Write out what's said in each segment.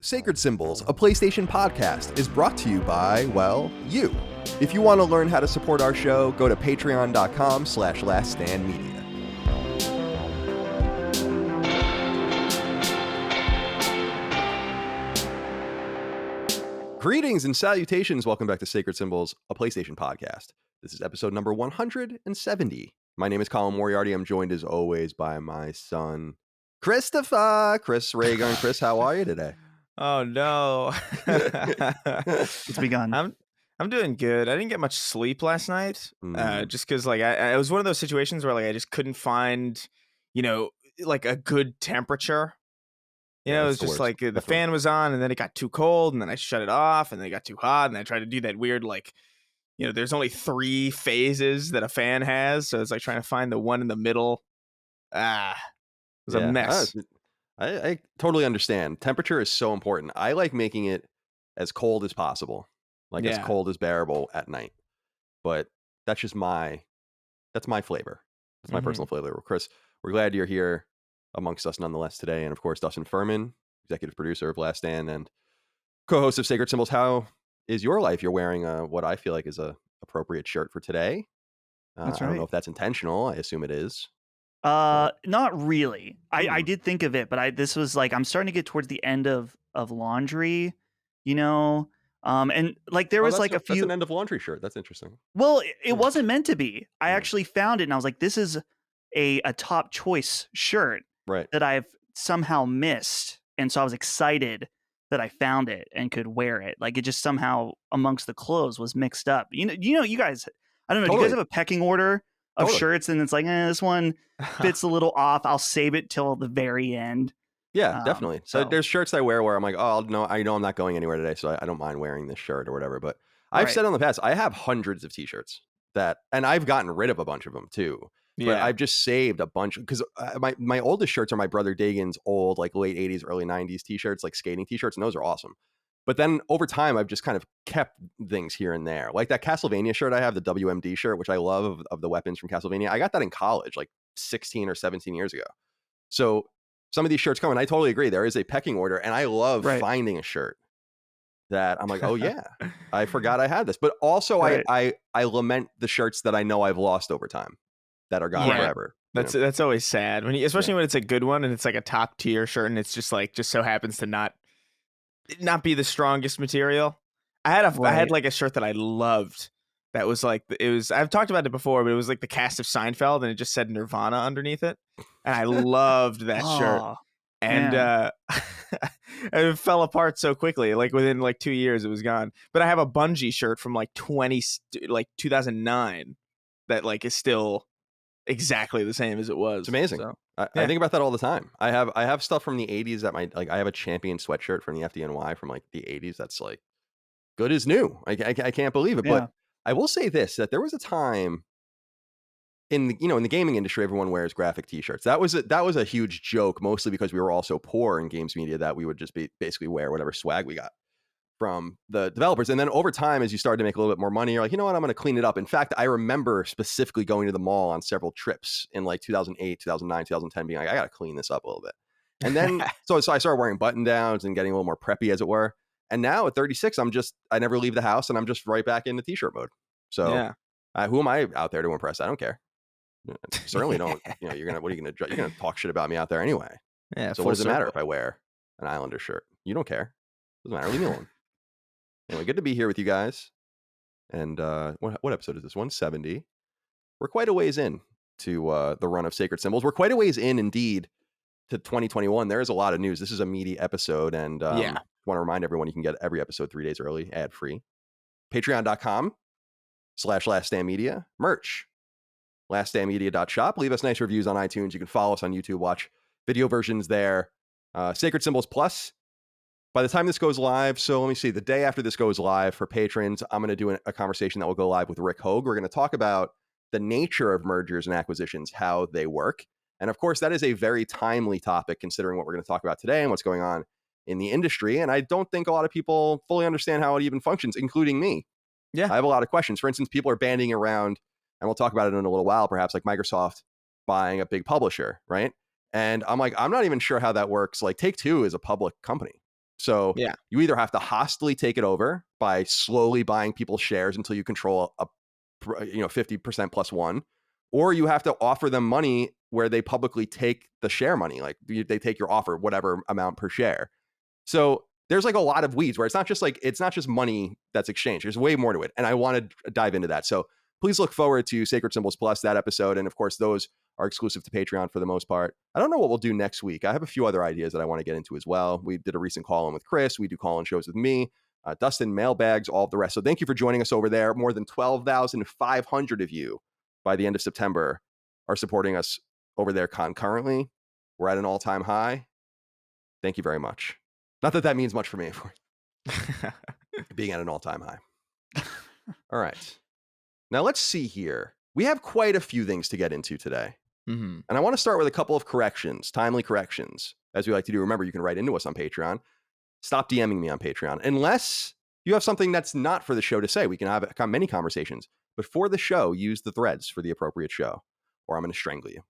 Sacred Symbols, a PlayStation podcast, is brought to you by, well, you. If you want to learn how to support our show, go to patreon.com/laststandmedia. Greetings and salutations. Welcome back to Sacred Symbols, a PlayStation podcast. This is episode number 170. My name is Colin Moriarty. I'm joined as always by my son, Christopher. Chris Raygun. Chris, how are you today? Oh no. It's begun. I'm doing good. I didn't get much sleep last night. Just because like I was one of those situations where like I just couldn't find, like a good temperature. It was just like the fan was on and then it got too cold and then I shut it off and then it got too hot and I tried to do that weird like, there's only 3 phases that a fan has, so it's like trying to find the one in the middle. It was a mess. I totally understand. Temperature is so important. I like making it as cold as possible, as cold as bearable at night. But that's just my flavor. That's my personal flavor. Chris, we're glad you're here amongst us nonetheless today. And of course, Dustin Furman, executive producer of Last Stand and co-host of Sacred Symbols. How is your life? You're wearing what I feel like is a appropriate shirt for today. That's right. I don't know if that's intentional. I assume it is. Not really. I did think of it, but this was like, I'm starting to get towards the end of laundry, and like there was like a few. That's an end of laundry shirt. That's interesting. Well, it wasn't meant to be. I actually found it and I was like, this is a top choice shirt that I've somehow missed. And so I was excited that I found it and could wear it. Like it just somehow amongst the clothes was mixed up. You guys, I don't know. Totally. Do you guys have a pecking order of shirts and it's like, this one fits a little off. I'll save it till the very end. Yeah, definitely. So there's shirts I wear where I'm like, oh, no, I know I'm not going anywhere today, so I don't mind wearing this shirt or whatever. But I've said in the past, I have hundreds of t-shirts and I've gotten rid of a bunch of them too. Yeah. But I've just saved a bunch because my oldest shirts are my brother Dagan's old, like late 80s, early 90s t-shirts, like skating t-shirts, and those are awesome. But then over time, I've just kind of kept things here and there. Like that Castlevania shirt I have, the WMD shirt, which I love of the weapons from Castlevania. I got that in college, like 16 or 17 years ago. So some of these shirts come, and I totally agree. There is a pecking order, and I love finding a shirt that I'm like, oh yeah, I forgot I had this. But also I lament the shirts that I know I've lost over time that are gone forever. That's always sad especially when it's a good one and it's like a top tier shirt and it's just so happens to not be the strongest material. I had like a shirt that I loved that was like, I've talked about it before, but it was like the cast of Seinfeld and it just said Nirvana underneath it. And I loved that shirt. And it fell apart so quickly. Like within like 2 years it was gone. But I have a Bungie shirt from like 2009 that like is still exactly the same as it was. It's amazing. So, I think about that all the time. I have stuff from the 80s that I have a Champion sweatshirt from the FDNY from like the 80s that's like good as new. I can't believe it. But I will say this, that there was a time in the gaming industry, everyone wears graphic t-shirts. That was a huge joke, mostly because we were all so poor in games media that we would just basically wear whatever swag we got from the developers. And then over time, as you started to make a little bit more money, you're like, you know what, I'm going to clean it up. In fact, I remember specifically going to the mall on several trips in like 2008, 2009, 2010, being like, I got to clean this up a little bit. And then, so I started wearing button downs and getting a little more preppy, as it were. And now at 36, I never leave the house and I'm just right back into t-shirt mode. So who am I out there to impress? I don't care. Certainly don't. What are you going to you're going to talk shit about me out there anyway. Yeah. So what does it matter if I wear an Islander shirt? You don't care. Doesn't matter. Leave me alone. Anyway, good to be here with you guys. And what episode is this? 170. We're quite a ways in to the run of Sacred Symbols. We're quite a ways in, indeed, to 2021. There is a lot of news. This is a meaty episode. And want to remind everyone you can get every episode 3 days early, ad-free. Patreon.com/laststandmedia. Merch. laststandmedia.shop. Leave us nice reviews on iTunes. You can follow us on YouTube. Watch video versions there. Sacred Symbols Plus. By the time this goes live, so let me see, the day after this goes live for patrons, I'm going to do a conversation that will go live with Rick Hogue. We're going to talk about the nature of mergers and acquisitions, how they work. And of course, that is a very timely topic considering what we're going to talk about today and what's going on in the industry. And I don't think a lot of people fully understand how it even functions, including me. Yeah. I have a lot of questions. For instance, people are banding around, and we'll talk about it in a little while, perhaps, like Microsoft buying a big publisher, right? And I'm like, I'm not even sure how that works. Like Take-Two is a public company. So yeah, you either have to hostily take it over by slowly buying people's shares until you control 50% plus one, or you have to offer them money where they publicly take the share money, like they take your offer, whatever amount per share. So there's like a lot of weeds where it's not just money that's exchanged. There's way more to it, and I want to dive into that. So please look forward to Sacred Symbols Plus, that episode, and of course those are exclusive to Patreon for the most part. I don't know what we'll do next week. I have a few other ideas that I want to get into as well. We did a recent call-in with Chris. We do call-in shows with me, Dustin, mailbags, all of the rest. So thank you for joining us over there. More than 12,500 of you by the end of September are supporting us over there concurrently. We're at an all-time high. Thank you very much. Not that that means much for me, of course. Being at an all-time high. All right. Now let's see here. We have quite a few things to get into today. Mm-hmm. And I want to start with a couple of corrections, timely corrections, as we like to do. Remember, you can write into us on Patreon. Stop DMing me on Patreon. Unless you have something that's not for the show to say. We can have many conversations. But for the show, use the threads for the appropriate show, or I'm going to strangle you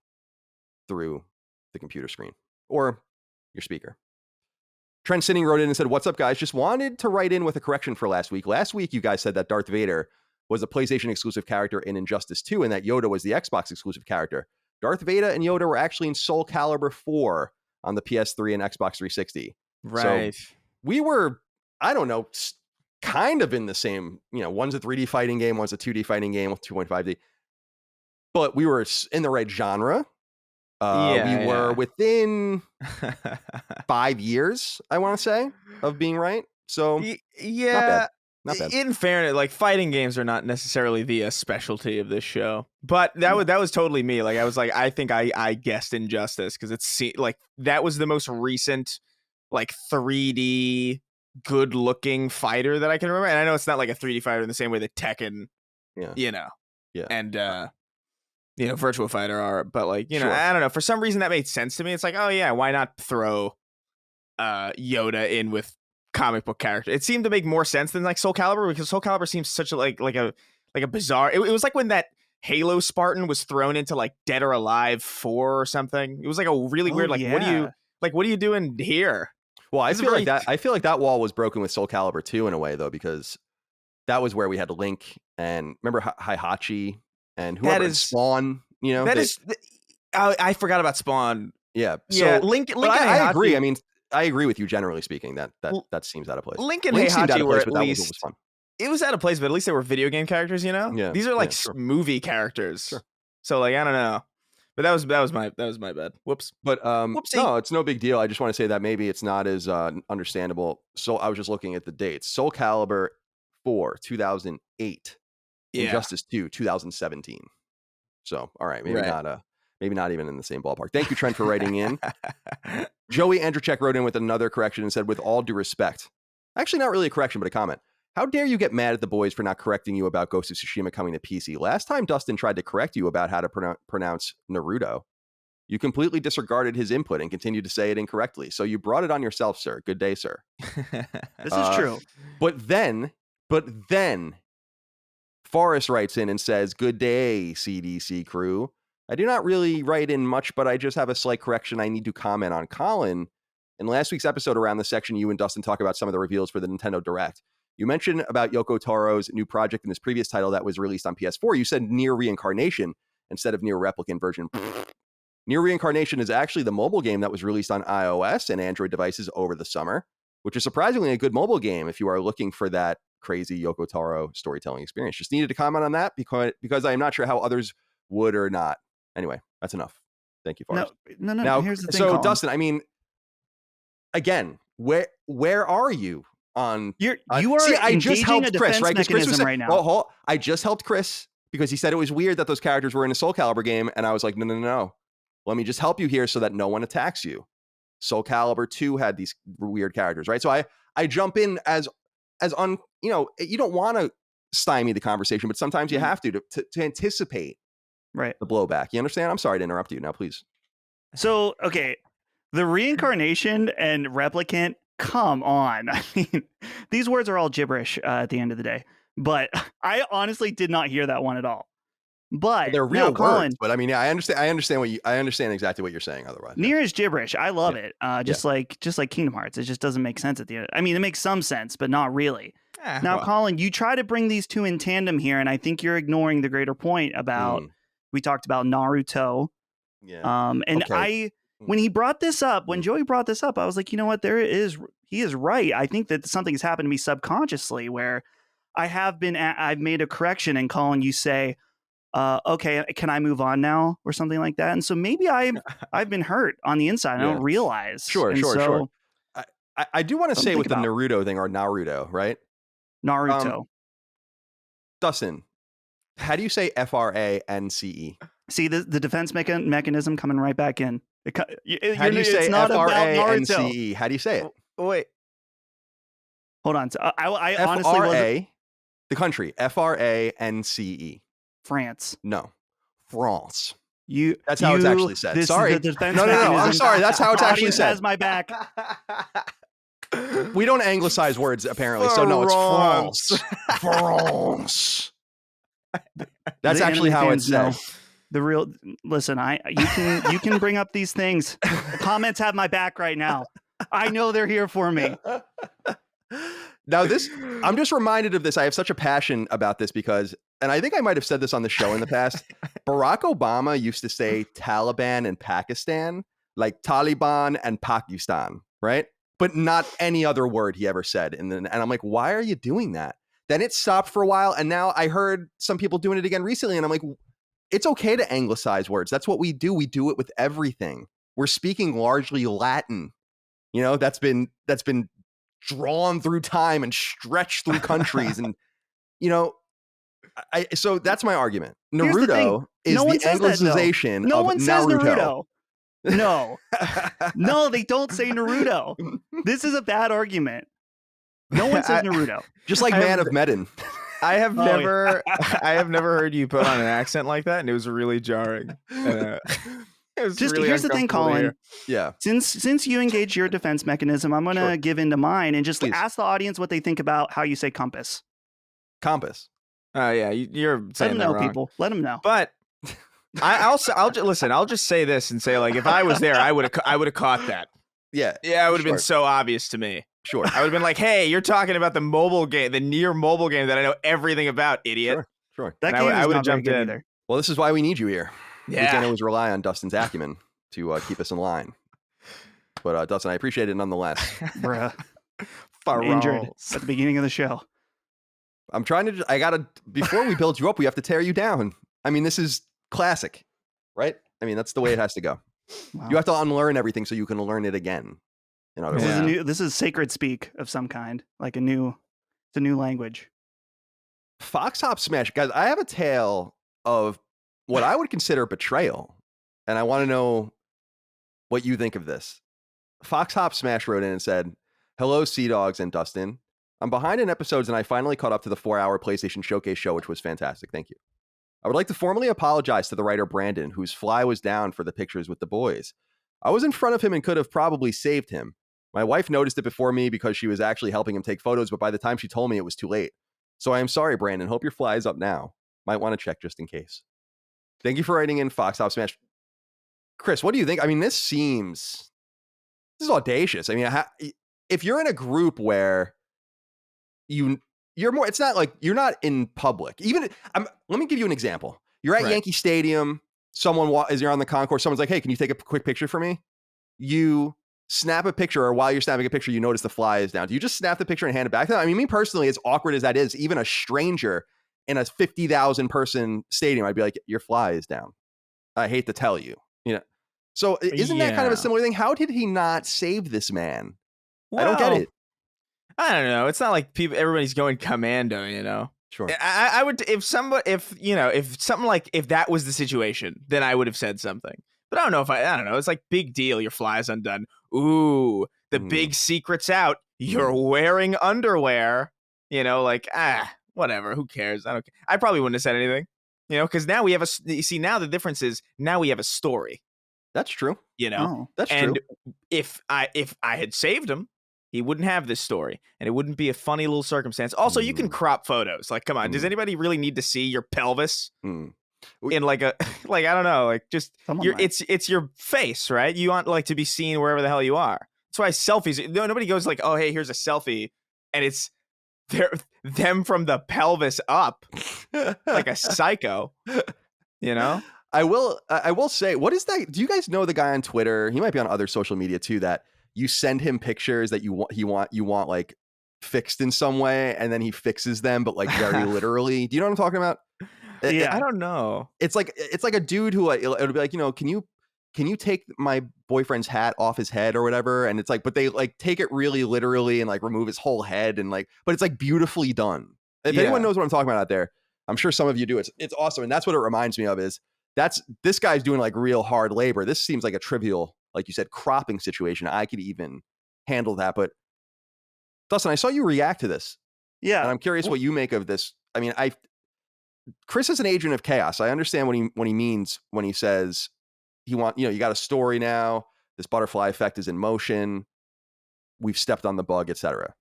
through the computer screen or your speaker. Trent Sinning wrote in and said, "What's up, guys? Just wanted to write in with a correction for last week. Last week, you guys said that Darth Vader was a PlayStation exclusive character in Injustice 2 and that Yoda was the Xbox exclusive character. Darth Vader and Yoda were actually in Soul Calibur 4 on the PS3 and Xbox 360. Right. So we were, I don't know, kind of in the same, one's a 3D fighting game, one's a 2D fighting game with 2.5D. But we were in the right genre. We were within 5 years, I want to say, of being right. So yeah, not bad. In fairness, like fighting games are not necessarily the specialty of this show, but that was totally me. Like I was like, I think I guessed Injustice because it's like that was the most recent like 3D good looking fighter that I can remember. And I know it's not like a 3D fighter in the same way that Tekken, and Virtua Fighter are, but like Sure. I don't know. For some reason that made sense to me. It's like, oh yeah, why not throw Yoda in with comic book character? It seemed to make more sense than like Soul Calibur, because Soul Calibur seems such a like a bizarre. It was like when that Halo Spartan was thrown into like Dead or Alive 4 or something. It was like a really weird. Like, what are you doing here? Well, I feel like that wall was broken with Soul Calibur 2 in a way though, because that was where we had Link and remember Heihachi and whoever Spawn. I forgot about Spawn. Yeah. So Link and I agree. I mean, I agree with you generally speaking. That seems out of place. Link and Heihachi were at least. Was fun. It was out of place, but at least they were video game characters. Yeah. These are like movie characters. Sure. So like I don't know, but that was my bad. Whoops. But no, it's no big deal. I just want to say that maybe it's not as understandable. So I was just looking at the dates. Soul Calibur 4, 2008. Injustice 2, 2017. So all right, maybe not even in the same ballpark. Thank you, Trent, for writing in. Joey Andrzejczyk wrote in with another correction and said, with all due respect, actually not really a correction, but a comment. How dare you get mad at the boys for not correcting you about Ghost of Tsushima coming to PC? Last time Dustin tried to correct you about how to pronounce Naruto, you completely disregarded his input and continued to say it incorrectly. So you brought it on yourself, sir. Good day, sir. This is true. But then Forrest writes in and says, good day, CDC crew. I do not really write in much, but I just have a slight correction I need to comment on. Colin, in last week's episode around the section, you and Dustin talk about some of the reveals for the Nintendo Direct. You mentioned about Yoko Taro's new project in his previous title that was released on PS4. You said Nier Reincarnation instead of Nier Replicant version. Nier Reincarnation is actually the mobile game that was released on iOS and Android devices over the summer, which is surprisingly a good mobile game if you are looking for that crazy Yoko Taro storytelling experience. Just needed to comment on that because I am not sure how others would or not. Anyway, that's enough. Thank you, Forrest. No. Now, here's the thing, so Colin. Dustin, I mean, again, where are you on? You are. See, I just helped Chris, right? Because Chris was right now. Well, I just helped Chris because he said it was weird that those characters were in a Soul Calibur game, and I was like, no. Let me just help you here so that no one attacks you. Soul Calibur 2 had these weird characters, right? So I jump in as on, you don't want to stymie the conversation, but sometimes you have to anticipate the blowback. You understand? I'm sorry to interrupt you. Now, please. So, okay, the reincarnation and replicant, come on. I mean, these words are all gibberish at the end of the day, but I honestly did not hear that one at all. But they're real words. Colin, But I mean, yeah, I understand exactly what you're saying. Otherwise, Nier is gibberish. I love it. Just like Kingdom Hearts. It just doesn't make sense at the end. I mean, it makes some sense, but not really. Now, Colin, you try to bring these two in tandem here, and I think you're ignoring the greater point about we talked about Naruto. Yeah. And when he brought this up, when Joey brought this up, I was like, you know what? He is right. I think that something's happened to me subconsciously where I've made a correction, and Colin, you say, okay, can I move on now or something like that? And so maybe I've been hurt on the inside. I don't realize. Sure. I do want to say with the Naruto thing, or Naruto, right? Naruto. Dustin, how do you say FRANCE? See the defense mechanism coming right back in. How do you say FRANCE? How do you say it? Wait. Hold on. I honestly wasn't. The country. FRANCE. France. No. France. That's how it's actually said. Sorry. No. I'm sorry. That's how it's actually said. Has my back. We don't anglicize words apparently, so no, it's France. France. That's actually how it's said. The real listen. You can bring up these things. The comments have my back right now. I know they're here for me. Now I'm just reminded of this. I have such a passion about this because, and I think I might have said this on the show in the past. Barack Obama used to say Taliban and Pakistan, like Taliban and Pakistan, right? But not any other word he ever said. And I'm like, why are you doing that? Then it stopped for a while. And now I heard some people doing it again recently. And I'm like, it's okay to anglicize words. That's what we do. We do it with everything. We're speaking largely Latin. You know, that's been drawn through time and stretched through countries. And, you know, so that's my argument. Naruto is the anglicization of Naruto. No one says Naruto. No, they don't say Naruto. This is a bad argument. No one says Naruto. Just like Man of Medan. I have never heard you put on an accent like that, and it was really jarring. It was just really here's the thing, Colin. Yeah. Since you engage your defense mechanism, I'm gonna give into mine and just ask the audience what they think about how you say compass. Compass. Oh yeah, you're saying that wrong. People. Let them know. But I'll listen. I'll just say this and say, like, if I was there, I would have caught that. Yeah. Yeah, it would have been so obvious to me. Sure. I would have been like, hey, you're talking about the mobile game, the Nier mobile game that I know everything about, idiot. Sure. That game I would have jumped in either. Well, this is why we need you here. Yeah. We can't always rely on Dustin's acumen to keep us in line. But Dustin, I appreciate it nonetheless. Bruh. Injured at the beginning of the show. I'm trying to, before we build you up, we have to tear you down. I mean, this is classic, right? I mean, that's the way it has to go. Wow. You have to unlearn everything so you can learn it again. In other words. This is sacred speak of some kind, like it's a new language. Fox Hop Smash, guys, I have a tale of what I would consider betrayal. And I want to know what you think of this. Fox Hop Smash wrote in and said, "Hello, Sea Dogs and Dustin. I'm behind in episodes and I finally caught up to the 4-hour PlayStation Showcase show, which was fantastic. Thank you. I would like to formally apologize to the writer Brandon, whose fly was down for the pictures with the boys. I was in front of him and could have probably saved him. My wife noticed it before me because she was actually helping him take photos, but by the time she told me, it was too late. So I am sorry, Brandon. Hope your fly is up now. Might want to check just in case." Thank you for writing in, Fox Hop Smash. Chris, what do you think? I mean, this is audacious. I mean, if you're in a group where you're more, it's not like you're not in public. Let me give you an example. You're at Yankee Stadium. You're on the concourse. Someone's like, "Hey, can you take a quick picture for me?" You snap a picture, or while you're snapping a picture, you notice the fly is down. Do you just snap the picture and hand it back to them? I mean, me personally, as awkward as that is, even a stranger in a 50,000 person stadium, I'd be like, "Your fly is down. I hate to tell you." You know. So isn't that kind of a similar thing? How did he not save this man? Well, I don't get it. I don't know. It's not like everybody's going commando, you know. Sure. I would, if that was the situation, then I would have said something. But I don't know I don't know. It's like, big deal. Your fly's undone. Ooh, the big secret's out. You're wearing underwear. You know, like, whatever. Who cares? I don't care. I probably wouldn't have said anything. You know, because now we have now the difference is now we have a story. That's true. You know, that's true. And if I had saved him, he wouldn't have this story, and it wouldn't be a funny little circumstance. Also, you can crop photos. Like, come on, does anybody really need to see your pelvis? in like a like I don't know, like just Someone it's your face, right? You want like to be seen wherever the hell you are. That's why selfies. Nobody goes like, oh hey, here's a selfie, and it's them from the pelvis up, like a psycho. You know. I will say, what is that? Do you guys know the guy on Twitter? He might be on other social media too. That you send him pictures that you want like fixed in some way, and then he fixes them, but like very literally. Do you know what I'm talking about? I don't know. It's like a dude who it'll be like, can you take my boyfriend's hat off his head or whatever? And it's like, but they like take it really literally and like remove his whole head and like, but it's like beautifully done. If anyone knows what I'm talking about out there, I'm sure some of you do. It's awesome, and that's what it reminds me of. Is this guy's doing like real hard labor. This seems like a trivial, like you said, cropping situation. I could even handle that. But Dustin, I saw you react to this. Yeah. And I'm curious what you make of this. I mean, Chris is an agent of chaos. I understand what he means when he says you got a story now. This butterfly effect is in motion. We've stepped on the bug, etc.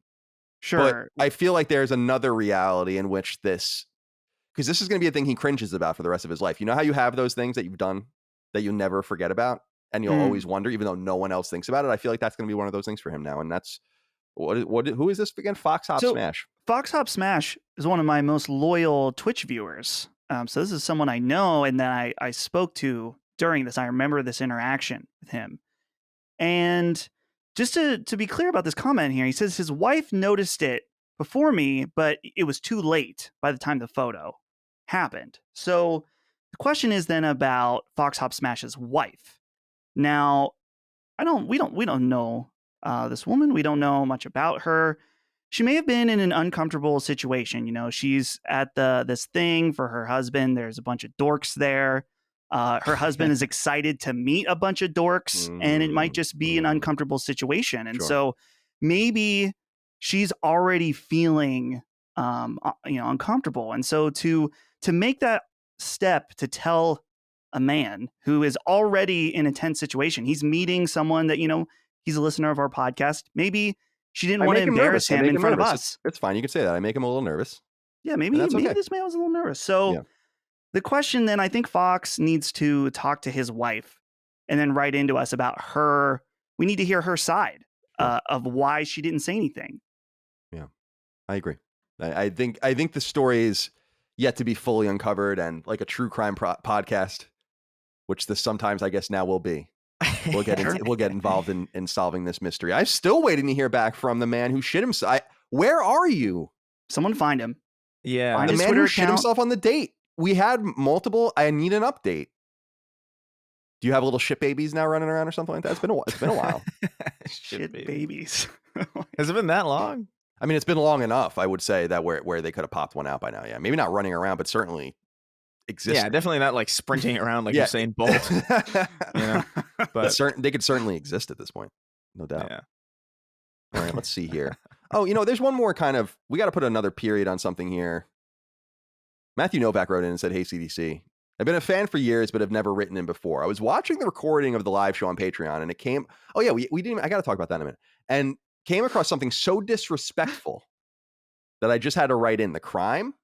Sure. But I feel like there's another reality in which because this is going to be a thing he cringes about for the rest of his life. You know how you have those things that you've done that you never forget about and you'll always wonder, even though no one else thinks about it. I feel like that's going to be one of those things for him now. And that's who is this again? Fox Hop Smash. Fox Hop Smash is one of my most loyal Twitch viewers. So this is someone I know and that I spoke to during this. I remember this interaction with him. And just to be clear about this comment here, he says his wife noticed it before me, but it was too late by the time the photo happened. So the question is then about Fox Hop Smash's wife. Now, we don't know this woman. We don't know much about her. She may have been in an uncomfortable situation. You know, she's at this thing for her husband. There's a bunch of dorks there. Her husband is excited to meet a bunch of dorks, and it might just be an uncomfortable situation. And so maybe she's already feeling, uncomfortable. And so to make that step to tell a man who is already in a tense situation, he's meeting someone that, he's a listener of our podcast. Maybe she didn't want to embarrass him in front of us. It's fine. You can say that. I make him a little nervous. Yeah, maybe this man was a little nervous. So the question then, I think Fox needs to talk to his wife and then write into us about her. We need to hear her side of why she didn't say anything. Yeah, I agree. I think the story is yet to be fully uncovered, and like a true crime podcast, which this sometimes I guess now will be. We'll get involved in solving this mystery. I'm still waiting to hear back from the man who shit himself. Where are you? Someone find him. Yeah, find the man who shit himself on the date. We had multiple. I need an update. Do you have little shit babies now running around or something like that? It's been a while. Shit babies. Has it been that long? I mean, it's been long enough. I would say that where they could have popped one out by now. Yeah, maybe not running around, but certainly existing. Yeah, definitely not like sprinting around like Usain Bolt. But they could certainly exist at this point, no doubt. Yeah. All right, let's see here. Oh, there's one more kind of. We got to put another period on something here. Matthew Novak wrote in and said, "Hey CDC, I've been a fan for years, but have never written in before. I was watching the recording of the live show on Patreon, and it came. Oh yeah, we didn't. I got to talk about that in a minute. And came across something so disrespectful that I just had to write in the crime.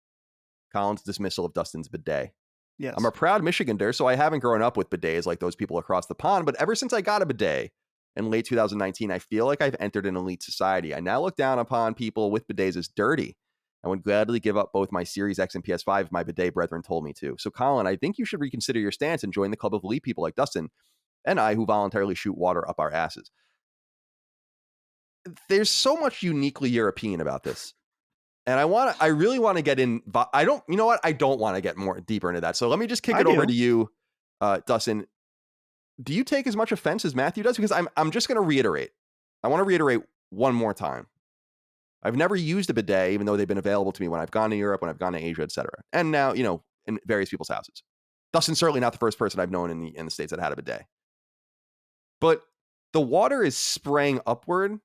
Colin's dismissal of Dustin's bidet. Yes. I'm a proud Michigander, so I haven't grown up with bidets like those people across the pond. But ever since I got a bidet in late 2019, I feel like I've entered an elite society. I now look down upon people with bidets as dirty. I would gladly give up both my Series X and PS5 if my bidet brethren told me to. So, Colin, I think you should reconsider your stance and join the club of elite people like Dustin and I who voluntarily shoot water up our asses." There's so much uniquely European about this. And I really want to get in. I don't want to get more deeper into that. So let me just kick it over to you, Dustin. Do you take as much offense as Matthew does? Because I'm just going to reiterate. I want to reiterate one more time. I've never used a bidet, even though they've been available to me when I've gone to Europe, when I've gone to Asia, etc. And now, in various people's houses. Dustin's certainly not the first person I've known in the States that had a bidet. But the water is spraying upward,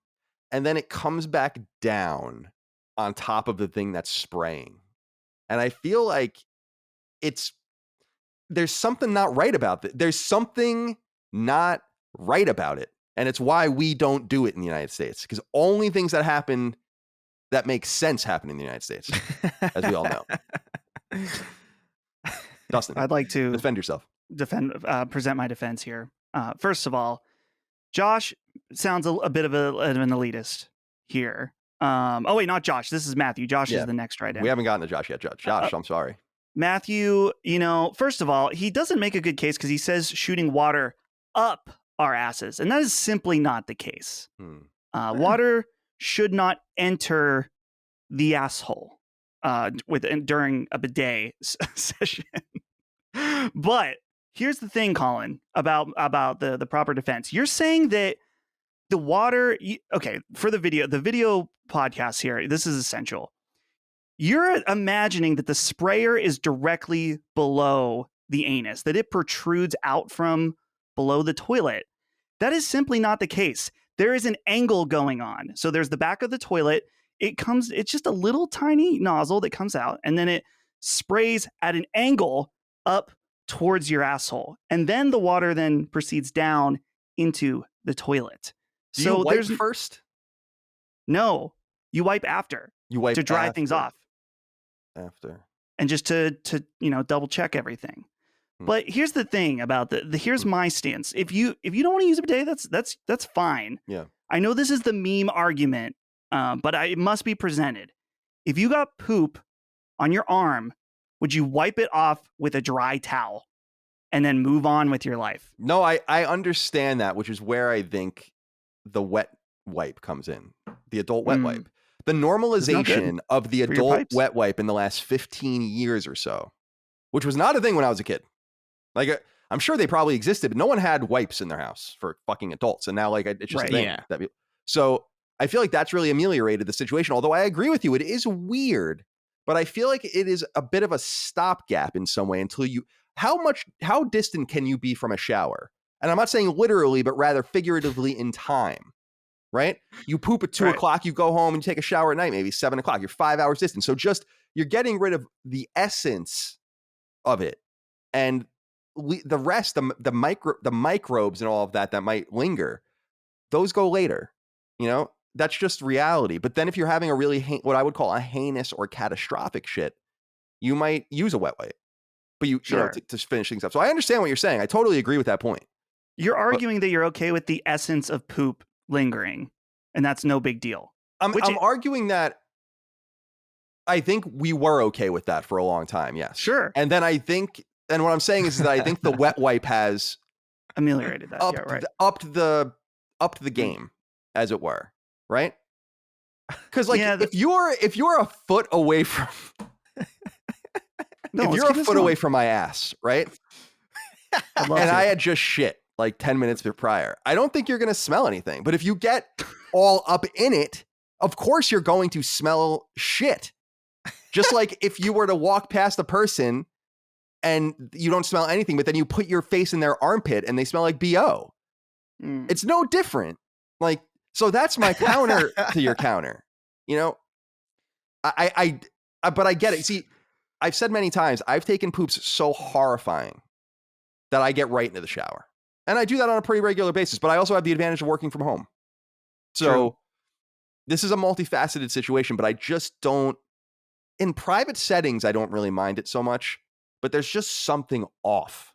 and then it comes back down on top of the thing that's spraying. And I feel like there's something not right about it. There's something not right about it. And it's why we don't do it in the United States. Because only things that happen that make sense happen in the United States, as we all know. Dustin, I'd like to defend yourself. Present my defense here. First of all, Josh sounds a bit of an elitist here. Oh wait, not Josh. This is Matthew. Josh is the next right in. We haven't gotten to Josh yet. Josh, I'm sorry. Matthew, first of all, he doesn't make a good case because he says shooting water up our asses, and that is simply not the case. Water should not enter the asshole during a bidet session. But here's the thing, Colin, about the proper defense. You're saying that the water, okay, for the video podcast here, this is essential. You're imagining that the sprayer is directly below the anus, that it protrudes out from below the toilet. That is simply not the case. There is an angle going on. So there's the back of the toilet. It's just a little tiny nozzle that comes out, and then it sprays at an angle up towards your asshole. And then the water then proceeds down into the toilet. Do you wipe first? No, you wipe after. You wipe to dry after. things off. After. And just to double check everything. But here's the thing about here's my stance. If you don't want to use a bidet, that's fine. Yeah. I know this is the meme argument, but it must be presented. If you got poop on your arm, would you wipe it off with a dry towel and then move on with your life? No, I understand that, which is where I think the wet wipe comes in. The adult wet wipe. The normalization of the adult wet wipe in the last 15 years or so, which was not a thing when I was a kid. Like, I'm sure they probably existed, but no one had wipes in their house for fucking adults. And now, like, it's just a thing. Yeah. So I feel like that's really ameliorated the situation. Although I agree with you, it is weird, but I feel like it is a bit of a stopgap in some way until how distant can you be from a shower? And I'm not saying literally, but rather figuratively in time, right? You poop at 2 o'clock, you go home and you take a shower at night, maybe 7 o'clock. You're 5 hours distant. So you're getting rid of the essence of it. And the rest, the microbes and all of that might linger, those go later. That's just reality. But then if you're having a really what I would call a heinous or catastrophic shit, you might use a wet wipe. But to finish things up. So I understand what you're saying. I totally agree with that point. You're arguing that you're okay with the essence of poop lingering, and that's no big deal. I'm arguing that I think we were okay with that for a long time. Yes. Sure. And then and what I'm saying is that I think the wet wipe has ameliorated that. Upped the game, as it were, right? Because if you're a foot away from away from my ass, right? I had just shit like 10 minutes prior, I don't think you're going to smell anything. But if you get all up in it, of course you're going to smell shit. Just like if you were to walk past a person and you don't smell anything, but then you put your face in their armpit and they smell like BO. It's no different. Like, so that's my counter to your counter. But I get it. See, I've said many times, I've taken poops so horrifying that I get right into the shower. And I do that on a pretty regular basis, but I also have the advantage of working from home. So this is a multifaceted situation, but I just don't, in private settings, I don't really mind it so much, but there's just something off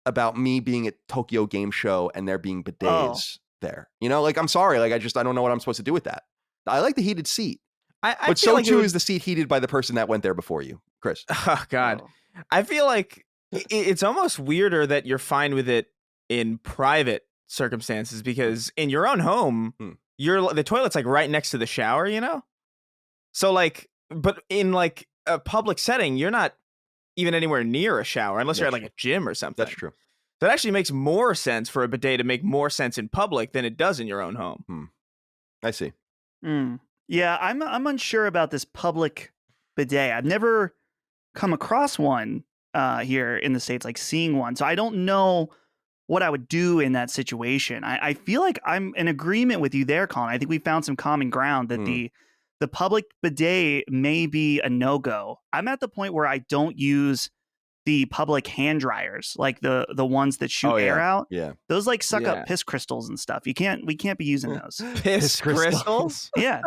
about me being at Tokyo Game Show and there being bidets there. Like, I'm sorry. Like, I don't know what I'm supposed to do with that. I like the heated seat. But so like too is the seat heated by the person that went there before you, Chris. Oh, God. I feel like it's almost weirder that you're fine with it in private circumstances, because in your own home, the toilet's like right next to the shower, So like, but in like a public setting, you're not even anywhere near a shower unless you're at like a gym or something. That's true. That actually makes more sense for a bidet to make more sense in public than it does in your own home. I see. Yeah, I'm unsure about this public bidet. I've never come across one here in the States, like seeing one. So I don't know what I would do in that situation. I feel like I'm in agreement with you there, Colin. I think we found some common ground that the public bidet may be a no-go. I'm at the point where I don't use the public hand dryers, like the ones that shoot air out. Yeah. Those like suck up piss crystals and stuff. We can't be using those. Piss crystals? Yeah.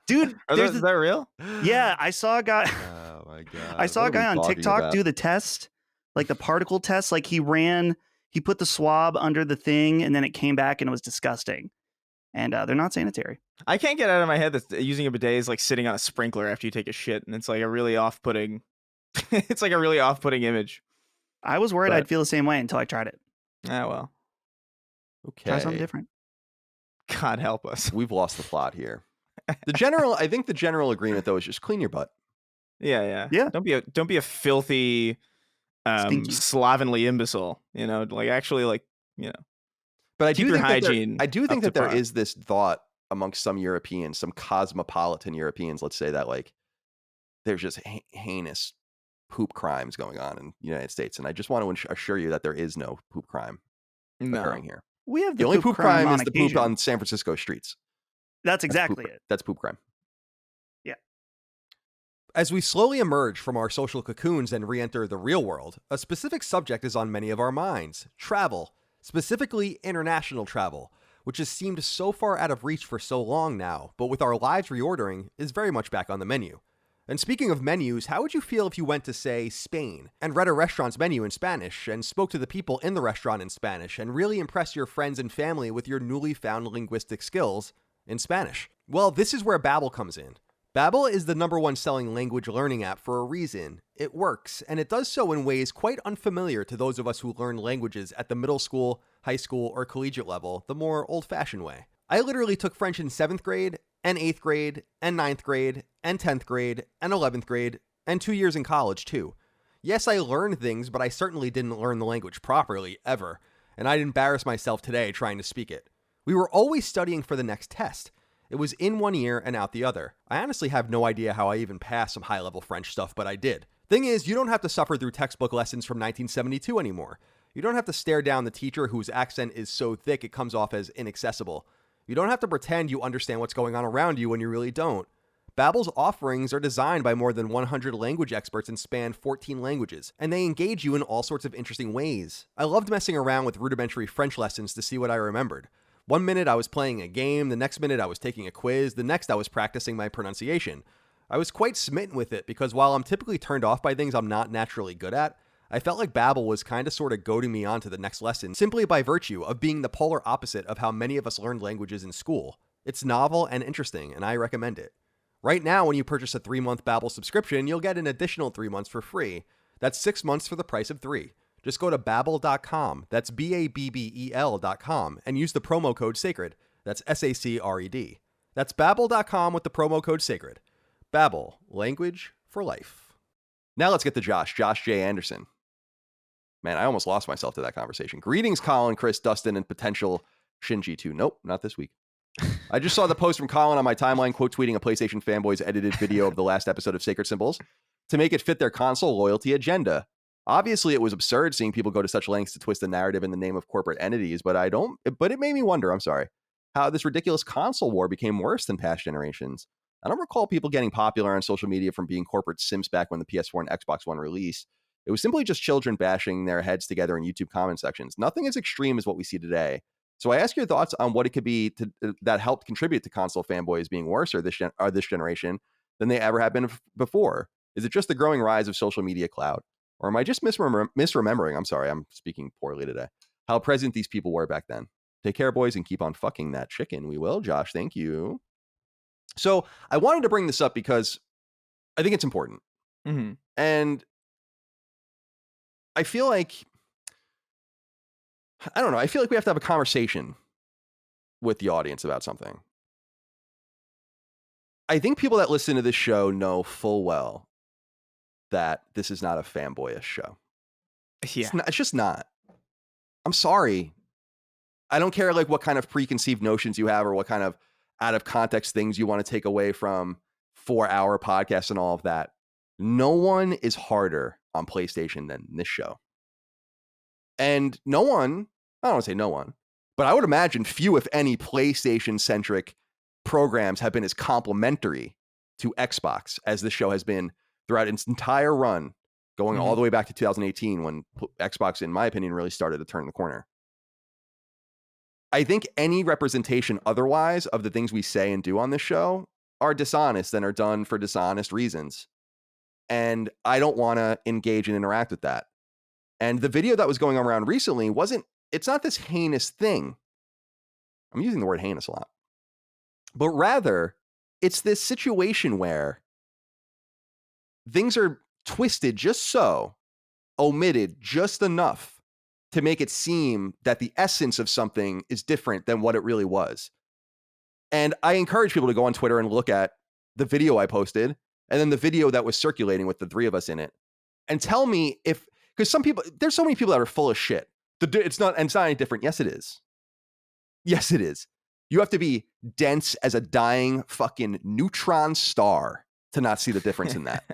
Dude, is that real? Yeah, I saw a guy. Oh my God. I saw a guy on TikTok do the test, like the particle test. Like he put the swab under the thing and then it came back and it was disgusting. And they're not sanitary. I can't get out of my head that using a bidet is like sitting on a sprinkler after you take a shit. And it's like a really off-putting, it's like a really off-putting image. I was worried I'd feel the same way until I tried it. Ah, well. Okay. Try something different. God help us. We've lost the plot here. I think the general agreement though is just clean your butt. Yeah. Don't be a filthy, slovenly imbecile. You know, like actually, like, you know. But I do think that there is this thought amongst some Europeans, some cosmopolitan Europeans, let's say, that like there's just heinous poop crimes going on in the United States, and I just want to assure you that there is no poop crime occurring here. We have the only poop crime is the poop on San Francisco streets. That's exactly it. That's poop crime. Yeah. As we slowly emerge from our social cocoons and re-enter the real world, a specific subject is on many of our minds: travel, specifically international travel, which has seemed so far out of reach for so long now, but with our lives reordering, is very much back on the menu. And speaking of menus, how would you feel if you went to, say, Spain, and read a restaurant's menu in Spanish, and spoke to the people in the restaurant in Spanish, and really impressed your friends and family with your newly found linguistic skills in Spanish? Well, this is where Babbel comes in. Babbel is the #1 selling language learning app for a reason. It works, and it does so in ways quite unfamiliar to those of us who learn languages at the middle school, high school, or collegiate level, the more old-fashioned way. I literally took French in 7th grade, and 8th grade, and 9th grade, and 10th grade, and 11th grade, and 2 years in college, too. Yes, I learned things, but I certainly didn't learn the language properly, ever, and I'd embarrass myself today trying to speak it. We were always studying for the next test. It was in one ear and out the other. I honestly have no idea how I even passed some high-level French stuff, but I did. Thing is, you don't have to suffer through textbook lessons from 1972 anymore. You don't have to stare down the teacher whose accent is so thick it comes off as inaccessible. You don't have to pretend you understand what's going on around you when you really don't. Babbel's offerings are designed by more than 100 language experts and span 14 languages, and they engage you in all sorts of interesting ways. I loved messing around with rudimentary French lessons to see what I remembered. 1 minute I was playing a game, the next minute I was taking a quiz, the next I was practicing my pronunciation. I was quite smitten with it because while I'm typically turned off by things I'm not naturally good at, I felt like Babbel was kind of sort of goading me on to the next lesson simply by virtue of being the polar opposite of how many of us learned languages in school. It's novel and interesting, and I recommend it. Right now, when you purchase a 3-month Babbel subscription, you'll get an additional 3 months for free. That's 6 months for the price of 3. Just go to Babbel.com, that's Babbel.com, and use the promo code SACRED. That's SACRED. That's Babbel.com with the promo code SACRED. Babbel, language for life. Now let's get to Josh J. Anderson. Man, I almost lost myself to that conversation. Greetings, Colin, Chris, Dustin, and potential Shinji 2. Nope, not this week. I just saw the post from Colin on my timeline, quote tweeting a PlayStation fanboy's edited video of the last episode of Sacred Symbols to make it fit their console loyalty agenda. Obviously, it was absurd seeing people go to such lengths to twist the narrative in the name of corporate entities, but it made me wonder, how this ridiculous console war became worse than past generations. I don't recall people getting popular on social media from being corporate simps back when the PS4 and Xbox One released. It was simply just children bashing their heads together in YouTube comment sections. Nothing as extreme as what we see today. So I ask your thoughts on what it could be that helped contribute to console fanboys being worse this generation than they ever have been before. Is it just the growing rise of social media clout? Or am I just misremembering? I'm sorry, I'm speaking poorly today. How present these people were back then. Take care, boys, and keep on fucking that chicken. We will, Josh. Thank you. So I wanted to bring this up because I think it's important. Mm-hmm. And I feel like, I feel like we have to have a conversation with the audience about something. I think people that listen to this show know full well that this is not a fanboyish show. Yeah. It's just not. I'm sorry. I don't care like what kind of preconceived notions you have or what kind of out of context things you want to take away from 4-hour podcasts and all of that. No one is harder on PlayStation than this show. And no one, I don't want to say no one, but I would imagine few, if any, PlayStation-centric programs have been as complimentary to Xbox as this show has been throughout its entire run, going all the way back to 2018 when Xbox, in my opinion, really started to turn the corner. I think any representation otherwise of the things we say and do on this show are dishonest and are done for dishonest reasons. and I don't want to engage and interact with that. And the video that was going around recently it's not this heinous thing. I'm using the word heinous a lot. But rather, it's this situation where things are twisted just so, omitted just enough to make it seem that the essence of something is different than what it really was. And I encourage people to go on Twitter and look at the video I posted and then the video that was circulating with the three of us in it, and tell me if, because there's so many people that are full of shit. It's not any different. Yes, it is. Yes, it is. You have to be dense as a dying fucking neutron star to not see the difference in that.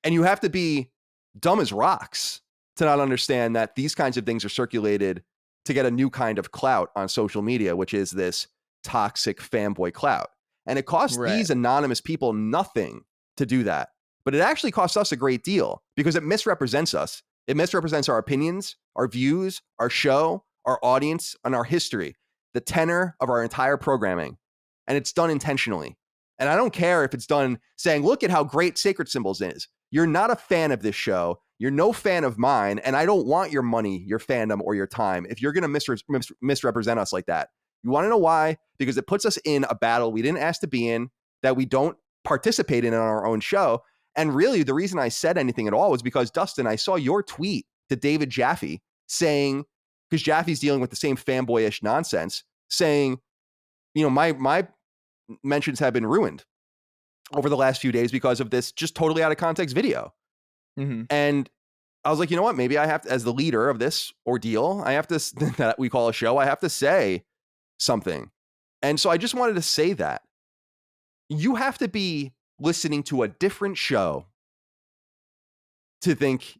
And you have to be dumb as rocks to not understand that these kinds of things are circulated to get a new kind of clout on social media, which is this toxic fanboy clout. And it costs these anonymous people nothing to do that. But it actually costs us a great deal because it misrepresents us. It misrepresents our opinions, our views, our show, our audience, and our history, the tenor of our entire programming. And it's done intentionally. And I don't care if it's done saying, look at how great Sacred Symbols is. You're not a fan of this show. You're no fan of mine. And I don't want your money, your fandom, or your time if you're going to misrepresent us like that. You want to know why? Because it puts us in a battle we didn't ask to be in, that we don't participate in on our own show. And really, the reason I said anything at all was because, Dustin, I saw your tweet to David Jaffe saying, because Jaffe's dealing with the same fanboyish nonsense, saying, you know, my mentions have been ruined over the last few days because of this just totally out of context video. Mm-hmm. And I was like, you know what? Maybe I have to, as the leader of this ordeal, I have to, that we call a show, I have to say something. And so I just wanted to say that you have to be listening to a different show to think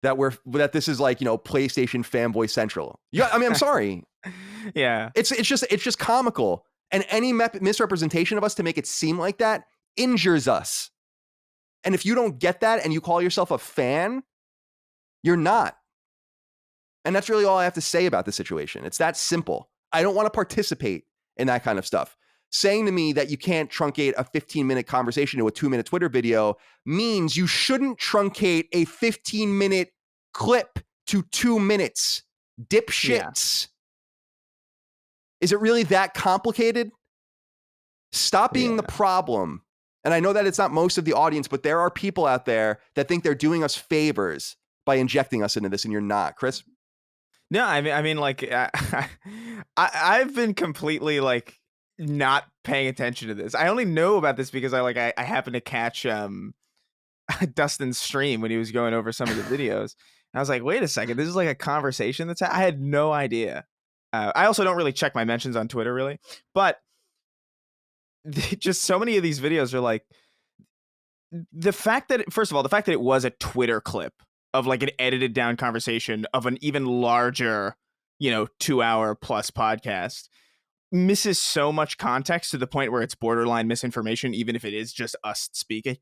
that this is like, you know, PlayStation fanboy central. Yeah, I mean, I'm sorry. Yeah, it's just comical, and any misrepresentation of us to make it seem like that injures us. And if you don't get that and you call yourself a fan, you're not. And that's really all I have to say about the situation. It's that simple. I don't want to participate in that kind of stuff. Saying to me that you can't truncate a 15-minute conversation to a 2-minute Twitter video means you shouldn't truncate a 15-minute clip to 2 minutes. Dipshits. Yeah. Is it really that complicated? Stop being the problem. And I know that it's not most of the audience, but there are people out there that think they're doing us favors by injecting us into this, and you're not, Chris. No, I mean, like, I've been completely like not paying attention to this. I only know about this because I happened to catch Dustin's stream when he was going over some of the videos. And I was like, wait a second, this is like a conversation I had no idea. I also don't really check my mentions on Twitter, really, but just so many of these videos are like the fact that, first of all, the fact that it was a Twitter clip of like an edited down conversation of an even larger, 2-hour plus podcast misses so much context to the point where it's borderline misinformation, even if it is just us speaking.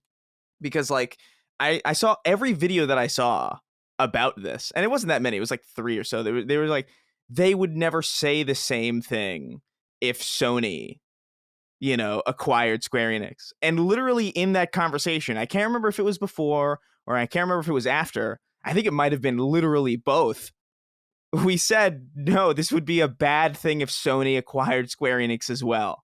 Because like I saw every video that I saw about this, and it wasn't that many, it was like 3 or so. They were like, they would never say the same thing if Sony, acquired Square Enix. And literally in that conversation, I can't remember if it was before or I can't remember if it was after. I think it might have been literally both. We said, no, this would be a bad thing if Sony acquired Square Enix as well.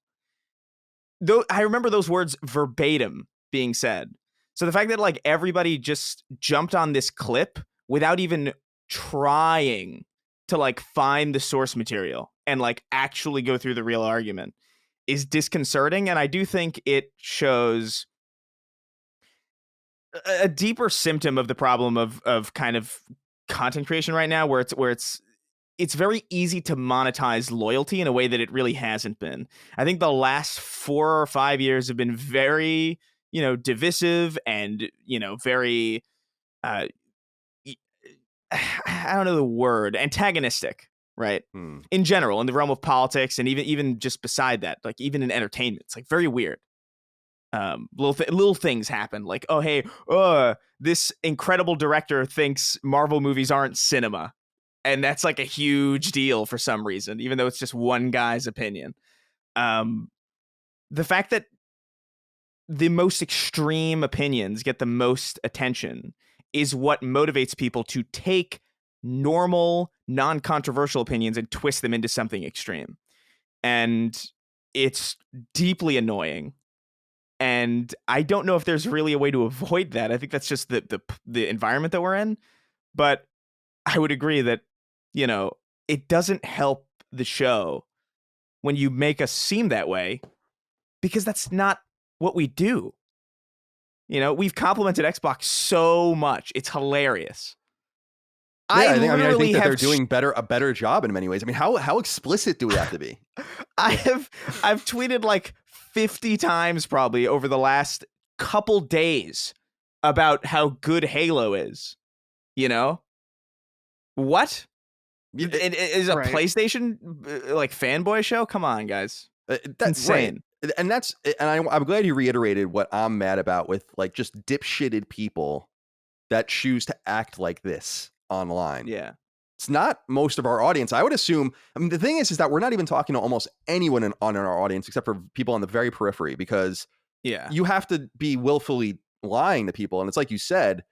Though I remember those words verbatim being said. So the fact that like everybody just jumped on this clip without even trying to like find the source material and like actually go through the real argument is disconcerting. And I do think it shows a deeper symptom of the problem of kind of content creation right now, where it's very easy to monetize loyalty in a way that it really hasn't been. I think the last 4 or 5 years have been very, divisive and, very, I don't know the word, antagonistic, right? In general, in the realm of politics and even just beside that, like even in entertainment, it's like very weird. Little things happen, like, oh hey, this incredible director thinks Marvel movies aren't cinema, and that's like a huge deal for some reason, even though it's just one guy's opinion. The fact that the most extreme opinions get the most attention is what motivates people to take normal, non-controversial opinions and twist them into something extreme. And it's deeply annoying. And I don't know if there's really a way to avoid that. I think that's just the environment that we're in. But I would agree that, you know, it doesn't help the show when you make us seem that way, because that's not what we do. You know, we've complimented Xbox so much. It's hilarious. Yeah, I think that they're doing a better job in many ways. I mean, how explicit do we have to be? I've tweeted like 50 times probably over the last couple days about how good Halo is. You know? What? It is a PlayStation like fanboy show? Come on, guys. That's insane. Right. And I'm glad you reiterated what I'm mad about with like just dipshitted people that choose to act like this online. Yeah. It's not most of our audience. I would assume, I mean, the thing is that we're not even talking to almost anyone on our audience except for people on the very periphery, because you have to be willfully lying to people. And it's like you said,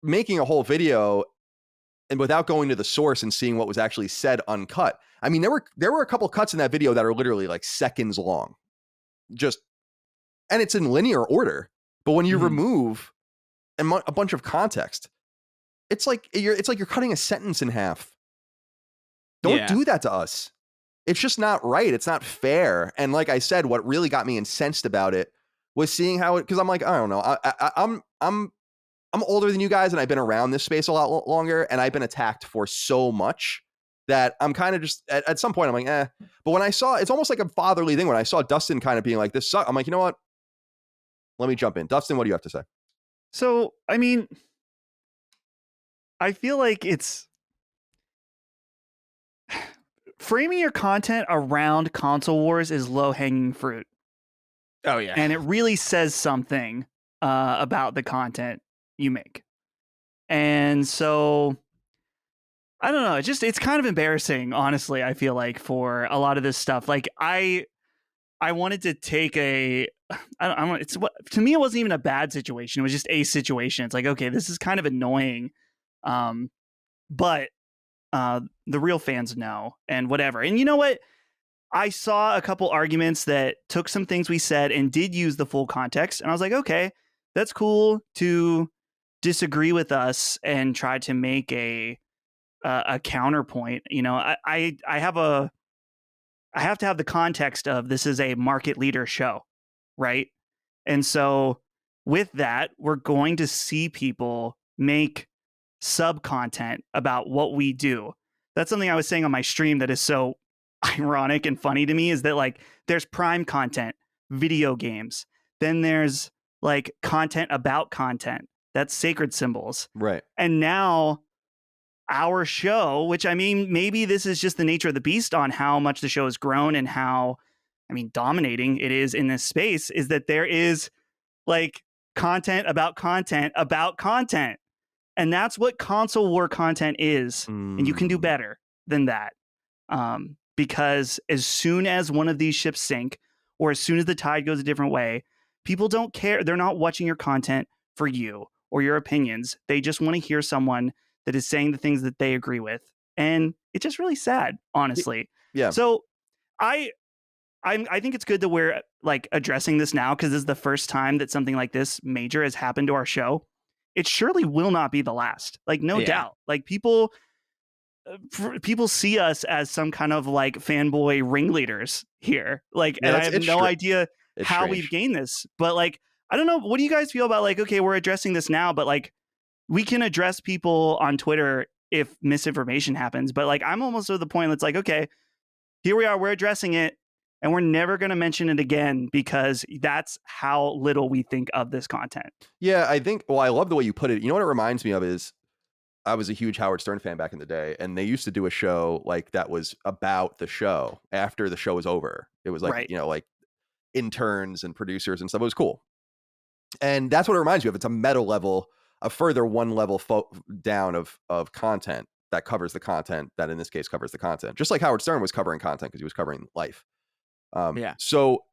making a whole video and without going to the source and seeing what was actually said uncut. I mean, there were a couple cuts in that video that are literally like seconds long, and it's in linear order. But when you remove a bunch of context, it's like you're cutting a sentence in half. Don't do that to us. It's just not right. It's not fair. And like I said, what really got me incensed about it was seeing how because I'm like, I don't know, I'm older than you guys, and I've been around this space a lot longer, and I've been attacked for so much that I'm kind of just at some point I'm like, eh. But when I saw, it's almost like a fatherly thing. When I saw Dustin kind of being like, this sucks, I'm like, you know what? Let me jump in. Dustin, what do you have to say? So, I mean, I feel like it's framing your content around console wars is low hanging fruit. Oh yeah. And it really says something about the content you make. And so I don't know, it's kind of embarrassing, honestly, I feel like, for a lot of this stuff. Like I wanted to take to me it wasn't even a bad situation. It was just a situation. It's like, okay, this is kind of annoying. But the real fans know and whatever. And you know what? I saw a couple arguments that took some things we said and did use the full context. And I was like, okay, that's cool to disagree with us and try to make a counterpoint. You know, I have to have the context of this is a market leader show, right? And so with that, we're going to see people make sub content about what we do. That's something I was saying on my stream that is so ironic and funny to me, is that like there's Prime content, video games, then there's like content about content. That's Sacred Symbols. Right. And now our show, which I mean, maybe this is just the nature of the beast on how much the show has grown and how, I mean, dominating it is in this space, is that there is like content about content about content. And that's what console war content is. And you can do better than that. Because as soon as one of these ships sink, or as soon as the tide goes a different way, people don't care. They're not watching your content for you or your opinions. They just want to hear someone that is saying the things that they agree with. And it's just really sad, honestly. Yeah. So I think it's good that we're like addressing this now, because this is the first time that something like this major has happened to our show. It surely will not be the last. Like, no doubt. Like people see us as some kind of like fanboy ringleaders here. Like, and I have no idea how we've gained this. But like, I don't know. What do you guys feel about like, okay, we're addressing this now, but like we can address people on Twitter if misinformation happens. But like, I'm almost to the point that's like, okay, here we are, we're addressing it, and we're never going to mention it again, because that's how little we think of this content. Yeah, I think, well, I love the way you put it. You know what it reminds me of is I was a huge Howard Stern fan back in the day, and they used to do a show like that was about the show after the show was over. It was like, you know, like interns and producers and stuff. It was cool. And that's what it reminds me of. It's a meta level, a further one level down of content that covers the content that in this case covers the content. Just like Howard Stern was covering content because he was covering life. So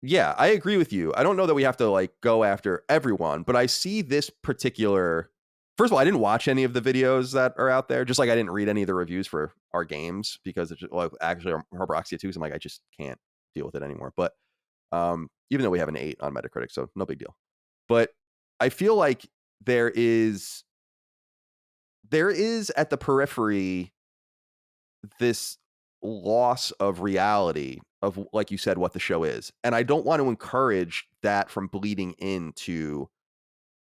Yeah, I agree with you. I don't know that we have to like go after everyone, but I see this particular. First of all, I didn't watch any of the videos that are out there. Just like I didn't read any of the reviews for our games because it's just, well, actually Herboxia 2, so I'm like, I just can't deal with it anymore. But even though we have an 8 on Metacritic, so no big deal. But I feel like there is at the periphery this loss of reality of, like you said, what the show is. And I don't want to encourage that from bleeding into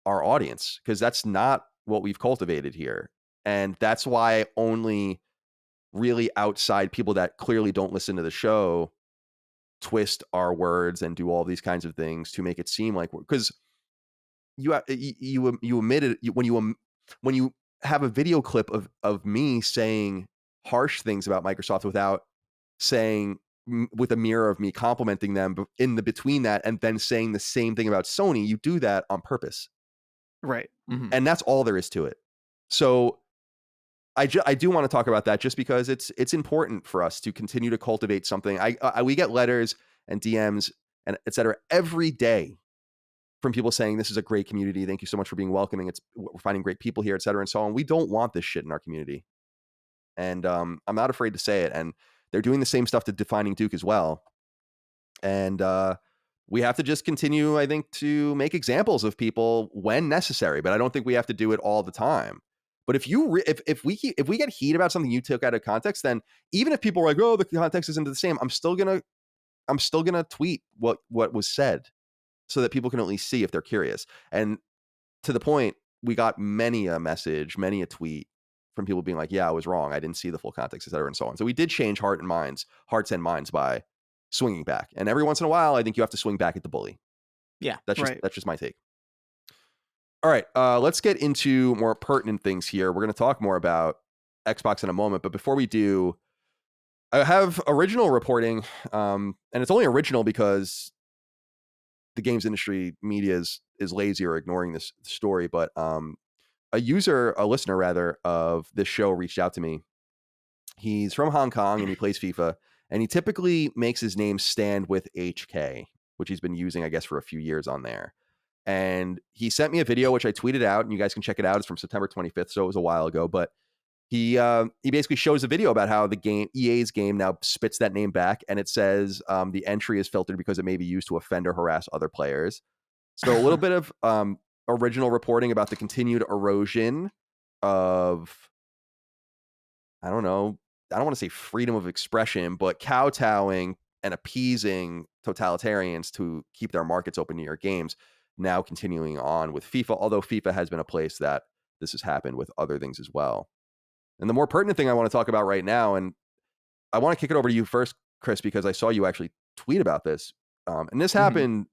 our audience, because that's not what we've cultivated here. And that's why only really outside people that clearly don't listen to the show twist our words and do all these kinds of things to make it seem like, because you admitted when you have a video clip of me saying harsh things about Microsoft without saying, with a mirror of me complimenting them in the between that, and then saying the same thing about Sony, you do that on purpose. Right. Mm-hmm. And that's all there is to it. So I do want to talk about that just because it's important for us to continue to cultivate something. We get letters and DMs and et cetera every day from people saying this is a great community. Thank you so much for being welcoming. We're finding great people here, et cetera, and so on. We don't want this shit in our community. And I'm not afraid to say it. And they're doing the same stuff to Defining Duke as well. And we have to just continue, I think, to make examples of people when necessary. But I don't think we have to do it all the time. But if we get heat about something you took out of context, then even if people are like, oh, the context isn't the same, I'm still gonna tweet what was said so that people can at least see if they're curious. And to the point, we got many a message, many a tweet from people being like, yeah, I was wrong. I didn't see the full context, et cetera, and so on. So we did change hearts and minds by swinging back. And every once in a while, I think you have to swing back at the bully. Yeah, that's just my take. All right, let's get into more pertinent things here. We're going to talk more about Xbox in a moment, but before we do, I have original reporting, and it's only original because the games industry media is lazy or ignoring this story. But a listener rather, of this show reached out to me. He's from Hong Kong and he plays FIFA, and he typically makes his name stand with HK, which he's been using, I guess, for a few years on there. And he sent me a video, which I tweeted out, and you guys can check it out. It's from September 25th, so it was a while ago. But he basically shows a video about how EA's game now spits that name back, and it says the entry is filtered because it may be used to offend or harass other players. So a little bit of original reporting about the continued erosion of, I don't want to say freedom of expression, but kowtowing and appeasing totalitarians to keep their markets open to your games, now continuing on with FIFA, although FIFA has been a place that this has happened with other things as well. And the more pertinent thing I want to talk about right now, and I want to kick it over to you first, Chris, because I saw you actually tweet about this. And this happened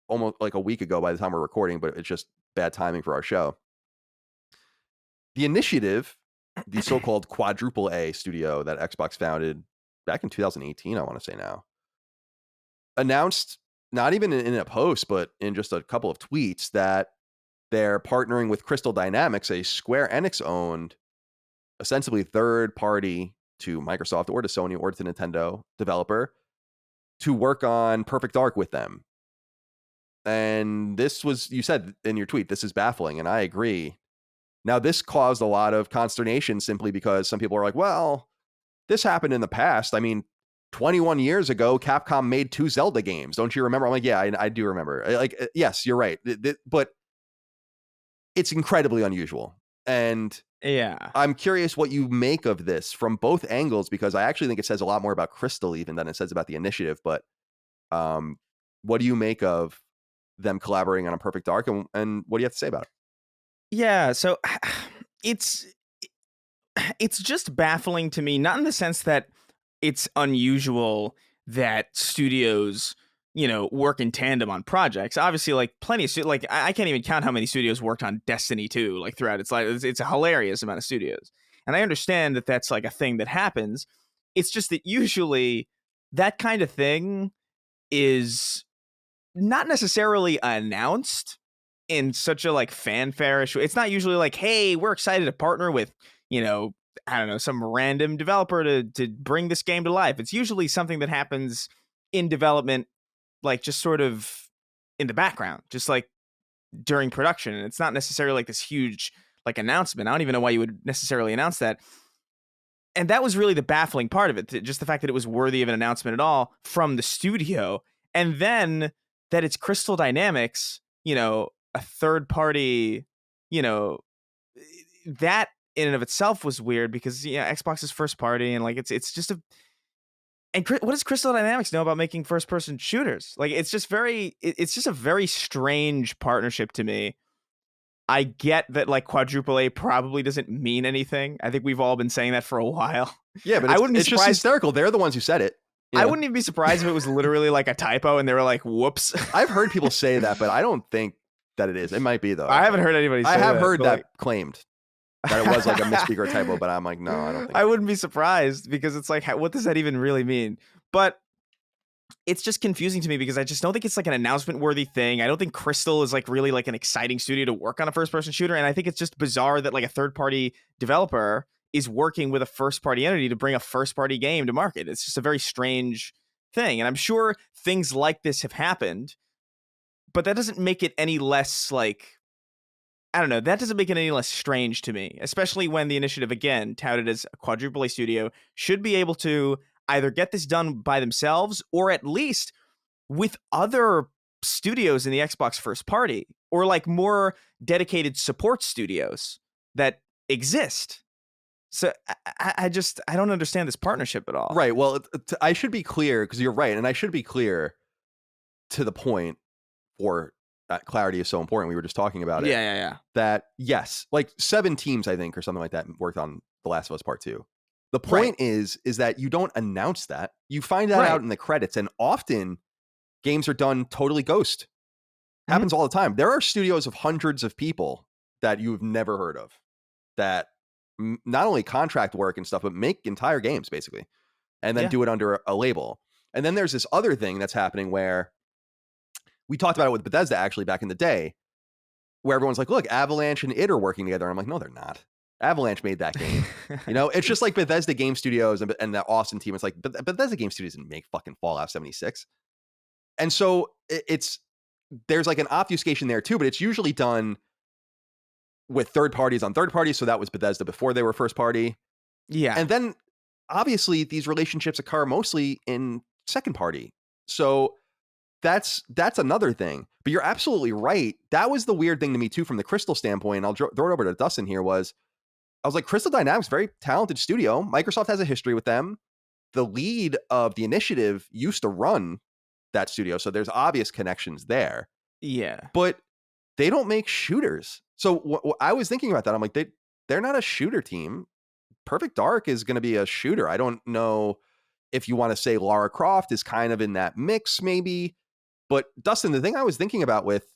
almost like a week ago by the time we're recording, but it's just bad timing for our show. The Initiative, the so-called quadruple A studio that Xbox founded back in 2018, I want to say now, announced, not even in a post, but in just a couple of tweets, that they're partnering with Crystal Dynamics, a Square Enix-owned, ostensibly third party to Microsoft or to Sony or to Nintendo developer, to work on Perfect Dark with them. And this was, you said in your tweet, this is baffling, and I agree. Now, this caused a lot of consternation simply because some people are like, well, this happened in the past. I mean, 21 years ago, Capcom made 2 Zelda games. Don't you remember? I'm like, yeah, I do remember. Like, yes, you're right. But it's incredibly unusual. And yeah, I'm curious what you make of this from both angles, because I actually think it says a lot more about Crystal even than it says about the Initiative. But what do you make of them collaborating on a Perfect Dark, and what do you have to say about it? Yeah, so it's just baffling to me, not in the sense that it's unusual that studios, work in tandem on projects. Obviously, like plenty of like I can't even count how many studios worked on Destiny 2 like throughout its life. It's a hilarious amount of studios, and I understand that that's like a thing that happens. It's just that usually that kind of thing is not necessarily announced in such a like fanfare-ish. It's not usually like, hey, we're excited to partner with, I don't know, some random developer to bring this game to life. It's usually something that happens in development like just sort of in the background, just like during production. And it's not necessarily like this huge like announcement. I don't even know why you would necessarily announce that. And that was really the baffling part of it. Just the fact that it was worthy of an announcement at all from the studio. And then that it's Crystal Dynamics, you know, a third party, you know, that in and of itself was weird because, yeah, Xbox is first party and like it's just a. And what does Crystal Dynamics know about making first person shooters? Like it's just a very strange partnership to me. I get that like quadruple A probably doesn't mean anything. I think we've all been saying that for a while. Yeah, but it's just hysterical. They're the ones who said it. I wouldn't even be surprised if it was literally like a typo and they were like, whoops. I've heard people say that, but I don't think that it is. It might be, though. I haven't heard anybody say that. I have heard that claimed. That it was like a misspeak or a typo, but I'm like, no, I don't think I wouldn't be surprised because it's like, what does that even really mean? But it's just confusing to me because I just don't think it's like an announcement worthy thing. I don't think Crystal is like really like an exciting studio to work on a first person shooter. And I think it's just bizarre that like a third party developer is working with a first party entity to bring a first party game to market. It's just a very strange thing. And I'm sure things like this have happened, but that doesn't make it any less like, I don't know, that doesn't make it any less strange to me, especially when the initiative, again, touted as a quadruple A studio, should be able to either get this done by themselves or at least with other studios in the Xbox first party or like more dedicated support studios that exist. So I don't understand this partnership at all. Right. Well, I should be clear because you're right. And I should be clear to the point, or that clarity is so important. We were just talking about it. Yeah. That, yes, like 7 teams, I think, or something like that worked on The Last of Us Part 2. The point is that you don't announce that. You find that out in the credits. And often games are done totally ghost. Happens all the time. There are studios of hundreds of people that you've never heard of that not only contract work and stuff, but make entire games basically, and then do it under a label. And then there's this other thing that's happening where we talked about it with Bethesda actually back in the day, where everyone's like, look, Avalanche and id are working together. And I'm like, no, they're not. Avalanche made that game. You know, it's just like Bethesda Game Studios and the Austin team. It's like Bethesda Game Studios didn't make fucking Fallout 76. And so there's like an obfuscation there too, but it's usually done with third parties on third parties. So that was Bethesda before they were first party. Yeah. And then obviously these relationships occur mostly in second party. So that's another thing. But you're absolutely right. That was the weird thing to me too, from the Crystal standpoint. I'll throw it over to Dustin here. I was like, Crystal Dynamics, very talented studio. Microsoft has a history with them. The lead of the initiative used to run that studio. So there's obvious connections there. Yeah. But they don't make shooters. So I was thinking about that. I'm like, they're not a shooter team. Perfect Dark is going to be a shooter. I don't know if you want to say Lara Croft is kind of in that mix, maybe. But Dustin, the thing I was thinking about with,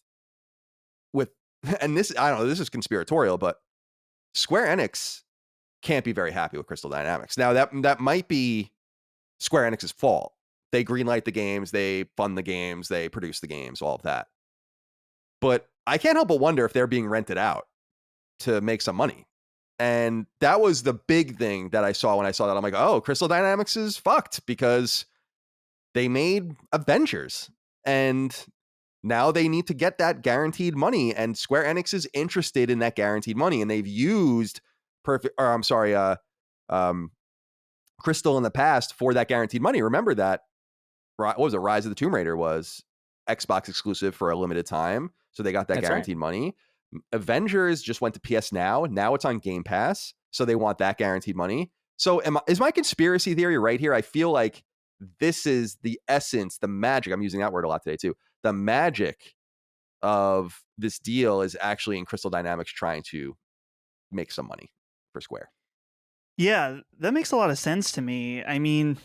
and this, I don't know, this is conspiratorial, but Square Enix can't be very happy with Crystal Dynamics. Now that might be Square Enix's fault. They greenlight the games, they fund the games, they produce the games, all of that. But I can't help but wonder if they're being rented out to make some money. And that was the big thing that I saw when I saw that. I'm like, oh, Crystal Dynamics is fucked because they made Avengers and now they need to get that guaranteed money. And Square Enix is interested in that guaranteed money. And they've used Crystal in the past for that guaranteed money. Remember that, what was it? Rise of the Tomb Raider was Xbox exclusive for a limited time. So they got that guaranteed money. Avengers just went to PS Now. Now it's on Game Pass. So they want that guaranteed money. So is my conspiracy theory right here? I feel like this is the essence, the magic. I'm using that word a lot today too. The magic of this deal is actually in Crystal Dynamics trying to make some money for Square. Yeah, that makes a lot of sense to me. I mean,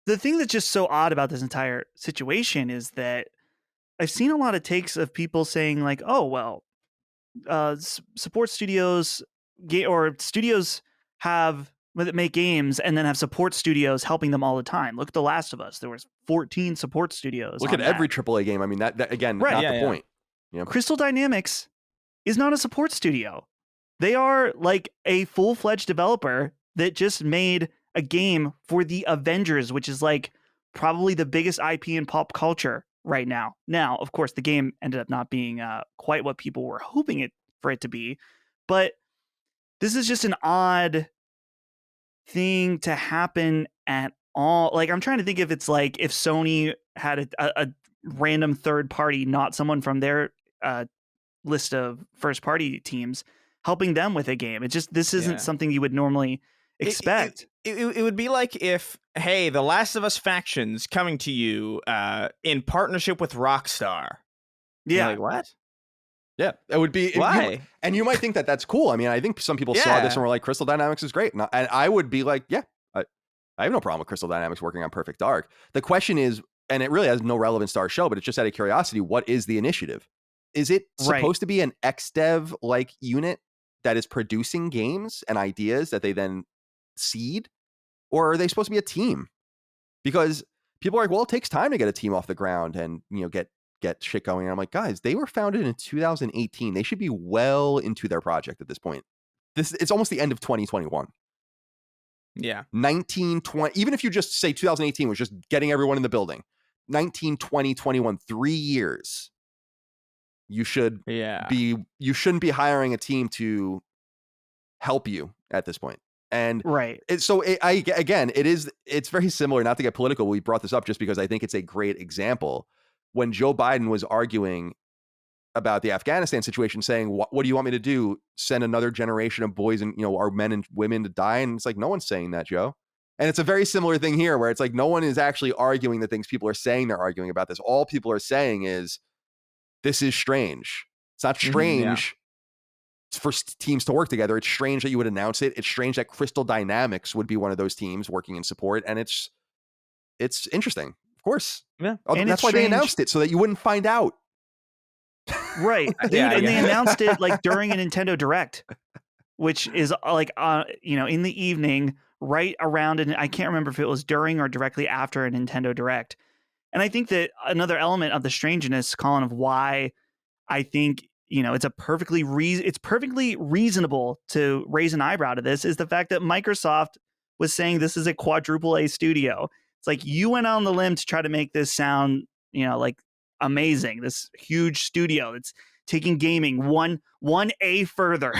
the thing that's just so odd about this entire situation is that I've seen a lot of takes of people saying like, oh, well, support studios or studios that make games and then have support studios helping them all the time. Look at The Last of Us. There was 14 support studios. Look at every AAA game. I mean, that again, not the point. You know? Crystal Dynamics is not a support studio. They are like a full-fledged developer that just made a game for the Avengers, which is like probably the biggest IP in pop culture right now. Now, of course, the game ended up not being quite what people were hoping for it to be, but this is just an odd thing to happen at all. Like, I'm trying to think if it's like if Sony had a random third party, not someone from their list of first party teams, helping them with a game. It just, this isn't something you would normally expect. It would be like if, hey, the Last of Us factions coming to you in partnership with Rockstar. Yeah. You're like, what? Yeah, it would be. Why? And you might think that that's cool. I mean, I think some people saw this and were like, Crystal Dynamics is great. And I would be like, yeah, I have no problem with Crystal Dynamics working on Perfect Dark. The question is, and it really has no relevance to our show, but it's just out of curiosity, what is the initiative? Is it supposed to be an XDev like unit that is producing games and ideas that they then seed? Or are they supposed to be a team? Because people are like, well, it takes time to get a team off the ground and, you know, get shit going. And I'm like, guys, they were founded in 2018. They should be well into their project at this point. It's almost the end of 2021. Yeah. 1920, even if you just say 2018 was just getting everyone in the building, 19, 20, 21, 3 years. You shouldn't be hiring a team to help you at this point. And it's very similar, not to get political. We brought this up just because I think it's a great example. When Joe Biden was arguing about the Afghanistan situation, saying, what do you want me to do? Send another generation of boys and, you know, our men and women to die? And it's like, no one's saying that, Joe. And it's a very similar thing here where it's like, no one is actually arguing the things people are saying they're arguing about this. All people are saying is, this is strange. It's not strange for teams to work together. It's strange that you would announce it. It's strange that Crystal Dynamics would be one of those teams working in support. And it's interesting. Of course. Yeah. And that's why they announced it, so that you wouldn't find out. Right. Dude, and they announced it like during a Nintendo Direct, which is like, you know, in the evening, right around, and I can't remember if it was during or directly after a Nintendo Direct. And I think that another element of the strangeness, Colin, of why I think, you know, it's perfectly reasonable to raise an eyebrow to this is the fact that Microsoft was saying this is a quadruple A studio. It's like you went on the limb to try to make this sound, you know, like amazing. This huge studio that's taking gaming one A further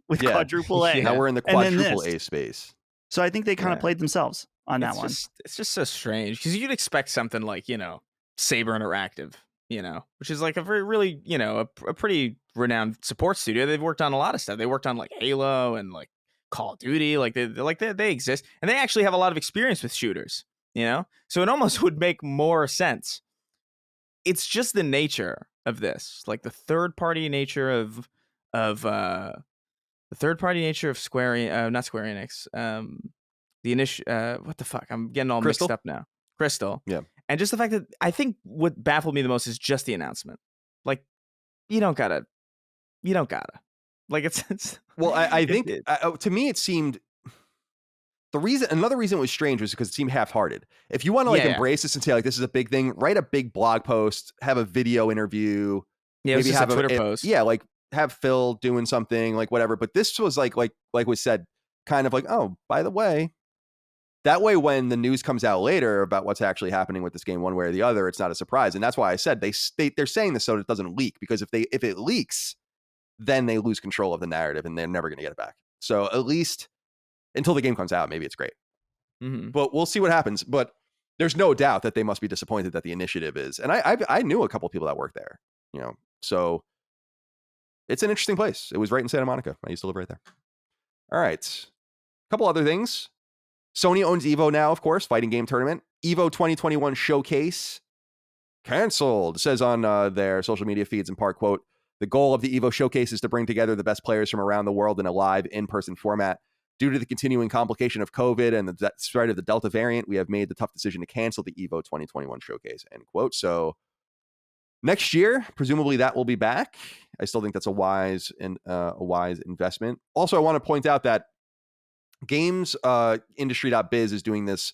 with quadruple A. Now we're in the quadruple A space. So I think they kind of played themselves on that one. It's just so strange because you'd expect something like, you know, Saber Interactive, you know, which is like a very really, you know, a pretty renowned support studio. They've worked on a lot of stuff. They worked on like Halo and like Call of Duty. Like they exist, and they actually have a lot of experience with shooters. You know, so it almost would make more sense. It's just the nature of this, like the third party nature of Square, not Square Enix. The initial, what the fuck? I'm getting all mixed up now. Crystal. Yeah. And just the fact that I think what baffled me the most is just the announcement. Like, you don't gotta. Like it's well, I think to me it seemed. Another reason it was strange was because it seemed half-hearted. If you want to embrace this and say like this is a big thing, write a big blog post, have a video interview, maybe have a Twitter post. Yeah, like have Phil doing something, like whatever. But this was like was said, kind of like, oh, by the way, that way when the news comes out later about what's actually happening with this game, one way or the other, it's not a surprise. And that's why I said they're saying this so it doesn't leak, because if it leaks, then they lose control of the narrative and they're never going to get it back. So at least until the game comes out, maybe it's great. Mm-hmm. But we'll see what happens. But there's no doubt that they must be disappointed that the initiative is. And I knew a couple of people that work there, you know, so it's an interesting place. It was right in Santa Monica. I used to live right there. All right. A couple other things. Sony owns Evo now, of course, fighting game tournament. Evo 2021 showcase canceled. It says on their social media feeds, in part, quote, the goal of the Evo showcase is to bring together the best players from around the world in a live in-person format. Due to the continuing complication of COVID and the spread of the Delta variant, we have made the tough decision to cancel the Evo 2021 showcase, end quote. So next year, presumably that will be back. I still think that's a wise investment. Also, I want to point out that games industry.biz is doing this,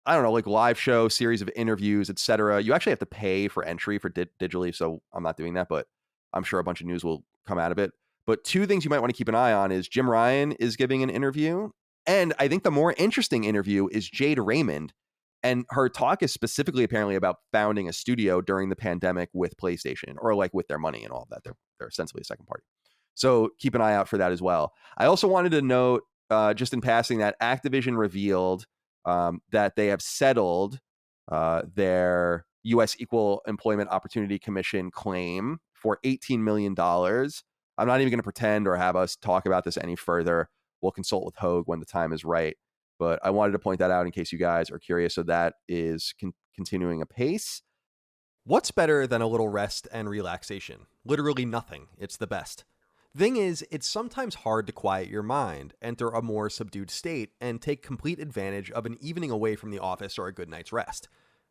I don't know, like live show, series of interviews, etc. You actually have to pay for entry for digitally, so I'm not doing that, but I'm sure a bunch of news will come out of it. But two things you might want to keep an eye on is Jim Ryan is giving an interview. And I think the more interesting interview is Jade Raymond. And her talk is specifically apparently about founding a studio during the pandemic with PlayStation, or like with their money and all of that. They're essentially a second party. So keep an eye out for that as well. I also wanted to note, just in passing, that Activision revealed that they have settled their U.S. Equal Employment Opportunity Commission claim for $18 million. I'm not even going to pretend or have us talk about this any further. We'll consult with Hogue when the time is right. But I wanted to point that out in case you guys are curious. So that is continuing apace. What's better than a little rest and relaxation? Literally nothing. It's the best. Thing is, it's sometimes hard to quiet your mind, enter a more subdued state, and take complete advantage of an evening away from the office or a good night's rest.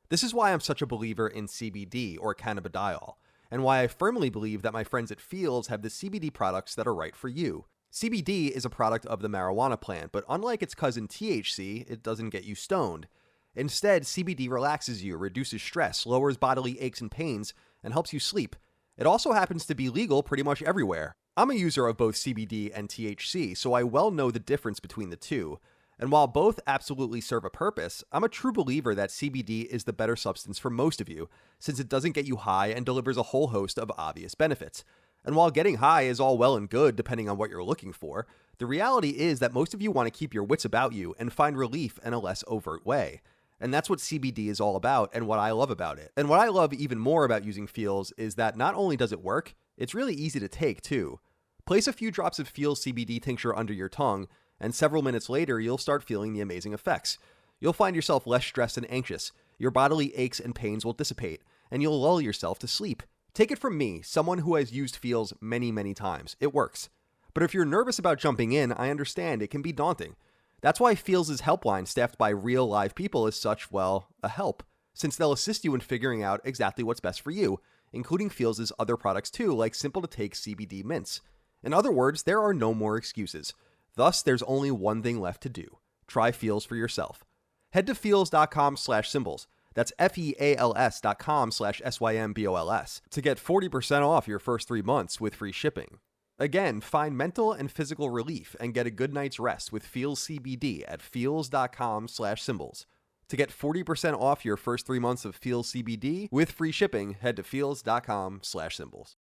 This is why I'm such a believer in CBD, or cannabidiol, and why I firmly believe that my friends at Feals have the CBD products that are right for you. CBD is a product of the marijuana plant, but unlike its cousin THC, it doesn't get you stoned. Instead, CBD relaxes you, reduces stress, lowers bodily aches and pains, and helps you sleep. It also happens to be legal pretty much everywhere. I'm a user of both CBD and THC, so I well know the difference between the two. And while both absolutely serve a purpose, I'm a true believer that CBD is the better substance for most of you, since it doesn't get you high and delivers a whole host of obvious benefits. And while getting high is all well and good depending on what you're looking for, the reality is that most of you want to keep your wits about you and find relief in a less overt way. And that's what CBD is all about and what I love about it. And what I love even more about using Feals is that not only does it work, it's really easy to take too. Place a few drops of Feals CBD tincture under your tongue, and several minutes later, you'll start feeling the amazing effects. You'll find yourself less stressed and anxious, your bodily aches and pains will dissipate, and you'll lull yourself to sleep. Take it from me, someone who has used Feals many times. It works. But if you're nervous about jumping in, I understand it can be daunting. That's why Feals' helpline, staffed by real live people, is such, well, a help, since they'll assist you in figuring out exactly what's best for you, including Feals' other products too, like simple-to-take CBD mints. In other words, there are no more excuses. Thus, there's only one thing left to do. Try Feals for yourself. Head to feals.com/symbols. That's feals.com/SYMBOLS to get 40% off your first 3 months with free shipping. Again, find mental and physical relief and get a good night's rest with Feals CBD at feals.com/symbols. To get 40% off your first 3 months of Feals CBD with free shipping, head to feals.com/symbols.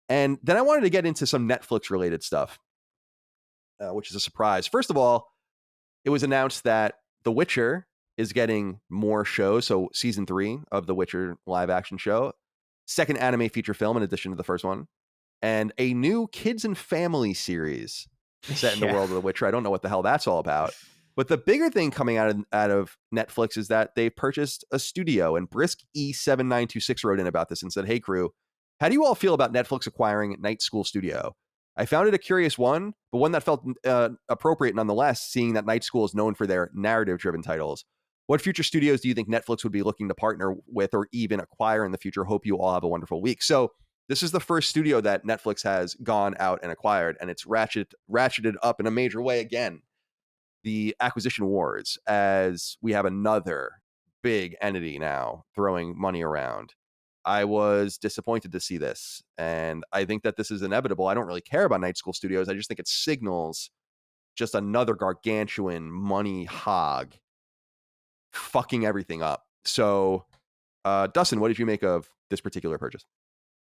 And then I wanted to get into some Netflix related stuff, which is a surprise. First of all, it was announced that The Witcher is getting more shows. So season 3 of The Witcher live action show, second anime feature film in addition to the first one, and a new kids and family series set in the world of The Witcher. I don't know what the hell that's all about. But the bigger thing coming out of Netflix is that they purchased a studio, and Brisk E7926 wrote in about this and said, "Hey crew, how do you all feel about Netflix acquiring Night School Studio? I found it a curious one, but one that felt appropriate nonetheless, seeing that Night School is known for their narrative-driven titles. What future studios do you think Netflix would be looking to partner with or even acquire in the future? Hope you all have a wonderful week." So this is the first studio that Netflix has gone out and acquired, and it's ratcheted up in a major way again. The acquisition wars, as we have another big entity now throwing money around. I was disappointed to see this, and I think that this is inevitable. I don't really care about Night School Studios. I just think it signals just another gargantuan money hog fucking everything up. So, Dustin, what did you make of this particular purchase?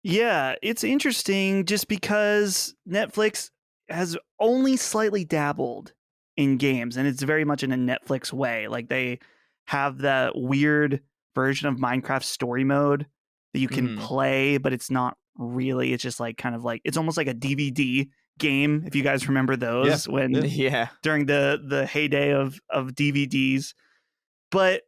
Yeah, it's interesting just because Netflix has only slightly dabbled in games, and it's very much in a Netflix way. Like, they have that weird version of Minecraft story mode that you can play, but it's not really. It's just like kind of like, it's almost like a DVD game, if you guys remember those, during the heyday of DVDs. But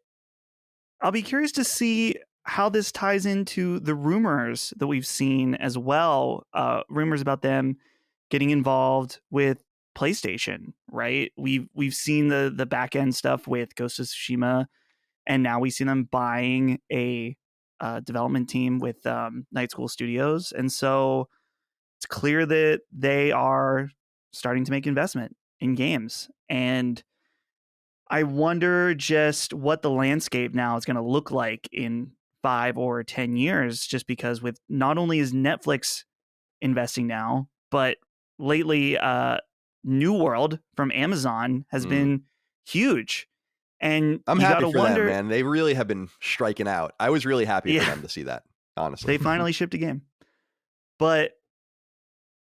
I'll be curious to see how this ties into the rumors that we've seen as well. Rumors about them getting involved with PlayStation, right? We've seen the back end stuff with Ghost of Tsushima, and now we see them buying a development team with Night School Studios, and so it's clear that they are starting to make investment in games. And I wonder just what the landscape now is going to look like in 5 or 10 years, just because with not only is Netflix investing now, but lately New World from Amazon has been huge. And I'm you happy gotta for wonder, them, man. They really have been striking out. I was really happy for them to see that, honestly. They finally shipped a game. But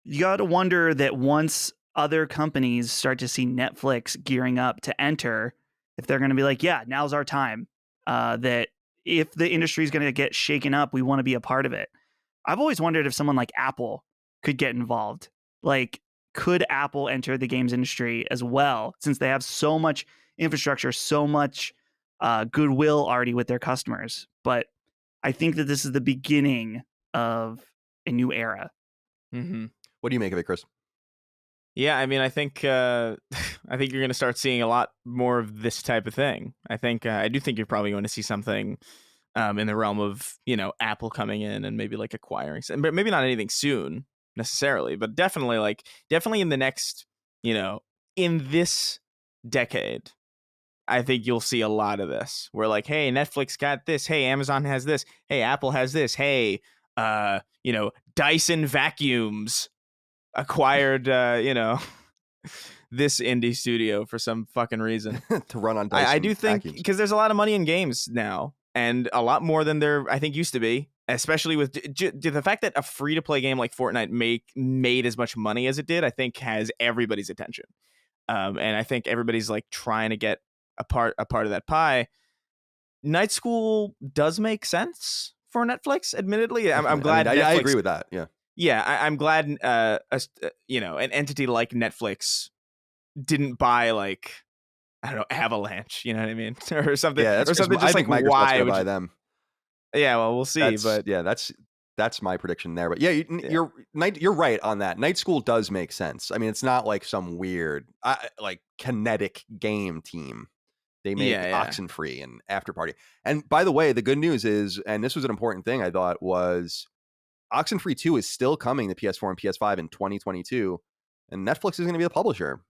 you got to wonder that once other companies start to see Netflix gearing up to enter, if they're going to be like, yeah, now's our time, that if the industry is going to get shaken up, we want to be a part of it. I've always wondered if someone like Apple could get involved. Like, could Apple enter the games industry as well, since they have so much infrastructure, so much goodwill already with their customers? But I think that this is the beginning of a new era. Mm-hmm. What do you make of it, Chris? Yeah, I mean, I think I think you're going to start seeing a lot more of this type of thing. I do think you're probably going to see something in the realm of, you know, Apple coming in and maybe like acquiring, but maybe not anything soon necessarily, but definitely in the next, you know, in this decade, I think you'll see a lot of this. Where like, hey, Netflix got this. Hey, Amazon has this. Hey, Apple has this. Hey, you know, Dyson vacuums acquired, you know, this indie studio for some fucking reason to run on Dyson. I do think vacuums. because there's a lot of money in games now, and a lot more than there I think used to be, especially with the fact that a free to play game like Fortnite made as much money as it did. I think has everybody's attention, and I think everybody's like trying to get a part of that pie. Night School does make sense for Netflix. Admittedly, I'm glad. I mean, I agree with that. Yeah, I'm glad. You know, an entity like Netflix didn't buy like, I don't know, Avalanche. You know what I mean, or something. Yeah, or something. Just I think like, Microsoft's why gonna would buy them? Yeah, well, we'll see. But yeah, that's my prediction there. But yeah, you're right on that. Night School does make sense. I mean, it's not like some weird like kinetic game team. They make Oxenfree and Afterparty. And by the way, the good news is, and this was an important thing I thought, was Oxenfree 2 is still coming to PS4 and PS5 in 2022, and Netflix is going to be the publisher.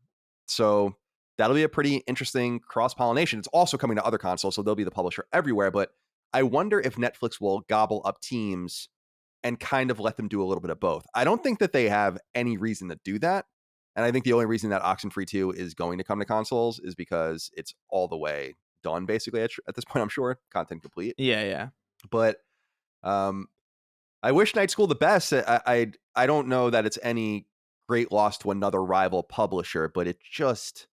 So that'll be a pretty interesting cross-pollination. It's also coming to other consoles, so they'll be the publisher everywhere. But I wonder if Netflix will gobble up teams and kind of let them do a little bit of both. I don't think that they have any reason to do that. And I think the only reason that Oxenfree 2 is going to come to consoles is because it's all the way done, basically, at this point, I'm sure. Content complete. Yeah. But I wish Night School the best. I don't know that it's any great loss to another rival publisher, but it just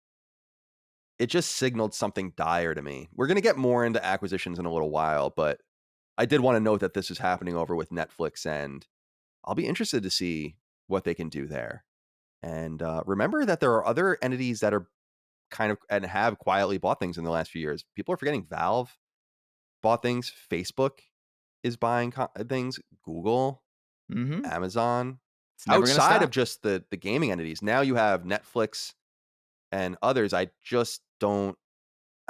signaled something dire to me. We're going to get more into acquisitions in a little while, but I did want to note that this is happening over with Netflix, and I'll be interested to see what they can do there. And remember that there are other entities that are kind of and have quietly bought things in the last few years. People are forgetting Valve bought things. Facebook is buying things. Google, Amazon. Outside of just the gaming entities, now you have Netflix and others. I don't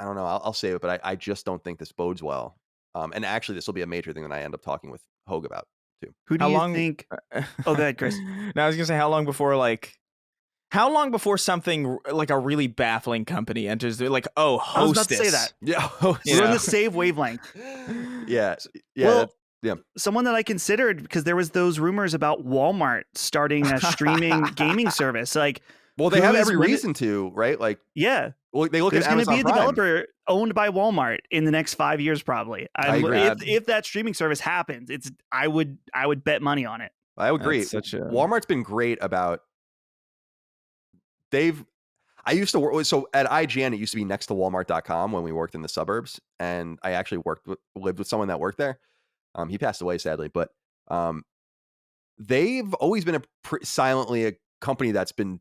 know. I'll save it, but I just don't think this bodes well. And actually, this will be a major thing that I end up talking with Hogue about too. Who do you think? Oh, go ahead, Chris. No, I was gonna say how long before something like a really baffling company enters? They're like, oh, Hostess. I was about to say that. Yeah, we're in the same wavelength. Yeah. Well, someone that I considered, because there was those rumors about Walmart starting a streaming gaming service. Like, well, they have every reason to, right? Like, yeah. Well, they look There's at Amazon going to be a Prime. developer owned by Walmart in the next 5 years, probably. I agree. If that streaming service happens, I would bet money on it. I would agree. Walmart's been great about. I used to work, so at IGN, it used to be next to Walmart.com when we worked in the suburbs, and I actually lived with someone that worked there. He passed away, sadly, but they've always been silently a company that's been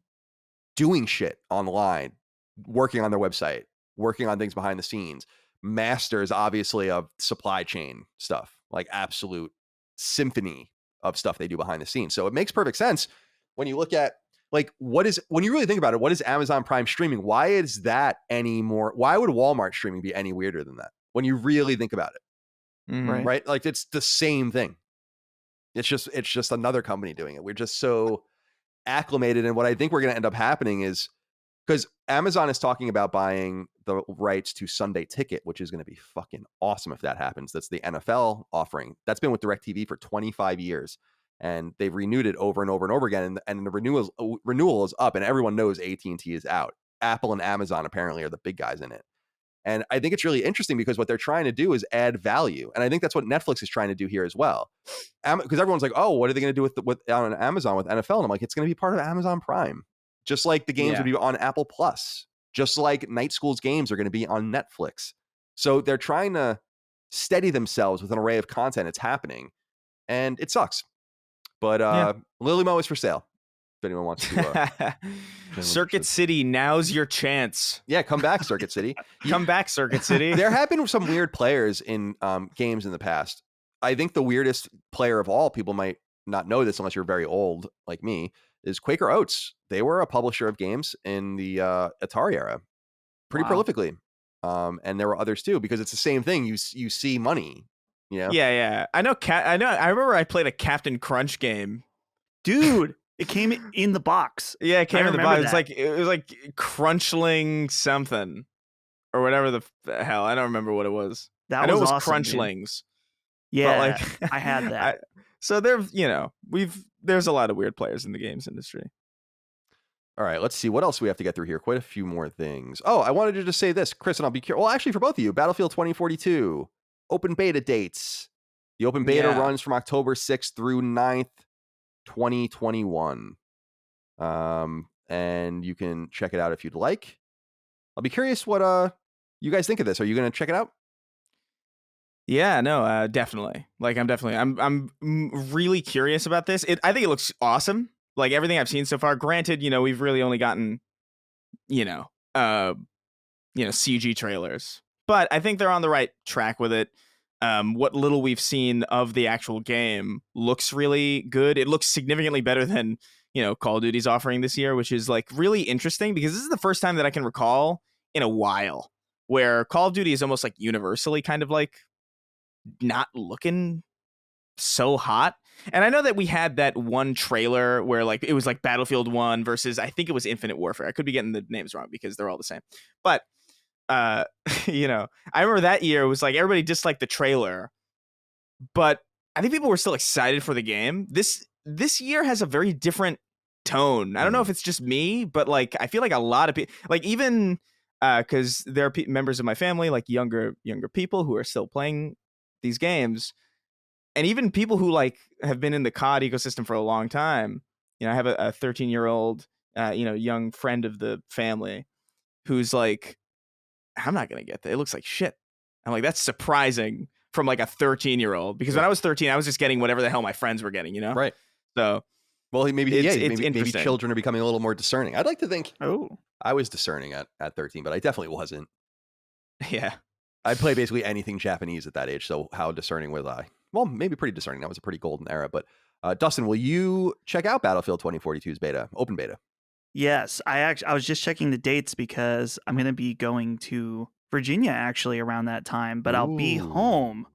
doing shit online, working on their website, working on things behind the scenes. Masters, obviously, of supply chain stuff, like absolute symphony of stuff they do behind the scenes. So it makes perfect sense when you look at, like, when you really think about it, what is Amazon Prime streaming? Why is that any more? Why would Walmart streaming be any weirder than that when you really think about it? Right? Like, it's the same thing. It's just another company doing it. We're just so acclimated. And what I think we're going to end up happening is, because Amazon is talking about buying the rights to Sunday Ticket, which is going to be fucking awesome if that happens. That's the NFL offering. That's been with DirecTV for 25 years. And they've renewed it over and over and over again. And the renewal is up, and everyone knows AT&T is out. Apple and Amazon apparently are the big guys in it. And I think it's really interesting because what they're trying to do is add value. And I think that's what Netflix is trying to do here as well. Because everyone's like, oh, what are they going to do with on Amazon with NFL? And I'm like, it's going to be part of Amazon Prime. Just like the games would be on Apple Plus. Just like Night School's games are going to be on Netflix. So they're trying to steady themselves with an array of content. It's happening. And it sucks. But Lilymo is for sale. If anyone wants to. Circuit City, now's your chance. Yeah, come back, Circuit City. Come back, Circuit City. There have been some weird players in games in the past. I think the weirdest player of all, people might not know this unless you're very old like me, is Quaker Oats. They were a publisher of games in the Atari era pretty prolifically. And there were others too, because it's the same thing. You see money, you know? Yeah. I know. I remember I played a Captain Crunch game. Dude, it came in the box. Yeah, it came in the box. It was like Crunchling something or whatever the hell. I don't remember what it was. I know it was awesome, Crunchlings. Dude. Yeah, I had that. So there's a lot of weird players in the games industry. All right, let's see what else we have to get through here. Quite a few more things. Oh, I wanted to just say this, Chris, and I'll be curious. Well, actually, for both of you, Battlefield 2042 open beta dates. The open beta runs from October 6th through 9th. 2021. And you can check it out if you'd like. I'll be curious what you guys think of this. Are you going to check it out? Yeah, no, definitely. Like I'm really curious about this. I think it looks awesome. Like everything I've seen so far. Granted, we've really only gotten CG trailers. But I think they're on the right track with it. What little we've seen of the actual game looks really good. It looks significantly better than, Call of Duty's offering this year, which is like really interesting because this is the first time that I can recall in a while where Call of Duty is almost like universally kind of like not looking so hot. And I know that we had that one trailer where like it was like Battlefield 1 versus I think it was Infinite Warfare. I could be getting the names wrong because they're all the same. But I remember that year it was like everybody disliked the trailer, but I think people were still excited for the game. This year has a very different tone. I don't know if it's just me, but like I feel like a lot of people, like even because there are members of my family, like younger people who are still playing these games, and even people who like have been in the COD ecosystem for a long time. I have a 13-year-old, young friend of the family who's like, I'm not going to get that. It looks like shit. I'm like, that's surprising from like a 13-year-old because when I was 13, I was just getting whatever the hell my friends were getting, Right. So, well, maybe children are becoming a little more discerning. I'd like to think I was discerning at 13, but I definitely wasn't. Yeah. I'd play basically anything Japanese at that age. So how discerning was I? Well, maybe pretty discerning. That was a pretty golden era. But Dustin, will you check out Battlefield 2042's beta, open beta? Yes, I was just checking the dates because I'm going to be going to Virginia actually around that time, but I'll be home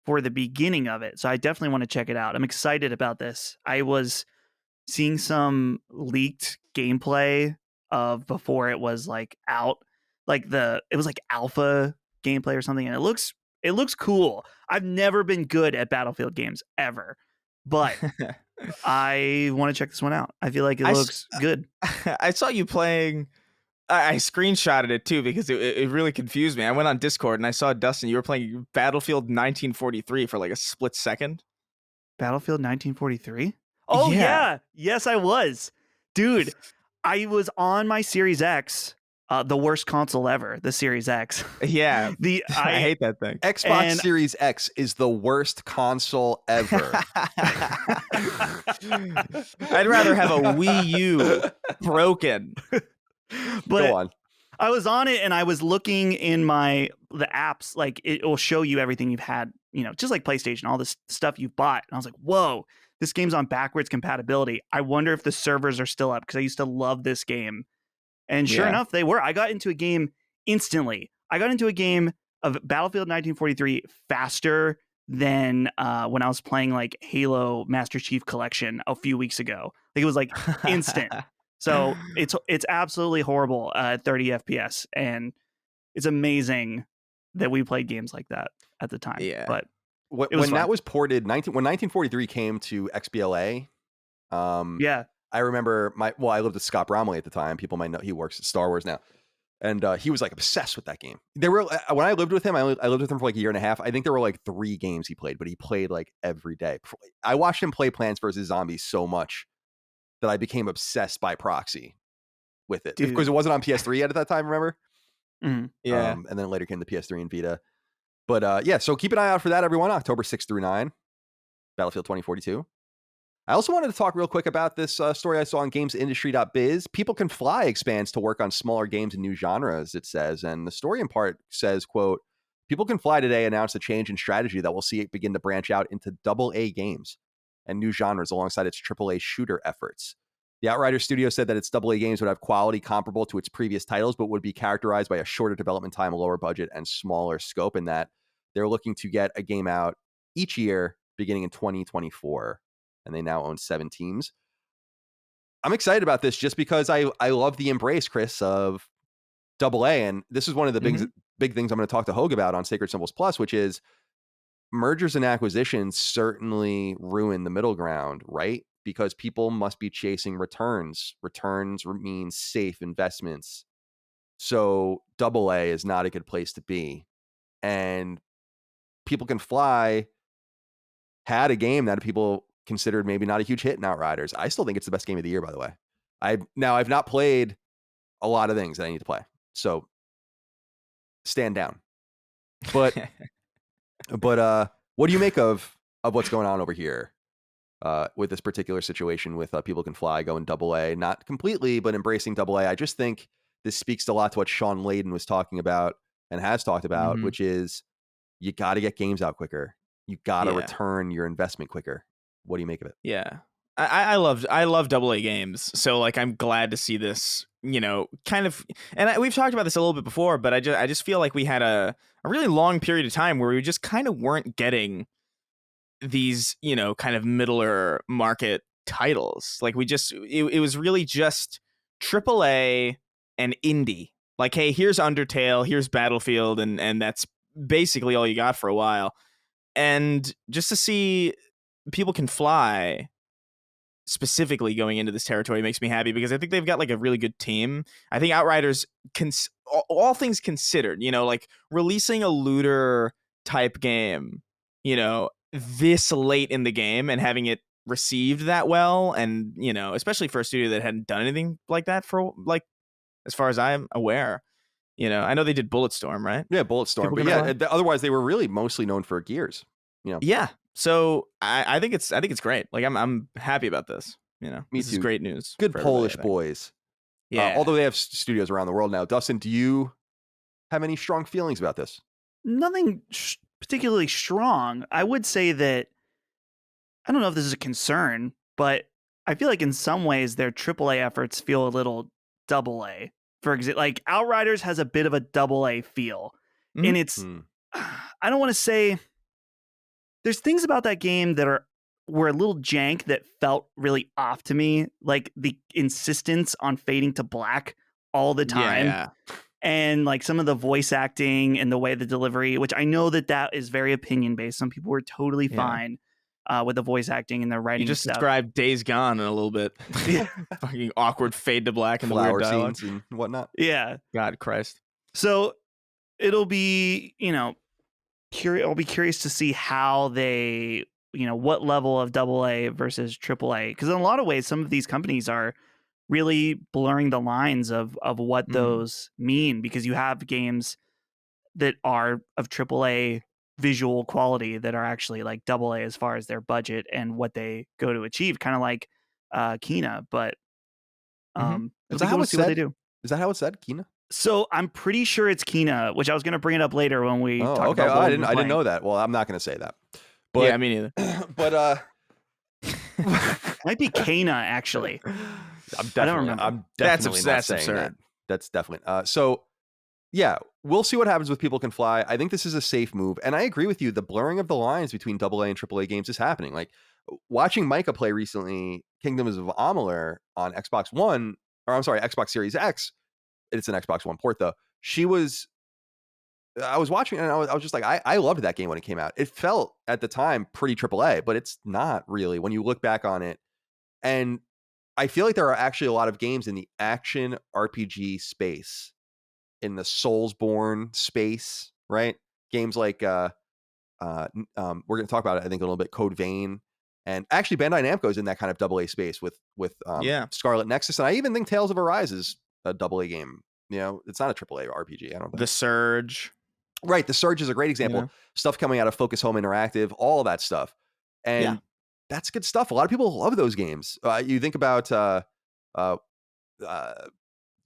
for the beginning of it. So I definitely want to check it out. I'm excited about this. I was seeing some leaked gameplay of before it was like out, like it was like alpha gameplay or something, and it looks cool. I've never been good at Battlefield games ever, but I want to check this one out. I feel like it looks good. I saw you playing. I screenshotted it too because it really confused me. I went on Discord and I saw Dustin. You were playing Battlefield 1943 for like a split second. Battlefield 1943? Oh yeah. Yes, I was. Dude, I was on my Series X. The worst console ever, the Series X. Yeah, I hate that thing. Xbox Series X is the worst console ever. I'd rather have a Wii U broken. But go on. I was on it and I was looking in the apps, like it will show you everything you've had, just like PlayStation, all this stuff you've bought. And I was like, whoa, this game's on backwards compatibility. I wonder if the servers are still up because I used to love this game. And sure enough, they were. I got into a game instantly. I got into a game of Battlefield 1943 faster than when I was playing like Halo Master Chief Collection a few weeks ago. Like it was like instant. So it's absolutely horrible at 30 FPS, and it's amazing that we played games like that at the time. Yeah, but when that was ported, when 1943 came to XBLA, I remember I lived with Scott Bromley at the time. People might know he works at Star Wars now. And he was like obsessed with that game. There were when I lived with him, I lived with him for like a year and a half. I think there were like 3 games he played, but he played like every day. I watched him play Plants vs. Zombies so much that I became obsessed by proxy with it. Because it wasn't on PS3 yet at that time, remember? Mm-hmm. Yeah. And then later came the PS3 and Vita. But yeah, so keep an eye out for that, everyone. October 6th through 9, Battlefield 2042. I also wanted to talk real quick about this story I saw on gamesindustry.biz. People Can Fly expands to work on smaller games and new genres, it says. And the story in part says, quote, People Can Fly today announced a change in strategy that will see it begin to branch out into AA games and new genres alongside its AAA shooter efforts. The Outriders studio said that its AA games would have quality comparable to its previous titles, but would be characterized by a shorter development time, a lower budget, and smaller scope, and that they're looking to get a game out each year beginning in 2024. And they now own 7 teams. I'm excited about this just because I love the embrace, Chris, of AA. And this is one of the big things I'm going to talk to Hogue about on Sacred Symbols Plus, which is mergers and acquisitions certainly ruin the middle ground, right? Because people must be chasing returns. Returns mean safe investments. So AA is not a good place to be. And People Can Fly had a game that people considered maybe not a huge hit in Outriders. I still think it's the best game of the year, by the way. I've not played a lot of things that I need to play, so stand down. But what do you make of what's going on over here with this particular situation with People Can Fly going AA, not completely, but embracing AA? I just think this speaks a lot to what Sean Layden was talking about and has talked about, which is you got to get games out quicker. You got to return your investment quicker. What do you make of it? Yeah, I love AA games. So like, I'm glad to see this, kind of, and we've talked about this a little bit before, but I just feel like we had a really long period of time where we just kind of weren't getting these, kind of middler market titles. Like it was really just AAA and indie. Like, hey, here's Undertale, here's Battlefield, and that's basically all you got for a while. And just to see People Can Fly specifically going into this territory makes me happy, because I think they've got like a really good team. I think Outriders, all things considered, like releasing a looter type game, this late in the game and having it received that well, and especially for a studio that hadn't done anything like that for, like, as far as I'm aware. I know they did Bulletstorm, right? Yeah, Bulletstorm. But yeah, otherwise they were really mostly known for Gears. Yeah. So I think it's great. Like, I'm happy about this. This is great news. Good Polish boys. Yeah. Although they have studios around the world now. Dustin, do you have any strong feelings about this? Nothing particularly strong. I would say that, I don't know if this is a concern, but I feel like in some ways their AAA efforts feel a little AA. For example, like Outriders has a bit of a AA feel. And it's, I don't want to say, there's things about that game that were a little jank that felt really off to me, like the insistence on fading to black all the time. Yeah. And like some of the voice acting and the way the delivery, which I know that is very opinion based. Some people were totally fine with the voice acting and the writing. You just stuff. described Days Gone in a little bit. Fucking awkward fade to black and the weird dialogue scenes and whatnot. Yeah. God Christ. So it'll be, I'll be curious to see how they, what level of AA versus AAA, because in a lot of ways, some of these companies are really blurring the lines of what those mean, because you have games that are of AAA visual quality that are actually like AA as far as their budget and what they go to achieve, kind of like Kena. But is that how it's said? What they do. Is that how it's said, Kena? So I'm pretty sure it's Kena, which I was going to bring it up later when we talk about. I didn't know that. Well, I'm not going to say that. But, yeah, me neither. But might be Kena actually. I don't remember. I'm definitely not saying absurd. that. That's definitely. So yeah, we'll see what happens with People Can Fly. I think this is a safe move, and I agree with you. The blurring of the lines between AA and AAA games is happening. Like watching Micah play recently, Kingdoms of Amalur on Xbox One, or I'm sorry, Xbox Series X. It's an Xbox One port though. I was watching it and I was just like, I loved that game when it came out. It felt at the time pretty AAA, but it's not really when you look back on it. And I feel like there are actually a lot of games in the action RPG space in the Soulsborne space, right? Games like we're going to talk about it, I think, a little bit. Code Vein, and actually Bandai Namco's in that kind of AA space with Scarlet Nexus, and I even think Tales of Arise is a AA game. You know, it's not a AAA RPG. I don't think. The Surge. Right, The Surge is a great example. Yeah. Stuff coming out of Focus Home Interactive, all of that stuff, and that's good stuff. A lot of people love those games. You think about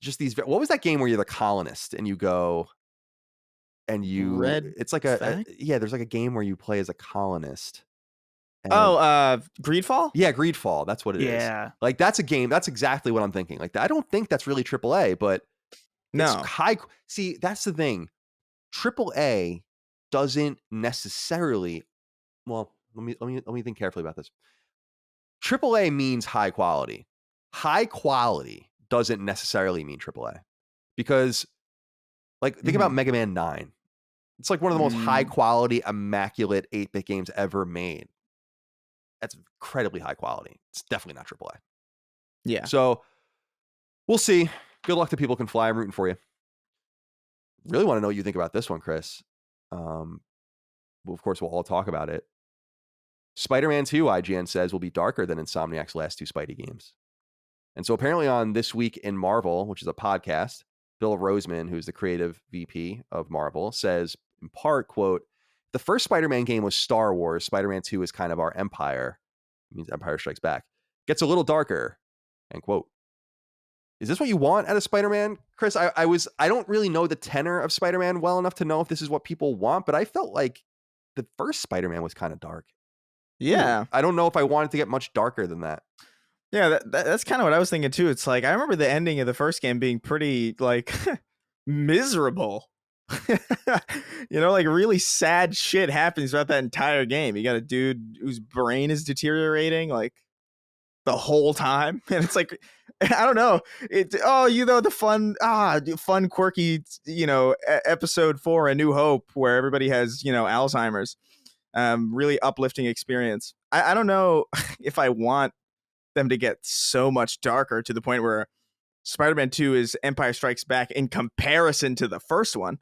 just these. What was that game where you're the colonist and you go and you? It's like there's like a game where you play as a colonist. Greedfall? Yeah, Greedfall. That's what it is. Yeah. Like that's a game. That's exactly what I'm thinking. Like I don't think that's really AAA, but no. It's high. See, that's the thing. AAA doesn't necessarily. Well, let me think carefully about this. AAA means high quality. High quality doesn't necessarily mean AAA, because, like, think about Mega Man 9. It's like one of the most high quality, immaculate 8-bit games ever made. That's incredibly high quality. It's definitely not AAA. Yeah. So we'll see. Good luck to People Can Fly. I'm rooting for you. Really want to know what you think about this one, Chris. Well, of course, we'll all talk about it. Spider-Man 2, IGN says, will be darker than Insomniac's last 2 Spidey games. And so apparently on This Week in Marvel, which is a podcast, Bill Roseman, who's the creative VP of Marvel, says, in part, quote, the first Spider-Man game was Star Wars. Spider-Man 2 is kind of our Empire. It means Empire Strikes Back. Gets a little darker, end quote. Is this what you want out of Spider-Man, Chris? I don't really know the tenor of Spider-Man well enough to know if this is what people want, but I felt like the first Spider-Man was kind of dark. Yeah. I don't know if I wanted to get much darker than that. Yeah, that's kind of what I was thinking too. It's like, I remember the ending of the first game being pretty, like, miserable. You know, like really sad shit happens throughout that entire game. You got a dude whose brain is deteriorating, like, the whole time. And it's like, I don't know. The fun, quirky, episode 4, A New Hope, where everybody has, Alzheimer's. Really uplifting experience. I don't know if I want them to get so much darker to the point where Spider-Man 2 is Empire Strikes Back in comparison to the first one.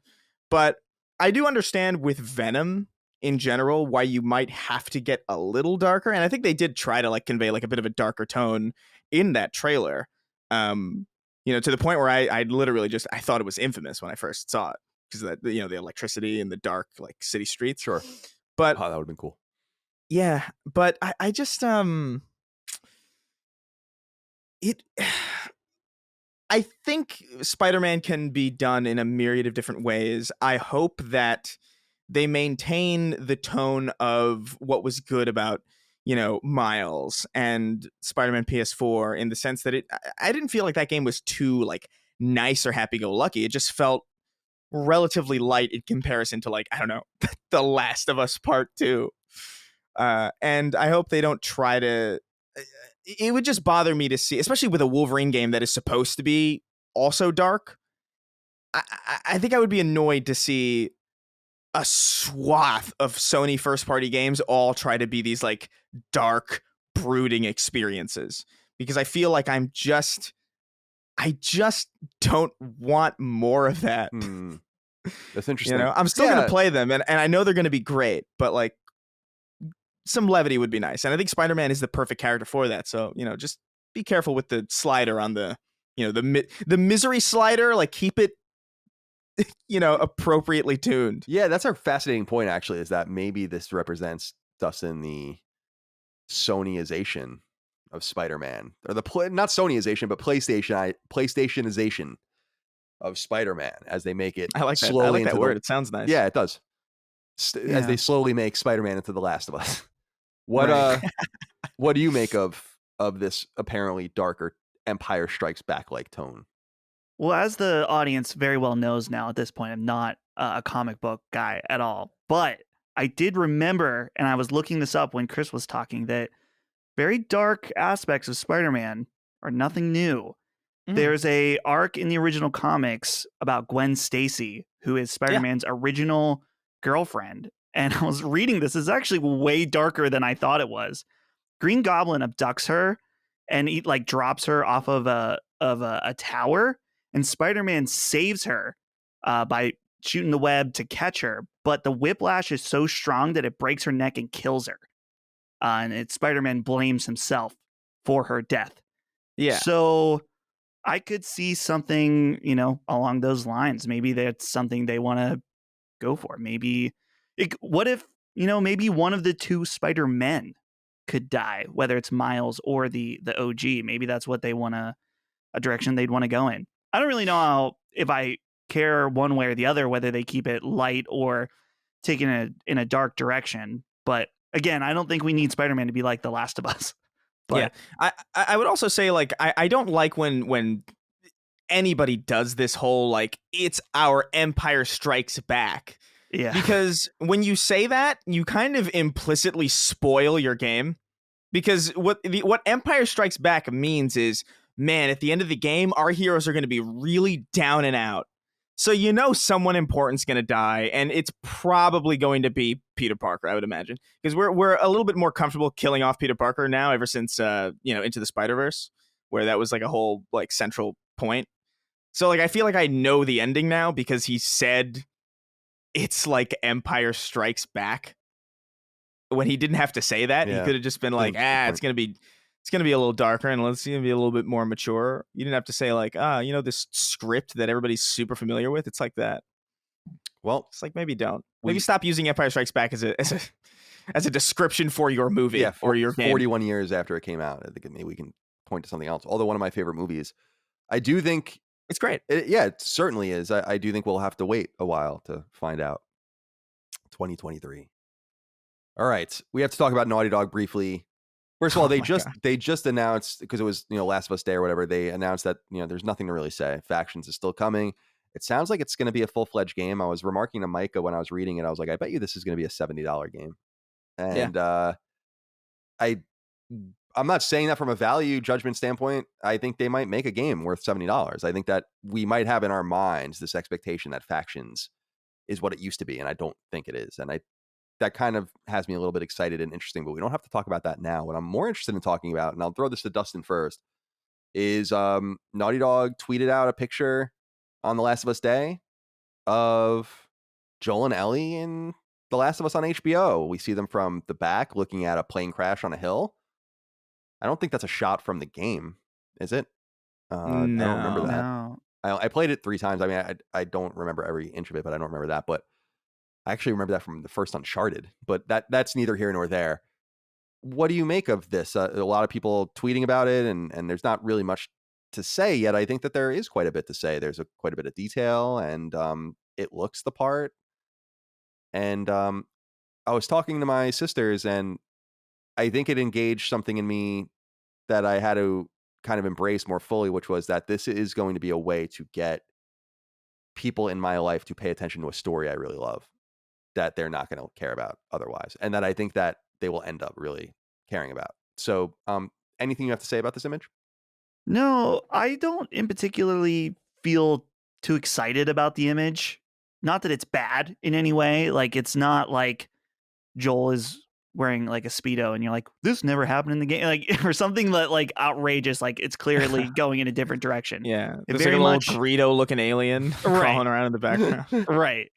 But I do understand with Venom in general why you might have to get a little darker. And I think they did try to like convey like a bit of a darker tone in that trailer. To the point where I literally I thought it was Infamous when I first saw it, because of that, the electricity and the dark like city streets. Sure. But that would have been cool. Yeah, but I just I think Spider-Man can be done in a myriad of different ways. I hope that they maintain the tone of what was good about, Miles and Spider-Man PS4, in the sense that I didn't feel like that game was too like nice or happy-go-lucky. It just felt relatively light in comparison to, like, I don't know, The Last of Us Part 2. And I hope they don't try to. It would just bother me to see, especially with a Wolverine game that is supposed to be also dark. I think I would be annoyed to see a swath of Sony first-party games all try to be these like dark, brooding experiences, because I feel like I just don't want more of that. That's interesting. I'm still going to play them, and I know they're going to be great, but like, some levity would be nice. And I think Spider-Man is the perfect character for that. So, just be careful with the slider on the, the misery slider, like keep it, appropriately tuned. Yeah, that's our fascinating point, actually, is that maybe this represents, Dustin, the Sonyization of Spider-Man, or not Sonyization, but PlayStationization of Spider-Man, as they make it. I like that. Slowly. I like that word. It sounds nice. Yeah, it does. As they slowly make Spider-Man into The Last of Us. What do you make of this apparently darker Empire Strikes Back like tone? Well, as the audience very well knows now at this point, I'm not a comic book guy at all. But I did remember, and I was looking this up when Chris was talking, that very dark aspects of Spider-Man are nothing new. There's a arc in the original comics about Gwen Stacy, who is Spider-Man's original girlfriend. And I was reading this. It's actually way darker than I thought it was. Green Goblin abducts her and he like drops her off of a tower, and Spider-Man saves her by shooting the web to catch her, but the whiplash is so strong that it breaks her neck and kills her. And Spider-Man blames himself for her death. Yeah. So I could see something, along those lines. Maybe that's something they want to go for. Maybe what if, maybe one of the two Spider-Men could die, whether it's Miles or the OG. Maybe that's what they want a direction they'd want to go in. I don't really know if I care one way or the other, whether they keep it light or take it in a dark direction. But again, I don't think we need Spider-Man to be like The Last of Us. But yeah, I would also say, like, I don't like when anybody does this whole, like, it's our Empire Strikes Back. Yeah. Because when you say that, you kind of implicitly spoil your game. Because what Empire Strikes Back means is, man, at the end of the game, our heroes are going to be really down and out. So someone important's going to die, and it's probably going to be Peter Parker, I would imagine, because we're a little bit more comfortable killing off Peter Parker now ever since Into the Spider-Verse, where that was like a whole like central point. So like I feel like I know the ending now because he said it's like Empire Strikes Back. When he didn't have to say that, he could have just been like, it's gonna be a little darker and it's gonna be a little bit more mature. You didn't have to say like, this script that everybody's super familiar with. It's like that. Well, it's like maybe don't. Maybe stop using Empire Strikes Back as a description for your movie or your game. 41 years after it came out, I think maybe we can point to something else. Although one of my favorite movies, I do think it's great. It certainly is. I do think we'll have to wait a while to find out. 2023. All right, we have to talk about Naughty Dog briefly. First of all, they just announced, because it was Last of Us Day or whatever, they announced that there's nothing to really say. Factions is still coming. It sounds like it's going to be a full-fledged game. I was remarking to Micah when I was reading it, I was like, I bet you this is going to be a $70 game. And I'm not saying that from a value judgment standpoint. I think they might make a game worth $70. I think that we might have in our minds this expectation that Factions is what it used to be, and I don't think it is. And that kind of has me a little bit excited and interesting, but we don't have to talk about that now. What I'm more interested in talking about, and I'll throw this to Dustin first, is Naughty Dog tweeted out a picture on The Last of Us Day of Joel and Ellie in The Last of Us on HBO. We see them from the back looking at a plane crash on a hill. I don't think that's a shot from the game, is it? No, I don't remember that. No. I played it 3 times. I mean, I don't remember every inch of it, but I don't remember that. But I actually remember that from the first Uncharted, but that's neither here nor there. What do you make of this? A lot of people tweeting about it, and there's not really much to say yet. I think that there is quite a bit to say. There's quite a bit of detail, and it looks the part. And I was talking to my sisters, and I think it engaged something in me that I had to kind of embrace more fully, which was that this is going to be a way to get people in my life to pay attention to a story I really love, that they're not going to care about otherwise, and that I think that they will end up really caring about. So anything you have to say about this image? No, I don't in particularly feel too excited about the image. Not that it's bad in any way. Like, it's not like Joel is wearing like a Speedo and you're like, this never happened in the game, like, or something that like outrageous, like it's clearly going in a different direction. Yeah, it's very much Greedo looking alien crawling around in the background. Right.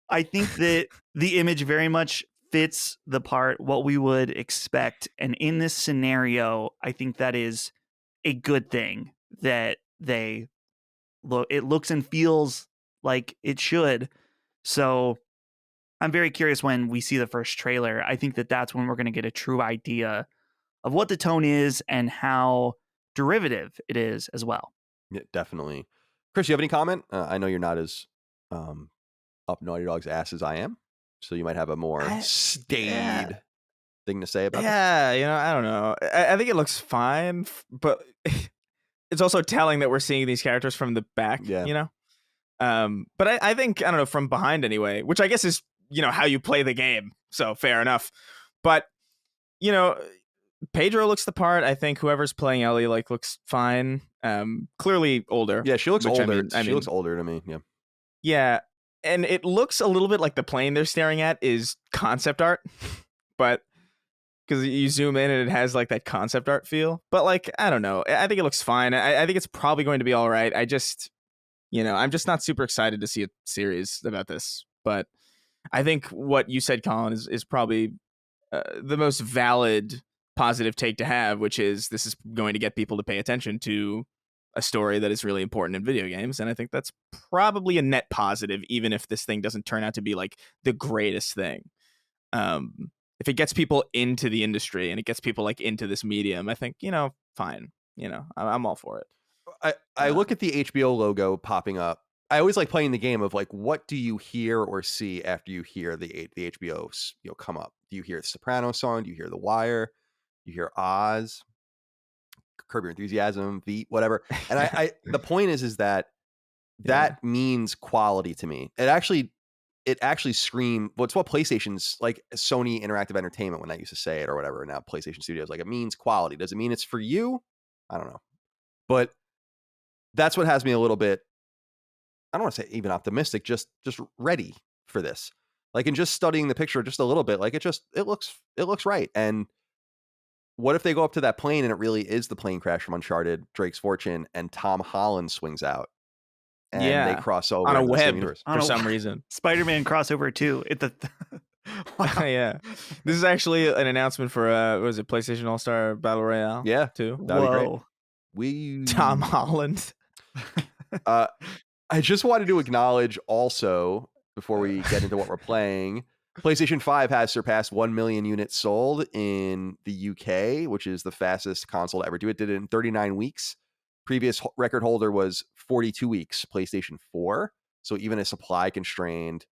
I think that the image very much fits the part, what we would expect. And in this scenario, I think that is a good thing, that it looks and feels like it should. So I'm very curious when we see the first trailer. I think that that's when we're going to get a true idea of what the tone is and how derivative it is as well. Yeah, definitely. Chris, you have any comment? I know you're not as up Naughty Dog's ass as I am, so you might have a more staid thing to say about it. Yeah, I don't know. I think it looks fine, but it's also telling that we're seeing these characters from the back, but I think, I don't know, from behind anyway, which I guess is, how you play the game. So fair enough. But, Pedro looks the part. I think whoever's playing Ellie looks fine. Clearly older. Yeah, she looks older. She looks older to me. Yeah. Yeah. And it looks a little bit like the plane they're staring at is concept art, but because you zoom in and it has like that concept art feel. But I don't know. I think it looks fine. I think it's probably going to be all right. I just, I'm just not super excited to see a series about this. But I think what you said, Colin, is probably the most valid positive take to have, which is this is going to get people to pay attention to a story that is really important in video games. And I think that's probably a net positive, even if this thing doesn't turn out to be like the greatest thing. If it gets people into the industry and it gets people like into this medium, I think, fine. I'm all for it. I look at the HBO logo popping up. I always like playing the game of like, what do you hear or see after you hear the HBO come up? Do you hear the Sopranos song? Do you hear The Wire? You hear Oz, Curb Your Enthusiasm, Veep, whatever. And I the point is that means quality to me. It actually screams. What's what PlayStation's like Sony Interactive Entertainment when I used to say it or whatever. Now PlayStation Studios, like it means quality. Does it mean it's for you? I don't know, but that's what has me a little bit. I don't want to say even optimistic, just ready for this. Like in just studying the picture just a little bit, like it looks right. And what if they go up to that plane and it really is the plane crash from Uncharted, Drake's Fortune, and Tom Holland swings out and they cross over on a web for some reason. Spider-Man crossover too. Wow. Yeah, this is actually an announcement for was it PlayStation All-Star Battle Royale? Yeah, too. That'd be great. Tom Holland. I just wanted to acknowledge also, before we get into what we're playing, PlayStation 5 has surpassed 1 million units sold in the UK, which is the fastest console to ever do it. Did it in 39 weeks. Previous record holder was 42 weeks, PlayStation 4. So even a supply constrained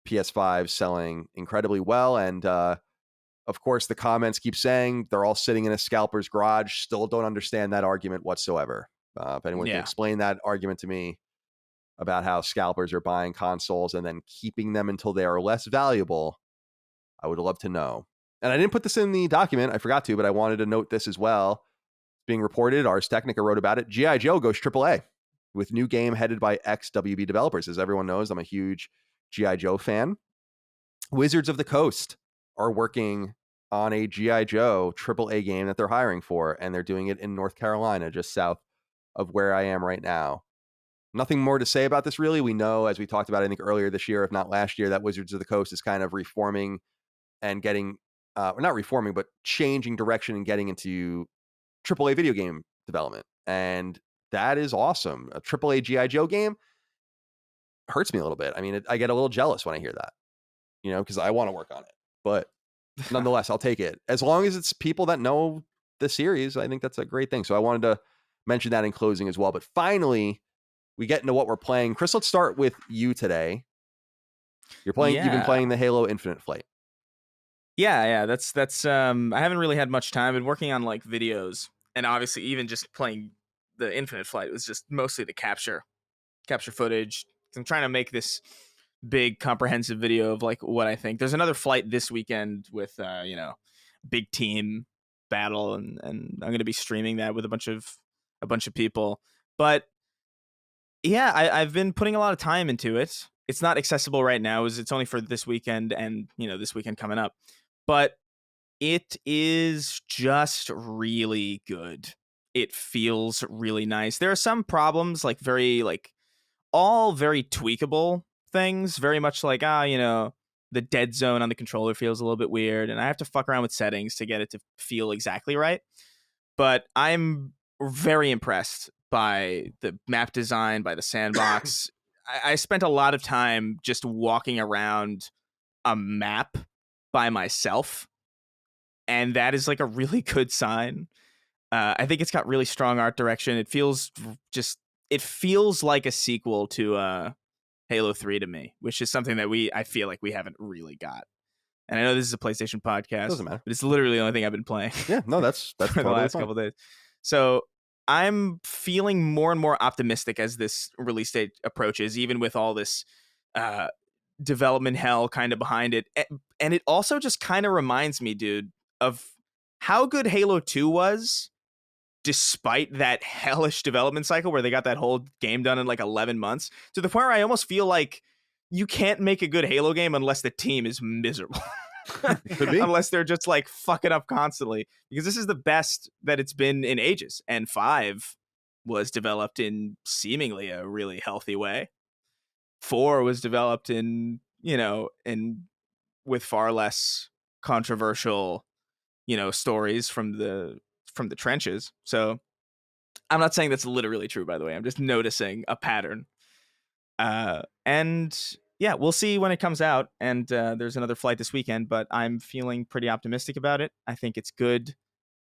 PS5 selling incredibly well. And of course, the comments keep saying they're all sitting in a scalper's garage. Still don't understand that argument whatsoever. If anyone can explain that argument to me, about how scalpers are buying consoles and then keeping them until they are less valuable, I would love to know. And I didn't put this in the document. I forgot to, but I wanted to note this as well. Being reported, Ars Technica wrote about it. G.I. Joe goes AAA with new game headed by ex-WB developers. As everyone knows, I'm a huge G.I. Joe fan. Wizards of the Coast are working on a G.I. Joe AAA game that they're hiring for, and they're doing it in North Carolina, just south of where I am right now. Nothing more to say about this, really. We know, as we talked about, I think earlier this year, if not last year, that Wizards of the Coast is kind of reforming and getting, not reforming, but changing direction and getting into AAA video game development. And that is awesome. A AAA G.I. Joe game hurts me a little bit. I mean, I get a little jealous when I hear that, because I want to work on it. But nonetheless, I'll take it. As long as it's people that know the series, I think that's a great thing. So I wanted to mention that in closing as well. But finally, we get into what we're playing. Chris, let's start with you today. You've been playing the Halo Infinite Flight. Yeah. That's I haven't really had much time. I've been working on like videos, and obviously even just playing the Infinite Flight was just mostly the capture footage. I'm trying to make this big comprehensive video of like what I think. There's another flight this weekend with big team battle, and I'm going to be streaming that with a bunch of people. But yeah, I've been putting a lot of time into it. It's not accessible right now, as it's only for this weekend and, this weekend coming up. But it is just really good. It feels really nice. There are some problems, all very tweakable things, very much like, the dead zone on the controller feels a little bit weird, and I have to fuck around with settings to get it to feel exactly right. But I'm very impressed by the map design, by the sandbox. I spent a lot of time just walking around a map by myself, and that is like a really good sign. I think it's got really strong art direction. It feels like a sequel to Halo 3 to me, which is something that I feel like we haven't really got. And I know this is a PlayStation podcast. Doesn't matter. But it's literally the only thing I've been playing. Yeah, no, that's for the last couple of days. So I'm feeling more and more optimistic as this release date approaches, even with all this development hell kind of behind it. And it also just kind of reminds me, dude, of how good Halo 2 was, despite that hellish development cycle where they got that whole game done in like 11 months, to the point where I almost feel like you can't make a good Halo game unless the team is miserable. Could be. Unless they're just like fucking up constantly, because this is the best that it's been in ages, and 5 was developed in seemingly a really healthy way. 4 was developed in, with far less controversial, stories from the trenches. So I'm not saying that's literally true, by the way. I'm just noticing a pattern. And yeah, we'll see when it comes out. And there's another flight this weekend, but I'm feeling pretty optimistic about it. I think it's good.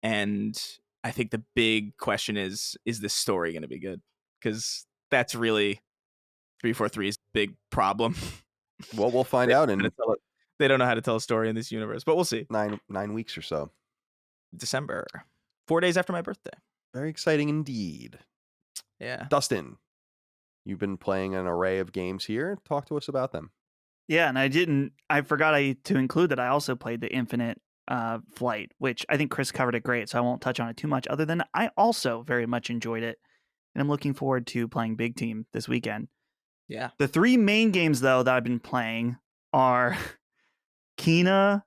And I think the big question is this story going to be good? Because that's really 343's big problem. Well, we'll find out. And they don't know how to tell a story in this universe, but we'll see. 9 weeks or so. December, 4 days after my birthday. Very exciting indeed. Yeah. Dustin, you've been playing an array of games here. Talk to us about them. Yeah, and I forgot to include that I also played the Infinite Flight, which I think Chris covered it great, so I won't touch on it too much, other than I also very much enjoyed it, and I'm looking forward to playing Big Team this weekend. Yeah. The 3 main games, though, that I've been playing are Kena,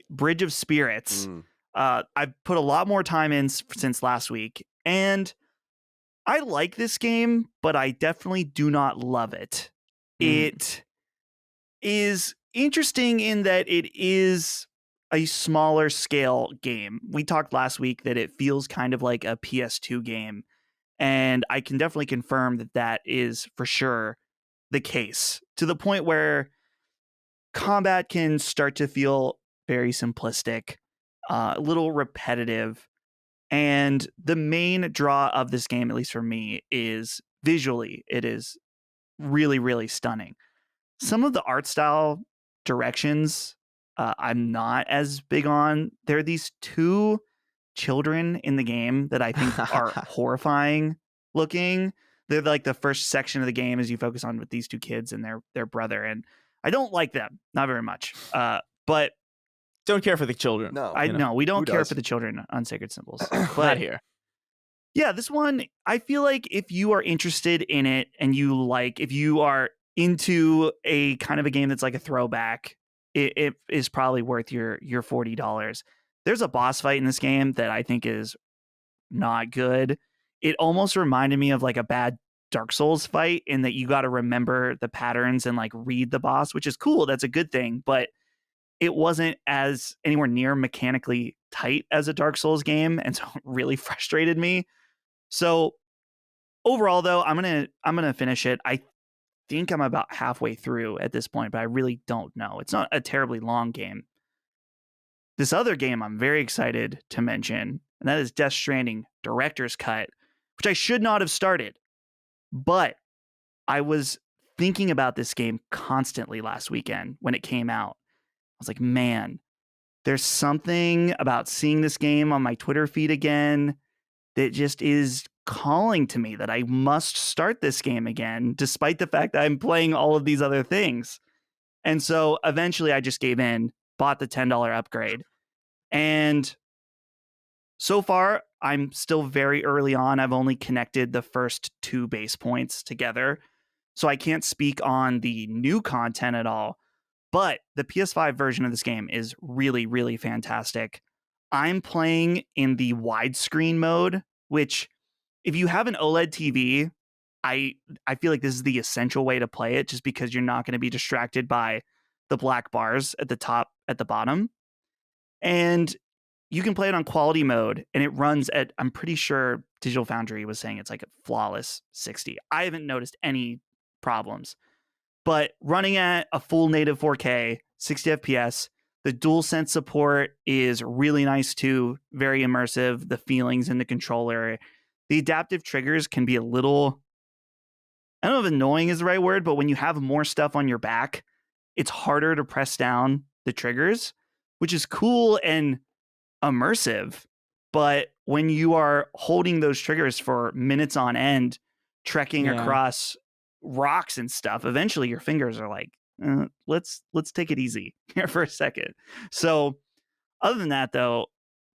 Bridge of Spirits. I've put a lot more time in since last week, and I like this game, but I definitely do not love it. It is interesting in that it is a smaller scale game. We talked last week that it feels kind of like a PS2 game, and I can definitely confirm that that is for sure the case, to the point where combat can start to feel very simplistic, a little repetitive. And the main draw of this game, at least for me, is visually, it is really, really stunning. Some of the art style directions I'm not as big on. There are these 2 children in the game that I think are horrifying looking. They're like the first section of the game as you focus on with these 2 kids and their brother. And I don't like them, not very much. But don't care for the children. No, we don't care for the children on Sacred Symbols. But not here. Yeah, this one, I feel like if you are interested in it and if you are into a kind of a game that's like a throwback, it is probably worth your $40. There's a boss fight in this game that I think is not good. It almost reminded me of like a bad Dark Souls fight in that you got to remember the patterns and like read the boss, which is cool. That's a good thing. But it wasn't as anywhere near mechanically tight as a Dark Souls game, and so it really frustrated me. So overall, though, I'm gonna finish it. I think I'm about halfway through at this point, but I really don't know. It's not a terribly long game. This other game I'm very excited to mention, and that is Death Stranding Director's Cut, which I should not have started, but I was thinking about this game constantly last weekend when it came out. I was like, man, there's something about seeing this game on my Twitter feed again that just is calling to me that I must start this game again, despite the fact that I'm playing all of these other things. And so eventually I just gave in, bought the $10 upgrade. And so far, I'm still very early on. I've only connected the first 2 base points together. So I can't speak on the new content at all. But the PS5 version of this game is really, really fantastic. I'm playing in the widescreen mode, which if you have an OLED TV, I feel like this is the essential way to play it, just because you're not going to be distracted by the black bars at the top, at the bottom. And you can play it on quality mode, and it runs at, I'm pretty sure Digital Foundry was saying it's like a flawless 60. I haven't noticed any problems. But running at a full native 4K, 60 FPS, the DualSense support is really nice too, very immersive. The feelings in the controller, the adaptive triggers can be a little, I don't know if annoying is the right word, but when you have more stuff on your back, it's harder to press down the triggers, which is cool and immersive. But when you are holding those triggers for minutes on end, trekking across rocks and stuff, eventually your fingers are like, let's take it easy here for a second. So other than that, though,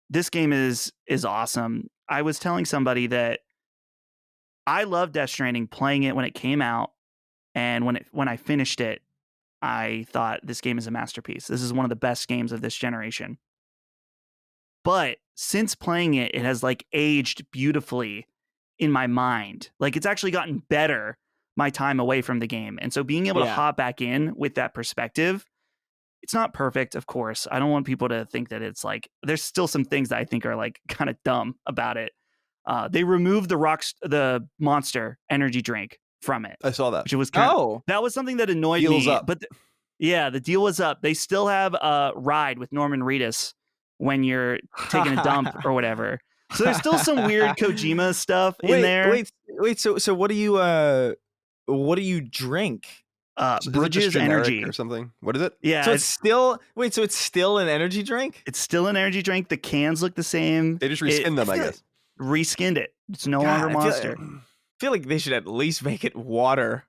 this game is awesome. I was telling somebody that I loved Death Stranding, playing it when it came out, and when I finished it, I thought this game is a masterpiece. This is one of the best games of this generation. But since playing it, it has like aged beautifully in my mind. Like it's actually gotten better my time away from the game. And so being able to hop back in with that perspective, it's not perfect, of course. I don't want people to think that it's like, there's still some things that I think are like kind of dumb about it. They removed the Monster energy drink from it. I saw that. Which was that was something that annoyed Deal's me. up. But the deal was up. They still have a ride with Norman Reedus when you're taking a dump or whatever. So there's still some weird Kojima stuff in there. Wait. So what do you drink? Bridges Energy or something. What is it? Yeah. So it's still an energy drink? It's still an energy drink. The cans look the same. They just reskinned them, I guess. Reskinned it. It's no longer Monster. I feel like they should at least make it water.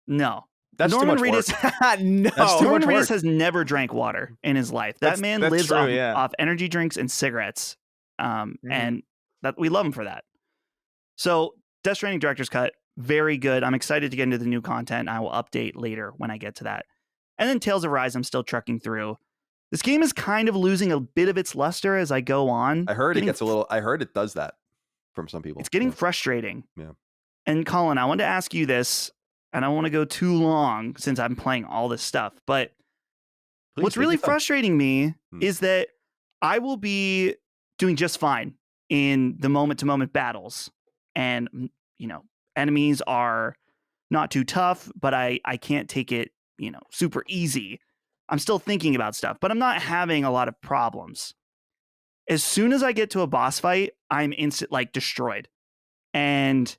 No. That's Norman too much Reedus. work. No. That's too Norman much Reedus work. has never drank water in his life. That man lives true, off energy drinks and cigarettes. And that we love him for that. So Death Stranding Director's Cut, very good. I'm excited to get into the new content. I will update later when I get to that. And then Tales of Rise, I'm still trucking through. This game is kind of losing a bit of its luster as I go on. I heard it does that from some people. It's getting frustrating. Yeah. And Colin, I wanted to ask you this, and I don't want to go too long since I'm playing all this stuff, but what's really frustrating me is that I will be doing just fine in the moment-to-moment battles. And, enemies are not too tough, but I can't take it, super easy. I'm still thinking about stuff, but I'm not having a lot of problems. As soon as I get to a boss fight, I'm destroyed. And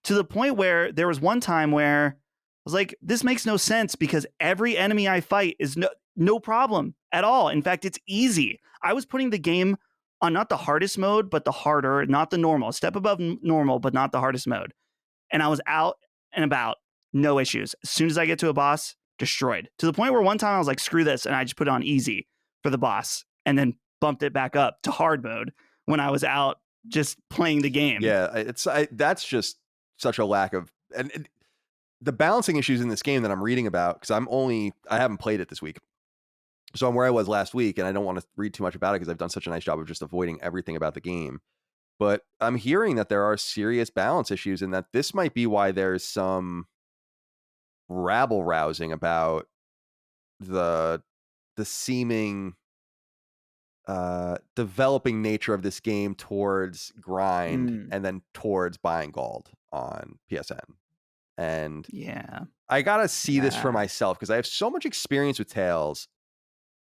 to the point where there was one time where I was like, this makes no sense because every enemy I fight is no problem at all. In fact, it's easy. I was putting the game on not the hardest mode, but the harder, not the normal, a step above normal, but not the hardest mode. And I was out and about, no issues. As soon as I get to a boss, destroyed. To the point where one time I was like, screw this, and I just put it on easy for the boss and then bumped it back up to hard mode when I was out just playing the game. Yeah, that's just such a lack of the balancing issues in this game that I'm reading about, because I haven't played it this week. So I'm where I was last week, and I don't want to read too much about it because I've done such a nice job of just avoiding everything about the game. But I'm hearing that there are serious balance issues, and that this might be why there's some rabble rousing about the seeming developing nature of this game towards grind and then towards buying gold on PSN. And yeah, I gotta see this for myself because I have so much experience with Tales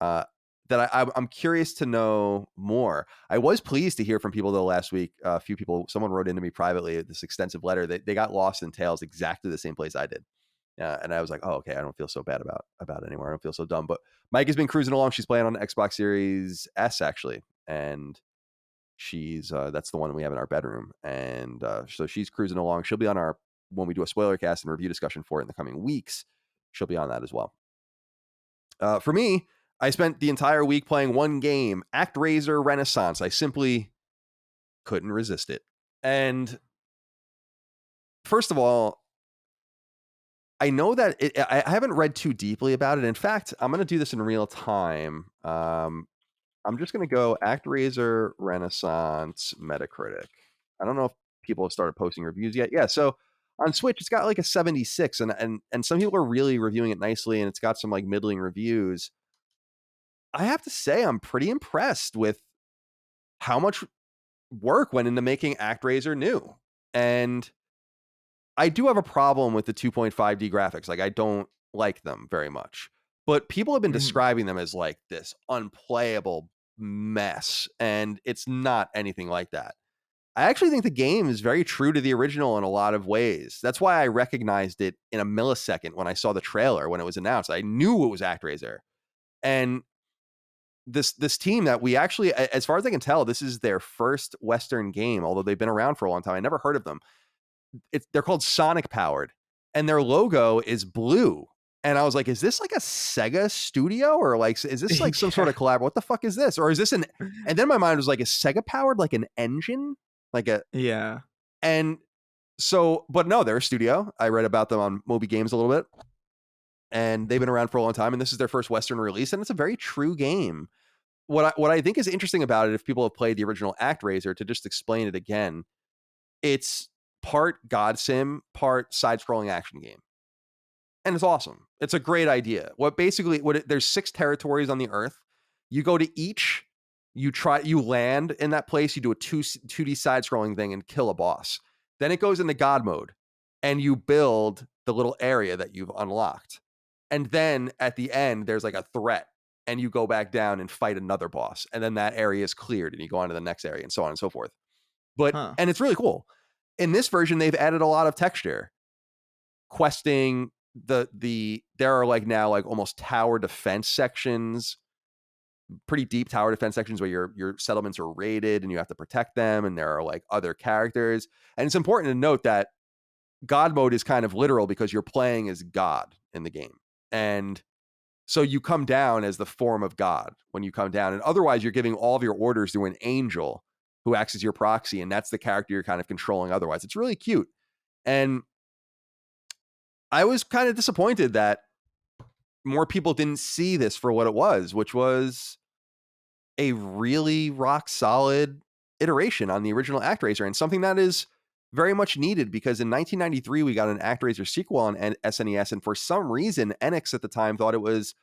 that I'm curious to know more. I was pleased to hear from people though last week. A few people, someone wrote into me privately this extensive letter that they got lost in Tales exactly the same place I did. And I was like, oh, okay, I don't feel so bad about it anymore. I don't feel so dumb. But Mike has been cruising along. She's playing on Xbox Series S actually, and she's that's the one we have in our bedroom. And so she's cruising along. She'll be on our when we do a spoiler cast and review discussion for it in the coming weeks. She'll be on that as well. For me, I spent the entire week playing one game, ActRaiser Renaissance. I simply couldn't resist it. And first of all, I know that I haven't read too deeply about it. In fact, I'm going to do this in real time. I'm just going to go ActRaiser Renaissance Metacritic. I don't know if people have started posting reviews yet. Yeah, so on Switch, it's got like a 76, and some people are really reviewing it nicely, and it's got some like middling reviews. I have to say, I'm pretty impressed with how much work went into making ActRaiser new. And I do have a problem with the 2.5D graphics. Like, I don't like them very much. But people have been describing them as like this unplayable mess, and it's not anything like that. I actually think the game is very true to the original in a lot of ways. That's why I recognized it in a millisecond when I saw the trailer when it was announced. I knew it was ActRaiser. And this team that we actually, as far as I can tell, this is their first Western game, although they've been around for a long time. I never heard of them. They're called Sonic Powered, and their logo is blue. And I was like, is this like a Sega studio, or like, is this like some sort of collab? What the fuck is this? Or is this and then my mind was like, is Sega Powered like an engine? Yeah. And so, but no, they're a studio. I read about them on Moby Games a little bit, and they've been around for a long time, and this is their first Western release, and it's a very true game. what I think is interesting about it, if people have played the original ActRaiser, to just explain it again, it's part God Sim, part side-scrolling action game. And it's awesome. It's a great idea. There's 6 territories on the Earth. You go to each, you land in that place, you do a 2D side-scrolling thing and kill a boss. Then it goes into God mode, and you build the little area that you've unlocked. And then at the end, there's like a threat, and you go back down and fight another boss. And then that area is cleared, and you go on to the next area, and so on and so forth. And it's really cool. In this version, they've added a lot of texture. Questing, there are like now like almost tower defense sections, pretty deep tower defense sections where your settlements are raided and you have to protect them, and there are like other characters. And it's important to note that God mode is kind of literal because you're playing as God in the game. And so you come down as the form of God when you come down, and otherwise you're giving all of your orders to an angel who acts as your proxy, and that's the character you're kind of controlling otherwise. It's really cute. And I was kind of disappointed that more people didn't see this for what it was, which was a really rock solid iteration on the original ActRaiser, and something that is very much needed, because in 1993 we got an ActRaiser sequel on SNES, and for some reason Enix at the time thought it was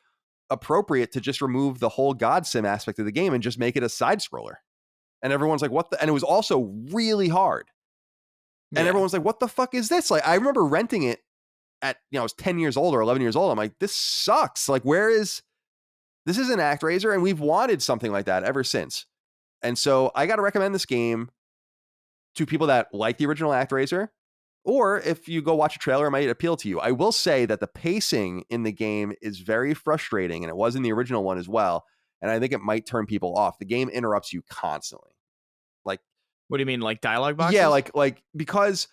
appropriate to just remove the whole God Sim aspect of the game and just make it a side scroller. And everyone's like, what the? And it was also really hard. And everyone's like, what the fuck is this? Like, I remember renting it at, I was 10 years old or 11 years old. I'm like, this sucks. Like, this is an ActRaiser, and we've wanted something like that ever since. And so I got to recommend this game to people that like the original ActRaiser, or if you go watch a trailer, it might appeal to you. I will say that the pacing in the game is very frustrating, and it was in the original one as well. And I think it might turn people off. The game interrupts you constantly. Like, what do you mean, like dialogue boxes? Yeah, like because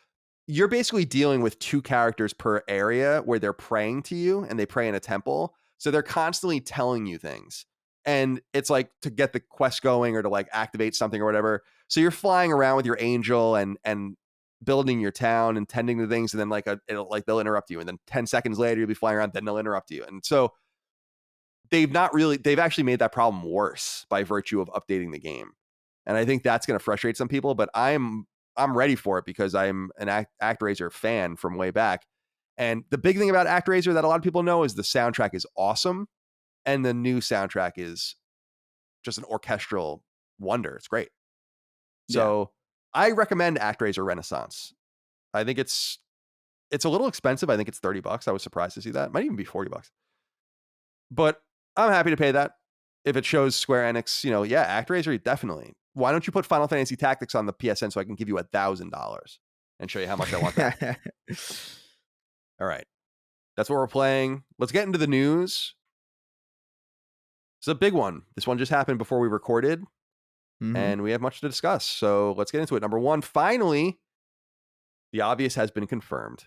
you're basically dealing with 2 characters per area where they're praying to you, and they pray in a temple. So they're constantly telling you things. And it's like to get the quest going or to like activate something or whatever. So you're flying around with your angel and building your town and tending to things, and then they'll interrupt you, and then 10 seconds later you'll be flying around, then they'll interrupt you. And so they've actually made that problem worse by virtue of updating the game. And I think that's going to frustrate some people, but I'm ready for it because I'm an ActRaiser fan from way back. And the big thing about ActRaiser that a lot of people know is the soundtrack is awesome, and the new soundtrack is just an orchestral wonder. It's great. So I recommend ActRaiser Renaissance. I think it's a little expensive. I think it's $30. I was surprised to see that. It might even be $40. But I'm happy to pay that if it shows Square Enix, ActRaiser, definitely. Why don't you put Final Fantasy Tactics on the PSN so I can give you $1,000 and show you how much I want that? All right. That's what we're playing. Let's get into the news. It's a big one. This one just happened before we recorded, and we have much to discuss. So let's get into it. Number 1, finally, the obvious has been confirmed.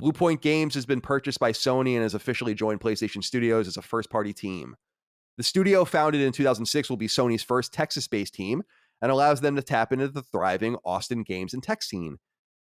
Bluepoint Games has been purchased by Sony and has officially joined PlayStation Studios as a first-party team. The studio, founded in 2006, will be Sony's first Texas-based team and allows them to tap into the thriving Austin games and tech scene.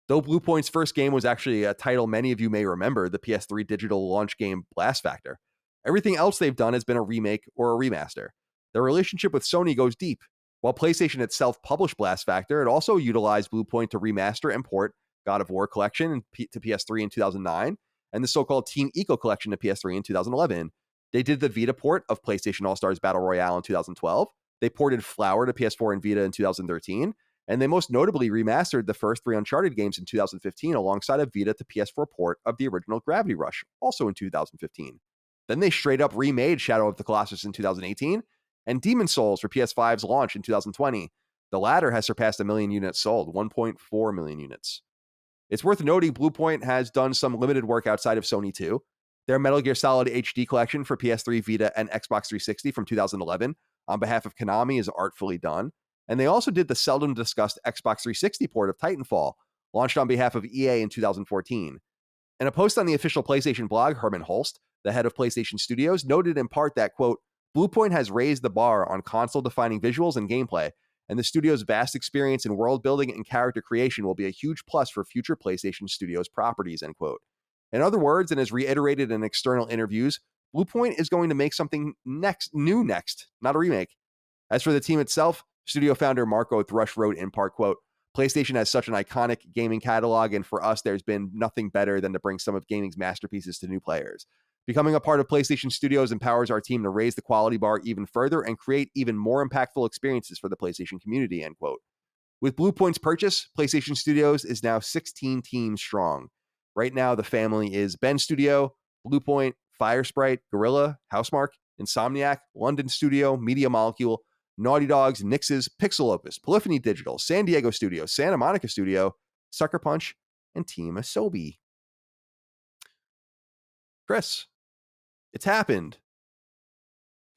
Though Bluepoint's first game was actually a title many of you may remember, the PS3 digital launch game Blast Factor, everything else they've done has been a remake or a remaster. Their relationship with Sony goes deep. While PlayStation itself published Blast Factor, it also utilized Bluepoint to remaster and port God of War Collection to PS3 in 2009, and the so-called Team Eco Collection to PS3 in 2011. They did the Vita port of PlayStation All-Stars Battle Royale in 2012. They ported Flower to PS4 and Vita in 2013. And they most notably remastered the first 3 Uncharted games in 2015 alongside a Vita to PS4 port of the original Gravity Rush, also in 2015. Then they straight up remade Shadow of the Colossus in 2018 and Demon's Souls for PS5's launch in 2020. The latter has surpassed 1 million units sold, 1.4 million units. It's worth noting Bluepoint has done some limited work outside of Sony too. Their Metal Gear Solid HD collection for PS3, Vita, and Xbox 360 from 2011 on behalf of Konami is artfully done. And they also did the seldom discussed Xbox 360 port of Titanfall, launched on behalf of EA in 2014. In a post on the official PlayStation blog, Herman Holst, the head of PlayStation Studios, noted in part that, quote, Bluepoint has raised the bar on console-defining visuals and gameplay, and the studio's vast experience in world building and character creation will be a huge plus for future PlayStation Studios properties, end quote. In other words, and as reiterated in external interviews, Bluepoint is going to make something new next, not a remake. As for the team itself, studio founder Marco Thrush wrote in part, quote, PlayStation has such an iconic gaming catalog, and for us, there's been nothing better than to bring some of gaming's masterpieces to new players. Becoming a part of PlayStation Studios empowers our team to raise the quality bar even further and create even more impactful experiences for the PlayStation community, end quote. With Bluepoint's purchase, PlayStation Studios is now 16 teams strong. Right now, the family is Bend Studio, Bluepoint, Firesprite, Guerrilla, Housemarque, Insomniac, London Studio, Media Molecule, Naughty Dogs, Nixes, Pixel Opus, Polyphony Digital, San Diego Studio, Santa Monica Studio, Sucker Punch, and Team Asobi. Chris, it's happened.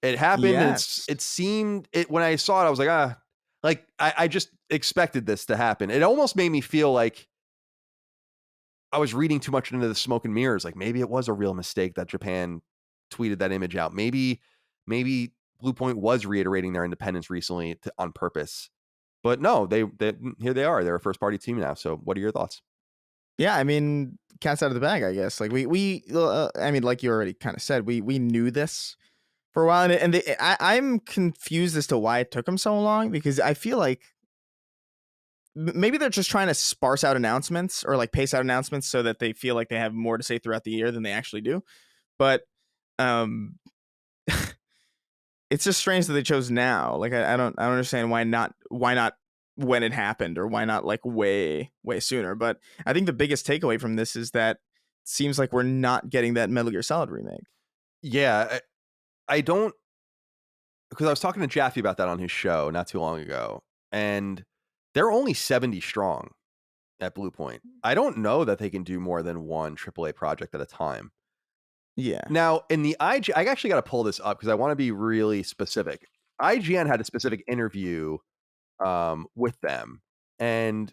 It happened. Yes. And it seemed when I saw it, I was like, I just expected this to happen. It almost made me feel like I was reading too much into the smoke and mirrors. Like maybe it was a real mistake that Japan tweeted that image out. Maybe Bluepoint was reiterating their independence recently on purpose. But no, they here they are. They're a first party team now. So what are your thoughts? Yeah, I mean, cat's out of the bag, I guess. Like we I mean, like you already kind of said, we knew this for a while, and I'm confused as to why it took them so long, because I feel like maybe they're just trying to sparse out announcements or like pace out announcements so that they feel like they have more to say throughout the year than they actually do. But it's just strange that they chose now. Like I don't understand why not when it happened, or why not like way sooner. But I think the biggest takeaway from this is that it seems like we're not getting that Metal Gear Solid remake. Yeah, I don't, because I was talking to Jaffe about that on his show not too long ago, and they're only 70 strong at Bluepoint. I don't know that they can do more than one AAA project at a time. Yeah. Now, in the I actually got to pull this up because I want to be really specific. IGN had a specific interview with them, and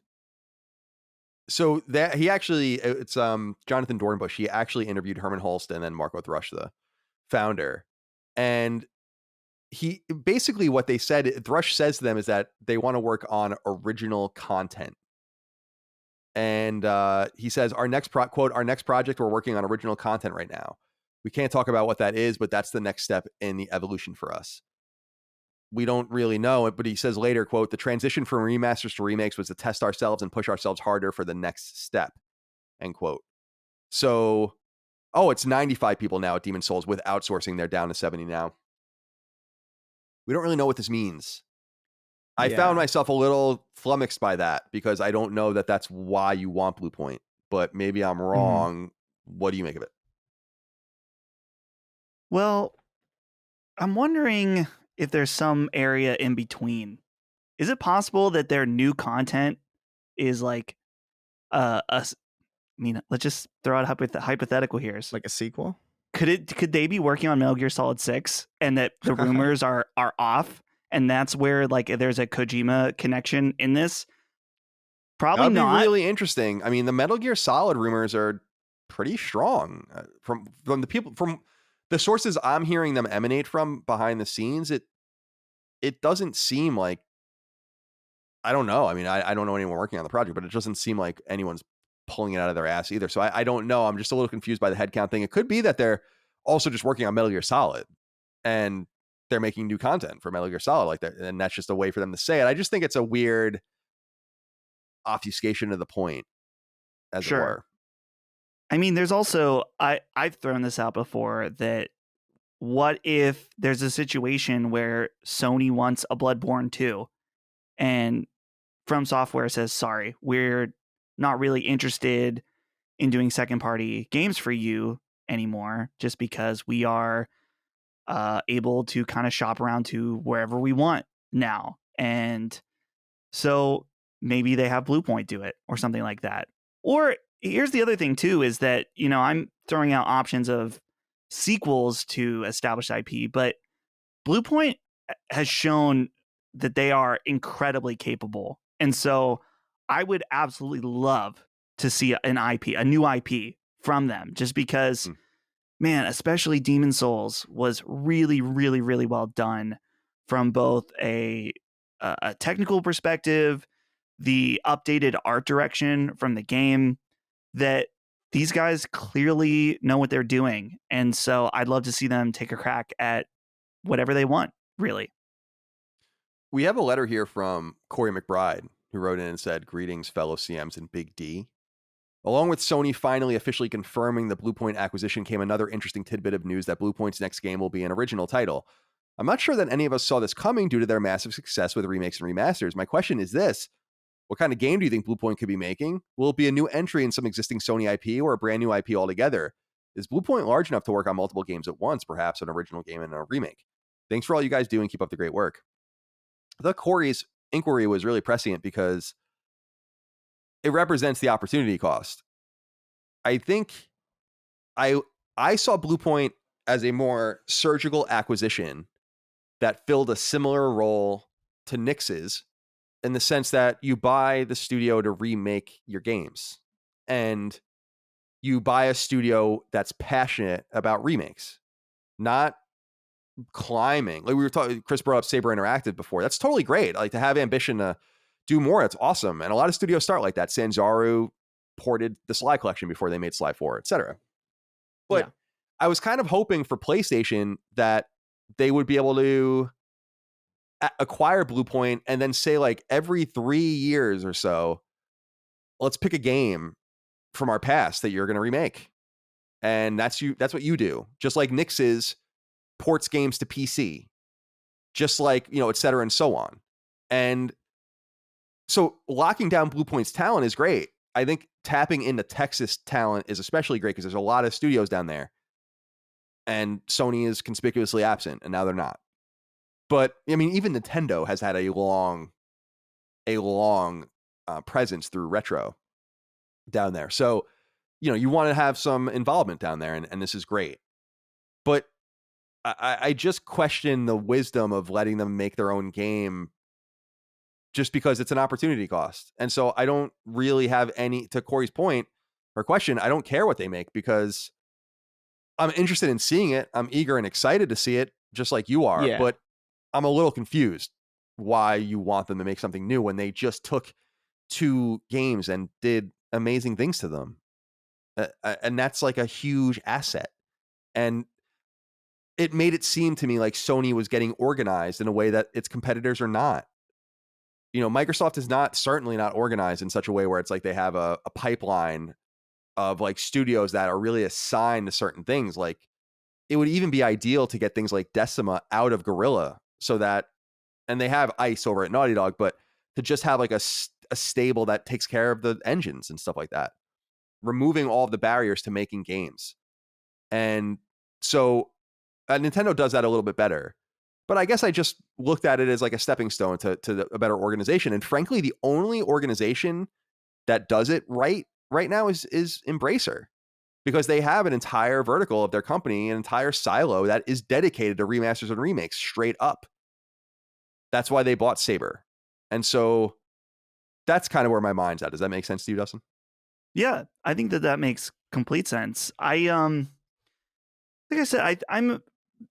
so that it's Jonathan Dornbush. He actually interviewed Herman Hulst and then Marco Thrush, the founder, and he basically what they said. Thrush says to them is that they want to work on original content. And he says, our next project, we're working on original content right now. We can't talk about what that is, but that's the next step in the evolution for us. We don't really know it, but he says later, quote, the transition from remasters to remakes was to test ourselves and push ourselves harder for the next step, end quote. So, it's 95 people now at Demon's Souls with outsourcing. They're down to 70 now. We don't really know what this means. I found myself a little flummoxed by that because I don't know that that's why you want Bluepoint, but maybe I'm wrong. Mm-hmm. What do you make of it? Well, I'm wondering if there's some area in between. Is it possible that their new content is like let's just throw out a hypothetical here. Like a sequel? Could they be working on Metal Gear Solid 6 and that the rumors are off? And that's where like there's a Kojima connection in this. Probably That'd not. Be really interesting. I mean, the Metal Gear Solid rumors are pretty strong from the sources I'm hearing them emanate from behind the scenes. It doesn't seem like, I don't know. I mean, I don't know anyone working on the project, but it doesn't seem like anyone's pulling it out of their ass either. So I don't know. I'm just a little confused by the headcount thing. It could be that they're also just working on Metal Gear Solid and they're making new content for Metal Gear Solid like that. And that's just a way for them to say it. I just think it's a weird obfuscation of the point, as it were. I mean, there's also, I've thrown this out before, that what if there's a situation where Sony wants a Bloodborne 2 and From Software says, sorry, we're not really interested in doing second party games for you anymore, just because we are able to kind of shop around to wherever we want now. And so maybe they have Bluepoint do it or something like that. Or here's the other thing too, is that, I'm throwing out options of sequels to established IP, but Bluepoint has shown that they are incredibly capable. And so I would absolutely love to see a new IP from them, just because, man, especially Demon's Souls was really, really, really well done from both a technical perspective, the updated art direction from the game, that these guys clearly know what they're doing. And so I'd love to see them take a crack at whatever they want, really. We have a letter here from Corey McBride, who wrote in and said, "Greetings, fellow CMs and Big D. Along with Sony finally officially confirming the Bluepoint acquisition came another interesting tidbit of news that Bluepoint's next game will be an original title. I'm not sure that any of us saw this coming due to their massive success with remakes and remasters. My question is this: what kind of game do you think Bluepoint could be making? Will it be a new entry in some existing Sony IP or a brand new IP altogether? Is Bluepoint large enough to work on multiple games at once, perhaps an original game and a remake? Thanks for all you guys do and keep up the great work." The Corey's inquiry was really prescient because it represents the opportunity cost. I think I saw Bluepoint as a more surgical acquisition that filled a similar role to Nix's, in the sense that you buy the studio to remake your games, and you buy a studio that's passionate about remakes, not climbing. Like we were talking, Chris brought up Saber Interactive before. That's totally great. Like to have ambition to do more, it's awesome. And a lot of studios start like that. Sanzaru ported the Sly collection before they made Sly 4, etc. But I was kind of hoping for PlayStation that they would be able to acquire Bluepoint and then say, like, every 3 years or so, let's pick a game from our past that you're going to remake. And that's what you do. Just like Nix's ports games to PC, just like, et cetera, and so on. And so locking down Bluepoint's talent is great. I think tapping into Texas talent is especially great because there's a lot of studios down there, and Sony is conspicuously absent, and now they're not. But I mean, even Nintendo has had a long presence through retro down there. So, you want to have some involvement down there, and this is great. But I just question the wisdom of letting them make their own game just because it's an opportunity cost. And so I don't really have any, to Corey's point or question, I don't care what they make because I'm interested in seeing it. I'm eager and excited to see it, just like you are. Yeah. But I'm a little confused why you want them to make something new when they just took 2 games and did amazing things to them. And that's like a huge asset. And it made it seem to me like Sony was getting organized in a way that its competitors are not. Microsoft is certainly not organized in such a way where it's like they have a pipeline of like studios that are really assigned to certain things. Like it would even be ideal to get things like Decima out of Guerrilla so that, and they have ICE over at Naughty Dog, but to just have like a stable that takes care of the engines and stuff like that, removing all of the barriers to making games. And so Nintendo does that a little bit better. But I guess I just looked at it as like a stepping stone to a better organization. And frankly, the only organization that does it right now is Embracer, because they have an entire vertical of their company, an entire silo that is dedicated to remasters and remakes straight up. That's why they bought Saber. And so that's kind of where my mind's at. Does that make sense to you, Dustin? Yeah, I think that makes complete sense. Like I said,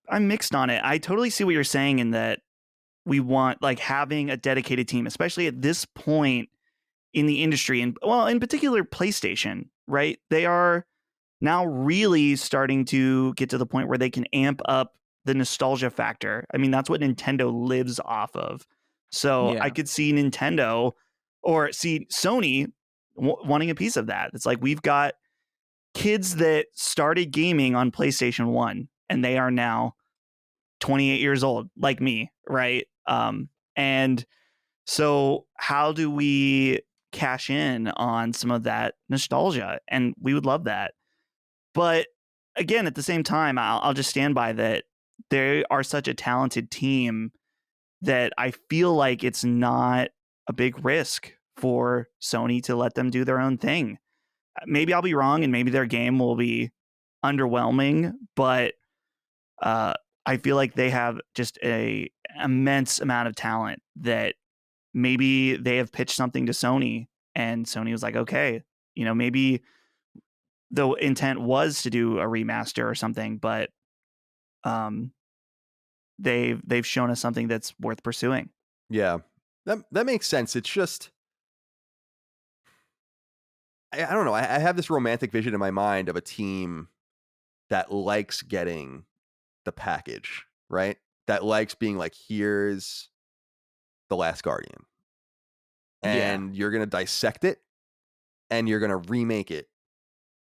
I'm mixed on it. I totally see what you're saying in that we want like having a dedicated team, especially at this point in the industry, and well, in particular PlayStation, right? They are now really starting to get to the point where they can amp up the nostalgia factor. I mean, that's what Nintendo lives off of. So I could see Nintendo or see Sony wanting a piece of that. It's like we've got kids that started gaming on PlayStation 1 and they are now 28 years old, like me, right? And so how do we cash in on some of that nostalgia? And we would love that. But again, at the same time, I'll just stand by that they are such a talented team that I feel like it's not a big risk for Sony to let them do their own thing. Maybe I'll be wrong and maybe their game will be underwhelming, but I feel like they have just a immense amount of talent that maybe they have pitched something to Sony and Sony was like, okay, maybe the intent was to do a remaster or something, but they've shown us something that's worth pursuing. Yeah, that makes sense. It's just, I don't know. I have this romantic vision in my mind of a team that likes getting the package, right? That likes being like, here's The Last Guardian. And you're going to dissect it and you're going to remake it.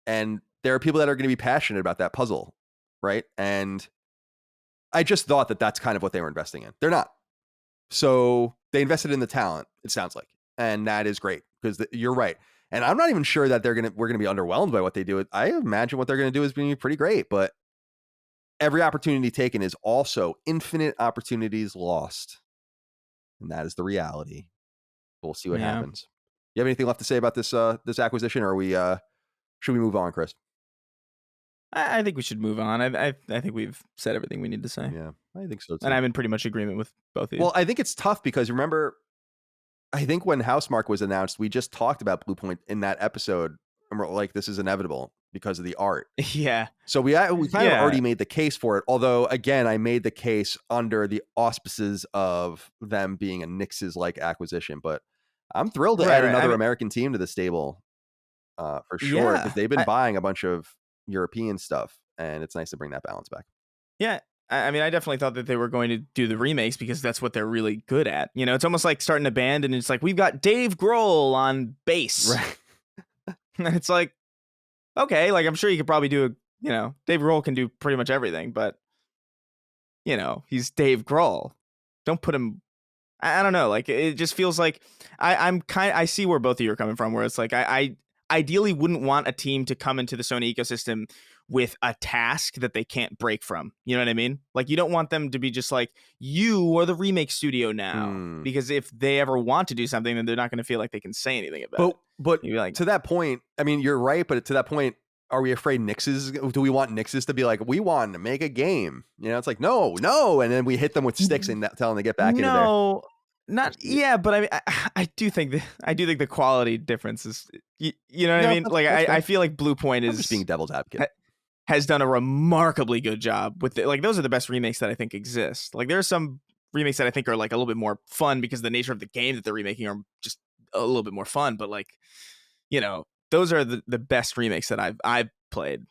And there are people that are going to be passionate about that puzzle, right? And I just thought that that's kind of what they were investing in. They're not. So they invested in the talent, it sounds like. And that is great because you're right. And I'm not even sure that we're going to be underwhelmed by what they do. I imagine what they're going to do is being pretty great, but every opportunity taken is also infinite opportunities lost. And that is the reality. We'll see what happens. You have anything left to say about this this acquisition, or should we move on, Chris? I think we should move on. I think we've said everything we need to say. Yeah, I think so too. And I'm in pretty much agreement with both of you. Well, I think it's tough because remember, I think when Housemarque was announced, we just talked about Bluepoint in that episode. And we're like, this is inevitable because of the art. Yeah. So we kind of already made the case for it. Although, again, I made the case under the auspices of them being a Nix's-like acquisition. But I'm thrilled to add another American team to the stable for sure. Because they've been buying a bunch of European stuff. And it's nice to bring that balance back. Yeah. I mean, I definitely thought that they were going to do the remakes because that's what they're really good at. You know, it's almost like starting a band and it's like, we've got Dave Grohl on bass. Right. And it's like, okay, like I'm sure you could probably do Dave Grohl can do pretty much everything, but he's Dave Grohl. Don't put him. I don't know. Like it just feels like I see where both of you are coming from, where it's like I ideally wouldn't want a team to come into the Sony ecosystem with a task that they can't break from. You know what I mean? Like you don't want them to be just like, you are the remake studio now, because if they ever want to do something, then they're not going to feel like they can say anything about it. But to that point, I mean, you're right. But to that point, are we afraid do we want Nix's to be like, we want to make a game? It's like, no. And then we hit them with sticks and tell them to get back into there. No, not, yeah. But I mean, I do think the quality difference is, you know what I mean? Like, I feel like Bluepoint is just being devil's advocate. Has done a remarkably good job with it. Like those are the best remakes that I think exist. Like there are some remakes that I think are like a little bit more fun because the nature of the game that they're remaking are just a little bit more fun. But like, those are the best remakes that I've played.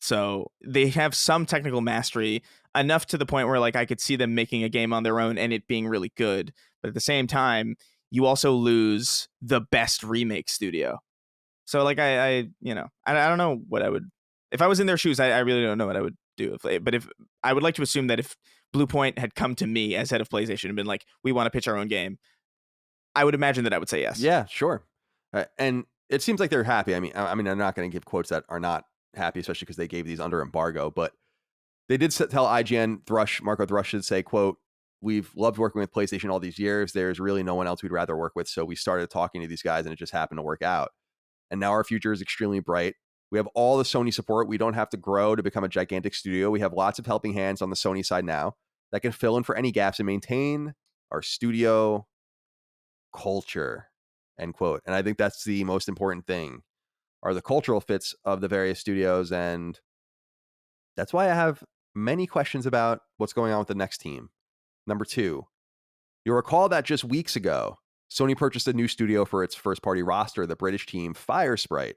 So they have some technical mastery enough to the point where like I could see them making a game on their own and it being really good. But at the same time, you also lose the best remake studio. So like I don't know what I would. If I was in their shoes, I really don't know what I would do. But if I would like to assume that if Bluepoint had come to me as head of PlayStation and been like, we want to pitch our own game, I would imagine that I would say yes. Yeah, sure. And it seems like they're happy. I mean, I'm not going to give quotes that are not happy, especially because they gave these under embargo. But they did tell IGN, Marco Thrush should say, quote, we've loved working with PlayStation all these years. There's really no one else we'd rather work with. So we started talking to these guys and it just happened to work out. And now our future is extremely bright. We have all the Sony support. We don't have to grow to become a gigantic studio. We have lots of helping hands on the Sony side now that can fill in for any gaps and maintain our studio culture, end quote. And I think that's the most important thing, are the cultural fits of the various studios. And that's why I have many questions about what's going on with the next team. Number 2, you'll recall that just weeks ago, Sony purchased a new studio for its first-party roster, the British team Firesprite.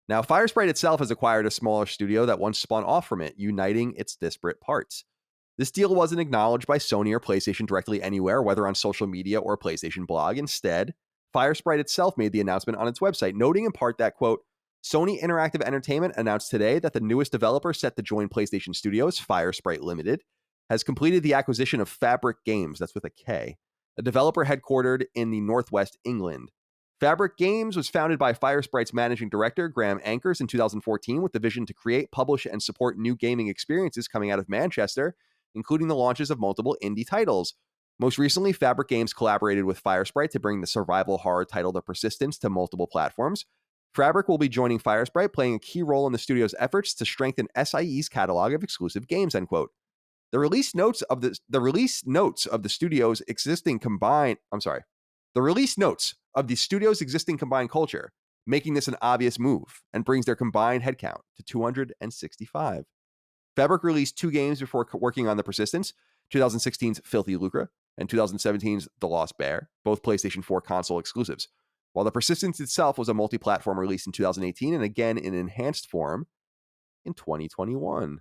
Now, Firesprite itself has acquired a smaller studio that once spun off from it, uniting its disparate parts. This deal wasn't acknowledged by Sony or PlayStation directly anywhere, whether on social media or PlayStation blog. Instead, Firesprite itself made the announcement on its website, noting in part that, quote, Sony Interactive Entertainment announced today that the newest developer set to join PlayStation Studios, Firesprite Limited, has completed the acquisition of Fabric Games, that's with a K, a developer headquartered in the Northwest England. Fabric Games was founded by Firesprite's managing director, Graham Ankers, in 2014 with the vision to create, publish, and support new gaming experiences coming out of Manchester, including the launches of multiple indie titles. Most recently, Fabric Games collaborated with Firesprite to bring the survival horror title The Persistence to multiple platforms. Fabric will be joining Firesprite, playing a key role in the studio's efforts to strengthen SIE's catalog of exclusive games, end quote. The release notes of the studio's existing combined culture, making this an obvious move and brings their combined headcount to 265. Fabric released 2 games before working on The Persistence, 2016's Filthy Lucre and 2017's The Lost Bear, both PlayStation 4 console exclusives, while The Persistence itself was a multi-platform release in 2018 and again in enhanced form in 2021.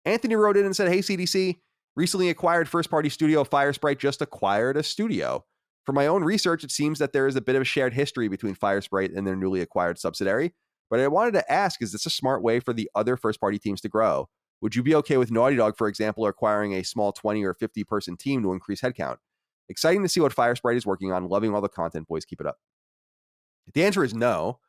Anthony wrote in and said, hey, CDC, recently acquired first-party studio Firesprite just acquired a studio. From my own research, it seems that there is a bit of a shared history between Firesprite and their newly acquired subsidiary. But I wanted to ask, is this a smart way for the other first-party teams to grow? Would you be okay with Naughty Dog, for example, acquiring a small 20 or 50-person team to increase headcount? Exciting to see what Firesprite is working on. Loving all the content, boys. Keep it up. The answer is no.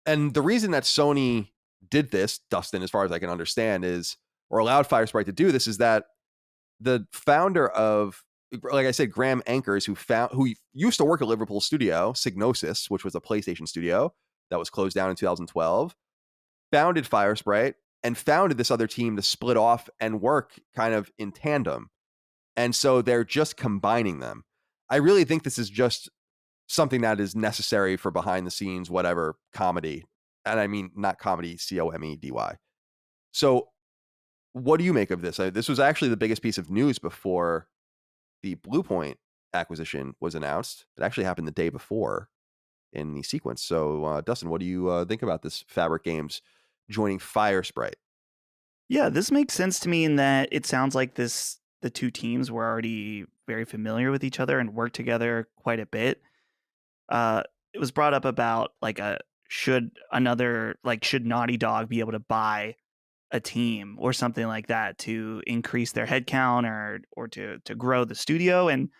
And the reason that Sony did this, Dustin, as far as I can understand, is, or allowed Firesprite to do this, is that the founder of, like I said, Graham Anchors, who used to work at Liverpool studio, Psygnosis, which was a PlayStation studio that was closed down in 2012, founded Firesprite and founded this other team to split off and work kind of in tandem. And so they're just combining them. I really think this is just something that is necessary for behind the scenes, whatever, comedy. And I mean, not comedy, comedy. So what do you make of this? This was actually the biggest piece of news before the Bluepoint acquisition was announced. It actually happened the day before in the sequence. So Dustin, what do you think about this Fabric Games joining Firesprite? Yeah, this makes sense to me in that it sounds like the two teams were already very familiar with each other and worked together quite a bit. It was brought up about like should Naughty Dog be able to buy a team or something like that to increase their headcount or to grow the studio. And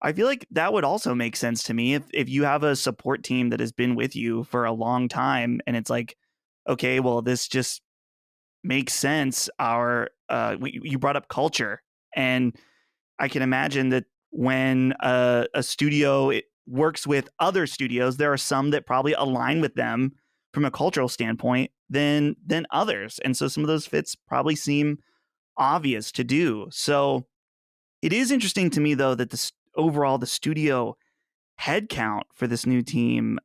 I feel like that would also make sense to me if you have a support team that has been with you for a long time and it's like, okay, well, this just makes sense. You brought up culture, and I can imagine that when a studio works with other studios, there are some that probably align with them from a cultural standpoint than others. And so some of those fits probably seem obvious to do. So it is interesting to me, though, that the studio headcount for this new team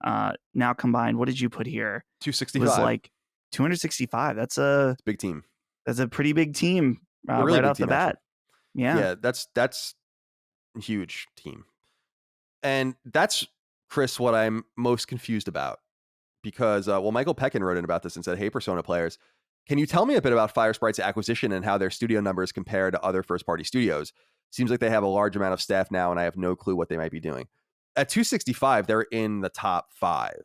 now combined, what did you put here? 265. Was like 265. That's a big team. That's a pretty big team really right big off team, the bat. actually. Yeah, that's a huge team. And that's, Chris, what I'm most confused about. Because, Michael Peckin wrote in about this and said, hey, Persona players, can you tell me a bit about Firesprite's acquisition and how their studio numbers compare to other first-party studios? Seems like they have a large amount of staff now, and I have no clue what they might be doing. At 265, they're in the top 5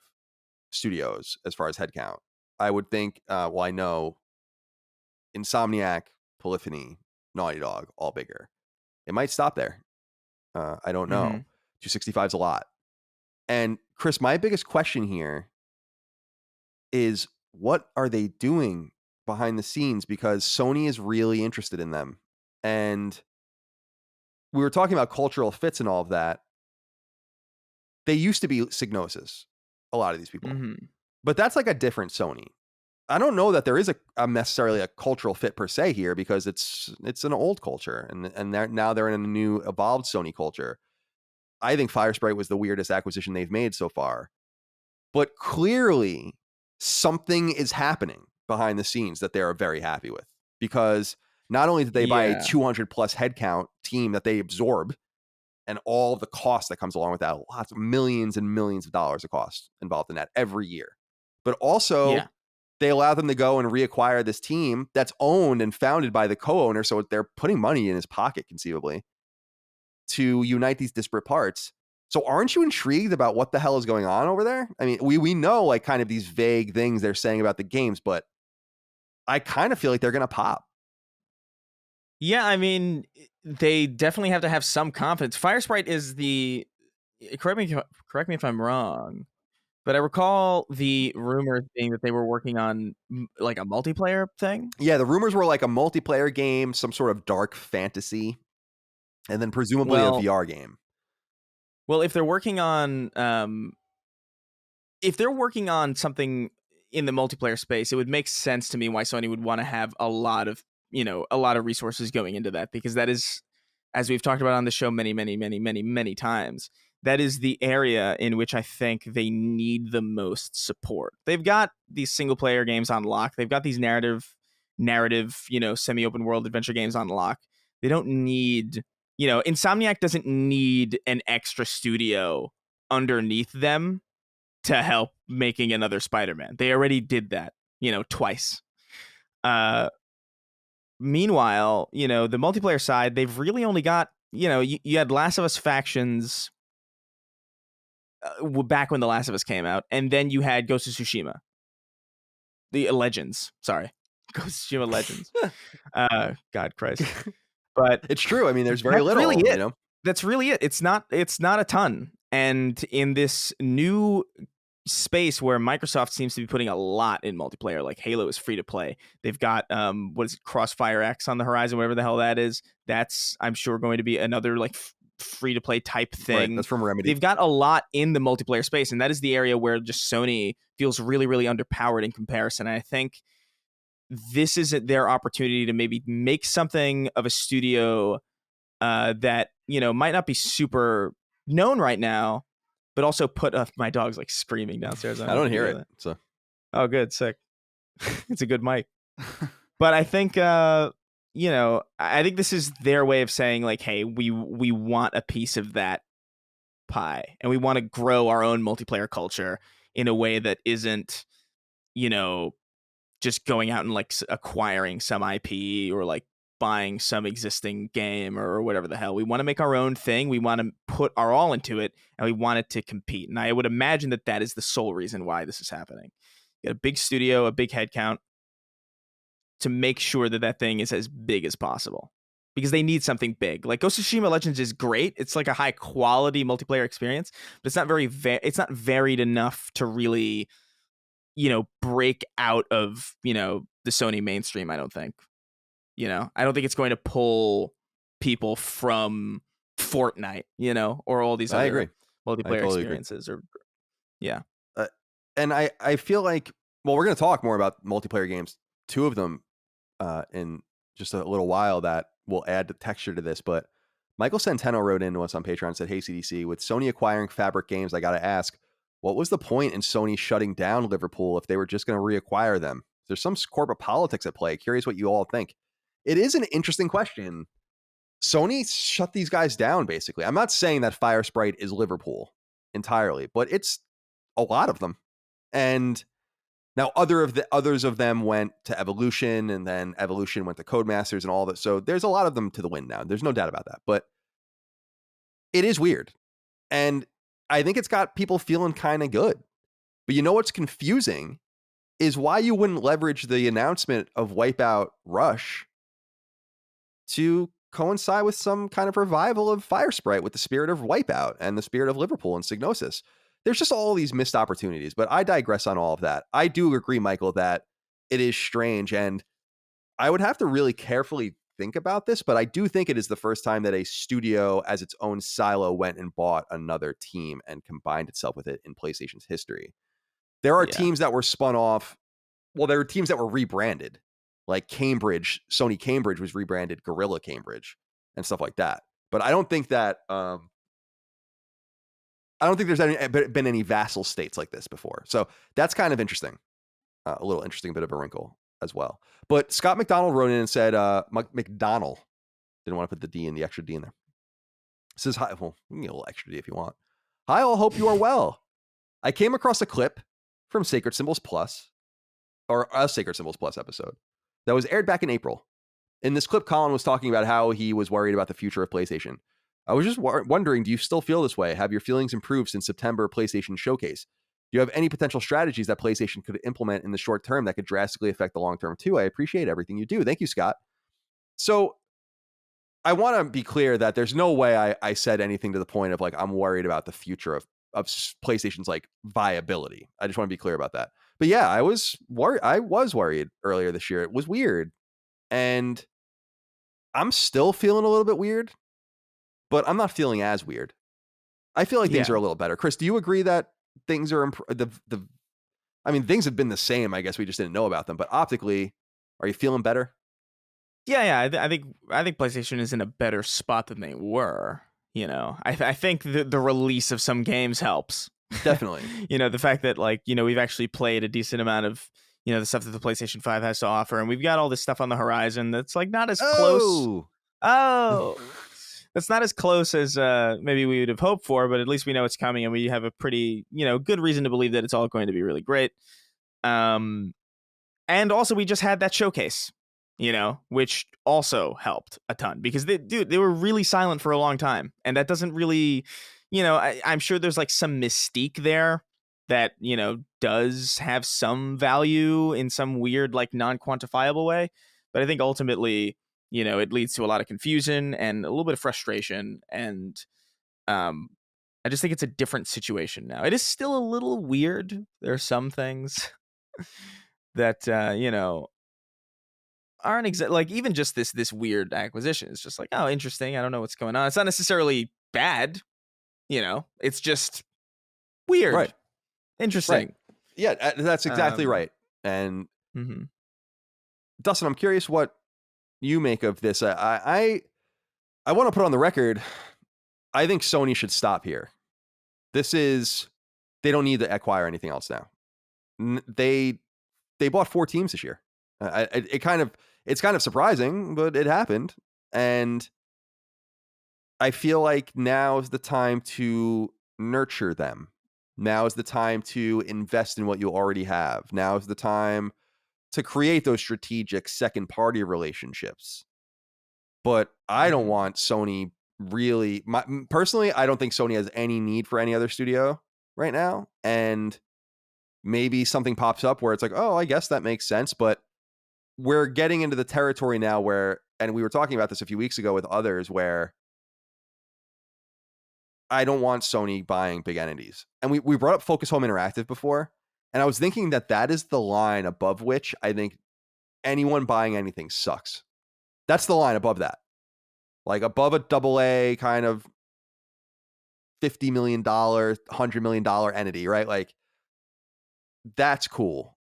studios as far as headcount. I would think, I know Insomniac, Polyphony, Naughty Dog, all bigger. It might stop there. I don't know. 265 is a lot. And Chris, my biggest question here is, what are they doing behind the scenes? Because Sony is really interested in them. And we were talking about cultural fits and all of that. They used to be Psygnosis, a lot of these people. But that's like a different Sony. I don't know that there is a necessarily a cultural fit per se here, because it's an old culture, and now they're in a new evolved Sony culture. I think Firesprite was the weirdest acquisition they've made so far. But clearly something is happening behind the scenes that they are very happy with, because not only did they buy a 200 plus headcount team that they absorb and all the cost that comes along with that, lots of millions and millions of dollars of cost involved in that every year, but also they allow them to go and reacquire this team that's owned and founded by the co-owner. So they're putting money in his pocket, conceivably, to unite these disparate parts. So aren't you intrigued about what the hell is going on over there? I mean, we know like kind of these vague things they're saying about the games, but I kind of feel like they're going to pop. Yeah, I mean, they definitely have to have some confidence. Firesprite is correct me if I'm wrong, but I recall the rumors being that they were working on like a multiplayer thing. Yeah, the rumors were like a multiplayer game, some sort of dark fantasy, and then presumably a VR game. Well, if they're working on something in the multiplayer space, it would make sense to me why Sony would want to have a lot of resources going into that, because that is, as we've talked about on the show many times, that is the area in which I think they need the most support. They've got these single player games on lock. They've got these narrative, semi-open world adventure games on lock. They don't need, Insomniac doesn't need an extra studio underneath them to help making another Spider-Man. They already did that, twice. Meanwhile, the multiplayer side, they've really only got, you had Last of Us Factions back when The Last of Us came out, and then you had Ghost of Tsushima, the Legends. Sorry, Ghost of Tsushima Legends. God Christ, but it's true. I mean, there's very little. Really it. You know, that's really it. It's not a ton, and in this new space where Microsoft seems to be putting a lot in multiplayer, like Halo is free to play. They've got what is it, Crossfire X on the horizon, whatever the hell that is. That's, I'm sure, going to be another like free to play type thing. Right, that's from Remedy. They've got a lot in the multiplayer space, and that is the area where just Sony feels really, really underpowered in comparison. And I think this is their opportunity to maybe make something of a studio that, you know, might not be super known right now, but also put my dog's like screaming downstairs. I don't hear it. So. Oh, good. Sick. It's a good mic. But I think, you know, I think this is their way of saying like, hey, we want a piece of that pie, and we want to grow our own multiplayer culture in a way that isn't, you know, just going out and like acquiring some IP or like buying some existing game or whatever the hell. We want to make our own thing. We want to put our all into it, and we want it to compete. And I would imagine that is the sole reason why this is happening. You got a big studio, a big headcount to make sure that thing is as big as possible, because they need something big. Like Ghost of Tsushima Legends is great. It's like a high quality multiplayer experience, but it's not it's not varied enough to really, you know, break out of, you know, the Sony mainstream, I don't think. You know, I don't think it's going to pull people from Fortnite, you know, or all these other multiplayer experiences. Agree. Or yeah. And I feel like, well, we're going to talk more about multiplayer games, two of them in just a little while that will add the texture to this. But Michael Centeno wrote into us on Patreon and said, hey, CDC, with Sony acquiring Fabric Games, I got to ask, what was the point in Sony shutting down Liverpool if they were just going to reacquire them? There's some corporate politics at play. Curious what you all think. It is an interesting question. Sony shut these guys down, basically. I'm not saying that Firesprite is Liverpool entirely, but it's a lot of them. And now others of them went to Evolution, and then Evolution went to Codemasters and all that. So there's a lot of them to the wind now. There's no doubt about that. But it is weird. And I think it's got people feeling kind of good. But you know what's confusing is why you wouldn't leverage the announcement of Wipeout Rush to coincide with some kind of revival of Firesprite with the spirit of Wipeout and the spirit of Liverpool and Psygnosis. There's just all these missed opportunities, but I digress on all of that. I do agree, Michael, that it is strange, and I would have to really carefully think about this, but I do think it is the first time that a studio as its own silo went and bought another team and combined itself with it in PlayStation's history. There are teams that were spun off. Well, there are teams that were rebranded. Like Cambridge, Sony Cambridge was rebranded Guerrilla Cambridge and stuff like that. But I don't think that there's been any vassal states like this before. So that's kind of interesting. A little interesting bit of a wrinkle as well. But Scott McDonald wrote in and said, McDonald, didn't want to put the D in, the extra D in there. Says, hi, well, you can get a little extra D if you want. Hi, all, hope you are well. I came across a clip from Sacred Symbols Plus, or a Sacred Symbols Plus episode that was aired back in April. In this clip, Colin was talking about how he was worried about the future of PlayStation. I was just wondering, do you still feel this way? Have your feelings improved since September PlayStation Showcase? Do you have any potential strategies that PlayStation could implement in the short term that could drastically affect the long term too? I appreciate everything you do. Thank you, Scott. So I want to be clear that there's no way I said anything to the point of like, I'm worried about the future of PlayStation's like viability. I just want to be clear about that. But yeah, I was worried earlier this year. It was weird. And I'm still feeling a little bit weird, but I'm not feeling as weird. I feel like things are a little better. Chris, do you agree that things are things have been the same. I guess we just didn't know about them, but optically, are you feeling better? Yeah. I think PlayStation is in a better spot than they were. You know, I think the release of some games helps. Definitely. You know, the fact that like, you know, we've actually played a decent amount of, you know, the stuff that the PlayStation 5 has to offer, and we've got all this stuff on the horizon that's like not as close. That's not as close as maybe we would have hoped for, but at least we know it's coming, and we have a pretty, you know, good reason to believe that it's all going to be really great. And also we just had that showcase, you know, which also helped a ton, because they were really silent for a long time, and that doesn't really, I'm sure there's like some mystique there that, does have some value in some weird, like non-quantifiable way. But I think ultimately, it leads to a lot of confusion and a little bit of frustration. And I just think it's a different situation now. It is still a little weird. There are some things that, aren't like even just this weird acquisition. It's just like, oh, interesting. I don't know what's going on. It's not necessarily bad. It's just weird. Right. Interesting. Right. Yeah, that's exactly right. And Dustin, I'm curious what you make of this. I want to put on the record, I think Sony should stop here. They don't need to acquire anything else now. They bought 4 teams this year. It's kind of surprising, but it happened. And I feel like now is the time to nurture them. Now is the time to invest in what you already have. Now is the time to create those strategic second party relationships. But I don't want Sony really, personally, I don't think Sony has any need for any other studio right now. And maybe something pops up where it's like, oh, I guess that makes sense. But we're getting into the territory now where, and we were talking about this a few weeks ago with others, where I don't want Sony buying big entities. And we brought up Focus Home Interactive before. And I was thinking that is the line above which I think anyone buying anything sucks. That's the line above that. Like above a AA kind of $50 million, $100 million entity, right? Like that's cool.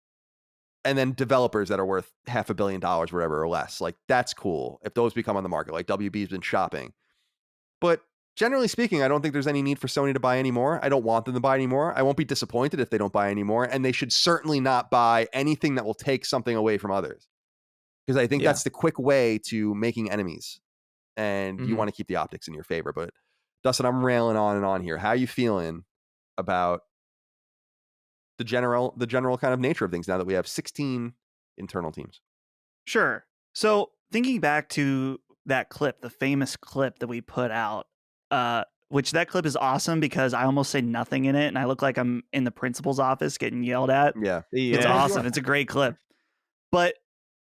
And then developers that are worth $500 million, whatever, or less. Like that's cool if those become on the market, like WB's been shopping. But generally speaking, I don't think there's any need for Sony to buy any more. I don't want them to buy any more. I won't be disappointed if they don't buy any more. And they should certainly not buy anything that will take something away from others. Because I think that's the quick way to making enemies. And you want to keep the optics in your favor. But Dustin, I'm railing on and on here. How are you feeling about the general kind of nature of things now that we have 16 internal teams? Sure. So thinking back to that clip, the famous clip that we put out, which that clip is awesome because I almost say nothing in it and I look like I'm in the principal's office getting yelled at. Yeah. It's awesome. It's a great clip. But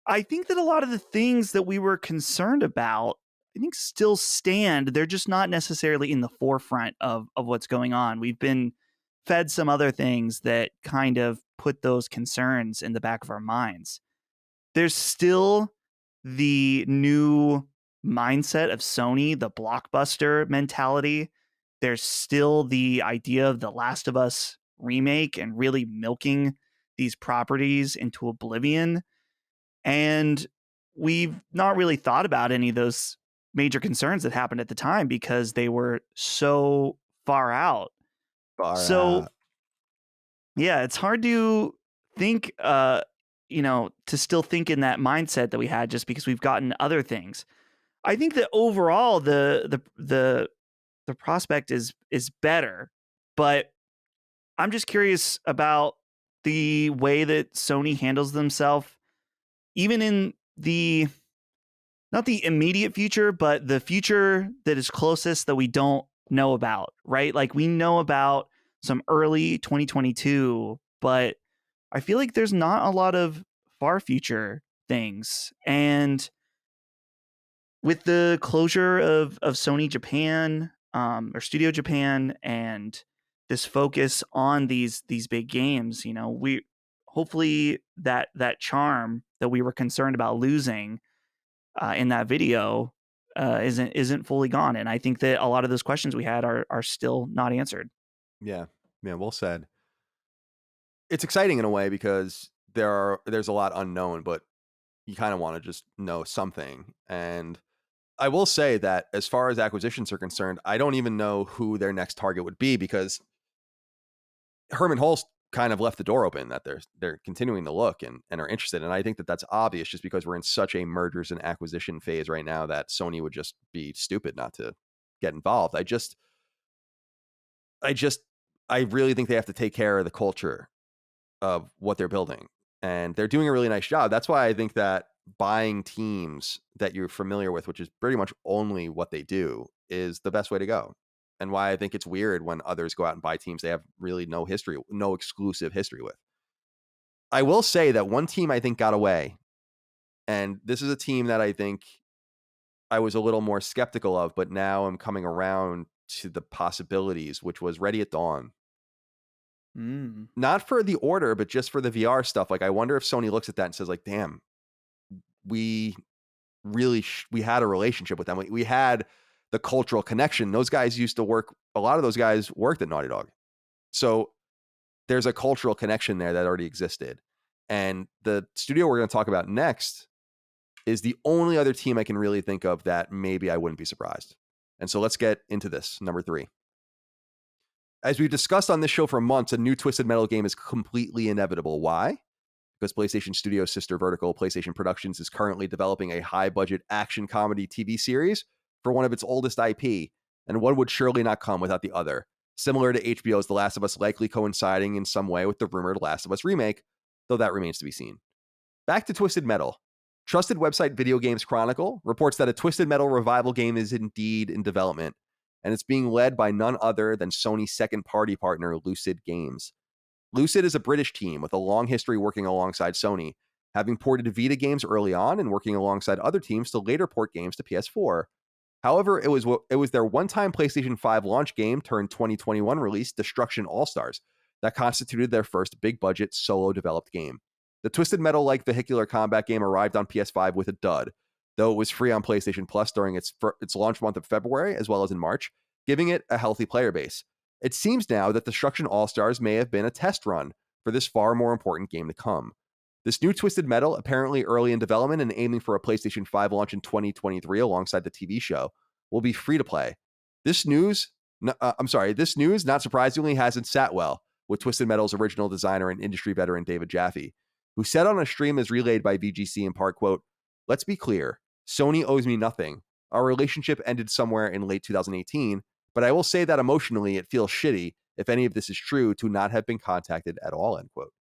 I think that a lot of the things that we were concerned about, I think still stand. They're just not necessarily in the forefront of what's going on. We've been fed some other things that kind of put those concerns in the back of our minds. There's still the new mindset of Sony, the blockbuster mentality. There's still the idea of the Last of Us remake and really milking these properties into oblivion. And we've not really thought about any of those major concerns that happened at the time because they were so far out. Yeah, it's hard to think, to still think in that mindset that we had just because we've gotten other things. I think that overall the prospect is better, but I'm just curious about the way that Sony handles themselves, even in not the immediate future, but the future that is closest that we don't know about, right? Like we know about some early 2022, but I feel like there's not a lot of far future things. And with the closure of Sony Japan, or Studio Japan, and this focus on these big games, we hopefully that charm that we were concerned about losing in that video isn't fully gone. And I think that a lot of those questions we had are still not answered. Yeah, well said. It's exciting in a way because there's a lot unknown, but you kind of want to just know something. And I will say that as far as acquisitions are concerned, I don't even know who their next target would be because Herman Hulst kind of left the door open that they're continuing to look and are interested. And I think that that's obvious just because we're in such a mergers and acquisition phase right now that Sony would just be stupid not to get involved. I really think they have to take care of the culture of what they're building, and they're doing a really nice job. That's why I think that buying teams that you're familiar with, which is pretty much only what they do, is the best way to go. and why I think it's weird when others go out and buy teams they have really no exclusive history with. I will say that one team I think got away, and this is a team that I think I was a little more skeptical of, but now I'm coming around to the possibilities, which was Ready at Dawn. Not for the order, but just for the VR stuff. Like, I wonder if Sony looks at that and says, like, damn, we really we had a relationship with them. We had the cultural connection. Those guys used to work. A lot of those guys worked at Naughty Dog. So there's a cultural connection there that already existed. And the studio we're going to talk about next is the only other team I can really think of that maybe I wouldn't be surprised. And so let's get into this. Number 3. As we've discussed on this show for months, a new Twisted Metal game is completely inevitable. Why? Because PlayStation Studios' sister vertical, PlayStation Productions, is currently developing a high-budget action comedy TV series for one of its oldest IP, and one would surely not come without the other. Similar to HBO's The Last of Us, likely coinciding in some way with the rumored Last of Us remake, though that remains to be seen. Back to Twisted Metal. Trusted website Video Games Chronicle reports that a Twisted Metal revival game is indeed in development, and it's being led by none other than Sony's second-party partner, Lucid Games. Lucid is a British team with a long history working alongside Sony, having ported Vita games early on and working alongside other teams to later port games to PS4. However, it was their one-time PlayStation 5 launch game turned 2021 release, Destruction All-Stars, that constituted their first big-budget solo-developed game. The Twisted Metal-like vehicular combat game arrived on PS5 with a dud, though it was free on PlayStation Plus during its launch month of February as well as in March, giving it a healthy player base. It seems now that Destruction All-Stars may have been a test run for this far more important game to come. This new Twisted Metal, apparently early in development and aiming for a PlayStation 5 launch in 2023 alongside the TV show, will be free to play. This news, not surprisingly, hasn't sat well with Twisted Metal's original designer and industry veteran David Jaffe, who said on a stream as relayed by VGC in part, quote, "Let's be clear, Sony owes me nothing. Our relationship ended somewhere in late 2018, but I will say that emotionally it feels shitty, if any of this is true, to not have been contacted at all," end quote.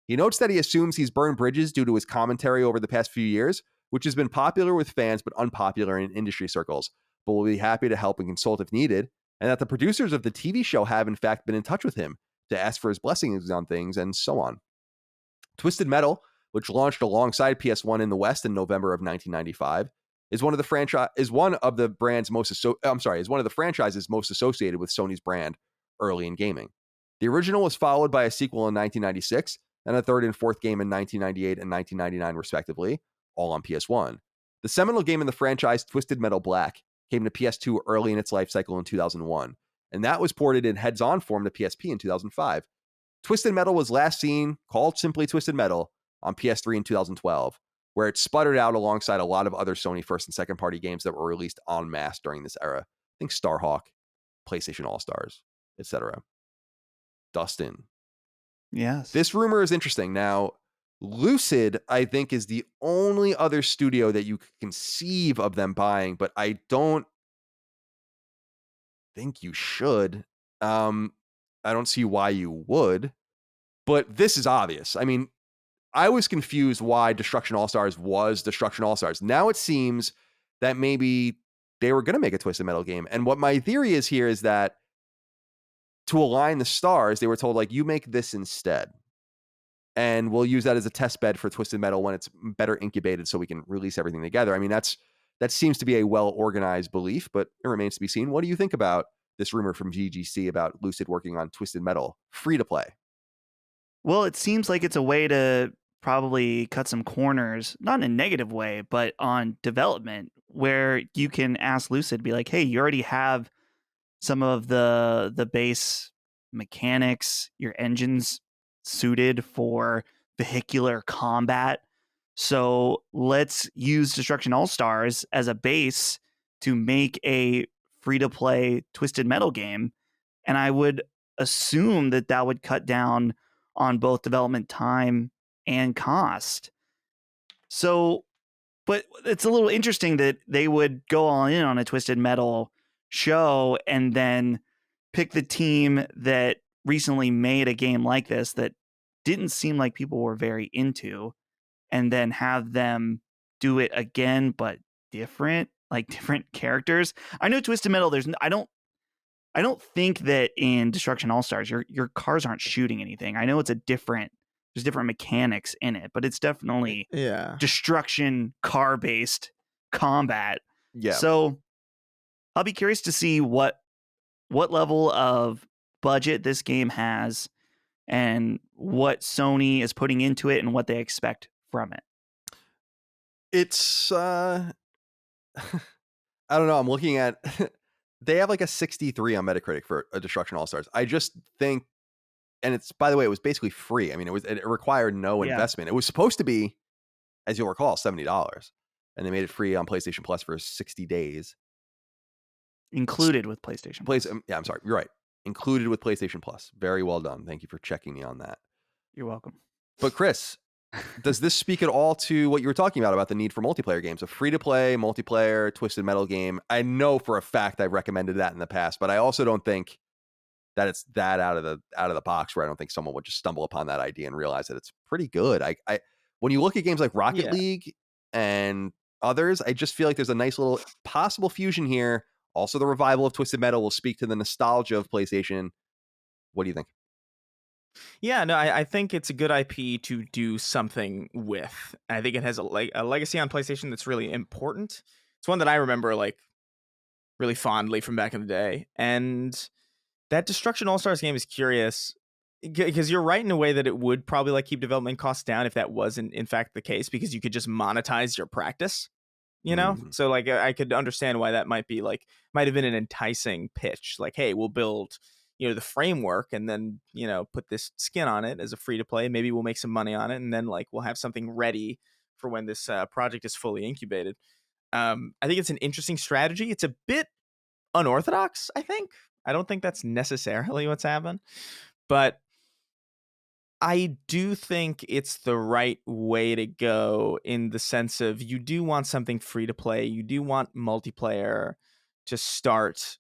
He notes that he assumes he's burned bridges due to his commentary over the past few years, which has been popular with fans but unpopular in industry circles, but will be happy to help and consult if needed, and that the producers of the TV show have in fact been in touch with him to ask for his blessings on things, and so on. Twisted Metal, which launched alongside PS1 in the West in November of 1995, is one of the franchises most associated with Sony's brand early in gaming. The original was followed by a sequel in 1996 and a third and fourth game in 1998 and 1999 respectively, all on PS1. The seminal game in the franchise, Twisted Metal Black, came to PS2 early in its life cycle in 2001, and that was ported in heads-on form to PSP in 2005. Twisted Metal was last seen, called simply Twisted Metal, on PS3 in 2012, where it sputtered out alongside a lot of other Sony first and second party games that were released en masse during this era. Think Starhawk, PlayStation All-Stars, etc. Dustin. Yes. This rumor is interesting. Now, Lucid, I think, is the only other studio that you could conceive of them buying, but I don't think you should. I don't see why you would, but this is obvious. I mean, I was confused why Destruction All-Stars was Destruction All-Stars. Now it seems that maybe they were going to make a Twisted Metal game. And what my theory is here is that to align the stars, they were told, like, you make this instead. And we'll use that as a test bed for Twisted Metal when it's better incubated so we can release everything together. I mean, that seems to be a well-organized belief, but it remains to be seen. What do you think about this rumor from GGC about Lucid working on Twisted Metal free to play? Well, it seems like it's a way to probably cut some corners, not in a negative way, but on development, where you can ask Lucid, be like, hey, you already have some of the base mechanics, your engine's suited for vehicular combat. So let's use Destruction All-Stars as a base to make a free-to-play Twisted Metal game. And I would assume that would cut down on both development time and cost. So, but it's a little interesting that they would go all in on a Twisted Metal show and then pick the team that recently made a game like this that didn't seem like people were very into, and then have them do it again, but different, like different characters. I know Twisted Metal, I don't think that in Destruction All-Stars your cars aren't shooting anything. I know there's different mechanics in it, but it's definitely destruction car-based combat. Yeah. So I'll be curious to see what level of budget this game has and what Sony is putting into it and what they expect from it. It's I don't know. I'm looking at they have like a 63 on Metacritic for a Destruction All-Stars. I just think, and it's, by the way, it was basically free. I mean, it required no investment. It was supposed to be, as you'll recall, $70, and they made it free on PlayStation Plus for 60 days. Included with PlayStation Plus. Yeah, I'm sorry. You're right. Included with PlayStation Plus. Very well done. Thank you for checking me on that. You're welcome. But Chris, does this speak at all to what you were talking about the need for multiplayer games? A free-to-play, multiplayer, Twisted Metal game. I know for a fact I've recommended that in the past, but I also don't think that it's that out of the box where I don't think someone would just stumble upon that idea and realize that it's pretty good. I when you look at games like Rocket League and others, I just feel like there's a nice little possible fusion here. Also, the revival of Twisted Metal will speak to the nostalgia of PlayStation. What do you think? Yeah, no, I think it's a good IP to do something with. I think it has a legacy on PlayStation that's really important. It's one that I remember like really fondly from back in the day. And that Destruction All-Stars game is curious because you're right in a way that it would probably like keep development costs down if that wasn't in fact the case, because you could just monetize your practice, you know? So like I could understand why that might have been an enticing pitch. Like, hey, we'll build, the framework and then, put this skin on it as a free to play. Maybe we'll make some money on it. And then like, we'll have something ready for when this project is fully incubated. I think it's an interesting strategy. It's a bit unorthodox, I think. I don't think that's necessarily what's happened, but I do think it's the right way to go in the sense of you do want something free to play. You do want multiplayer to start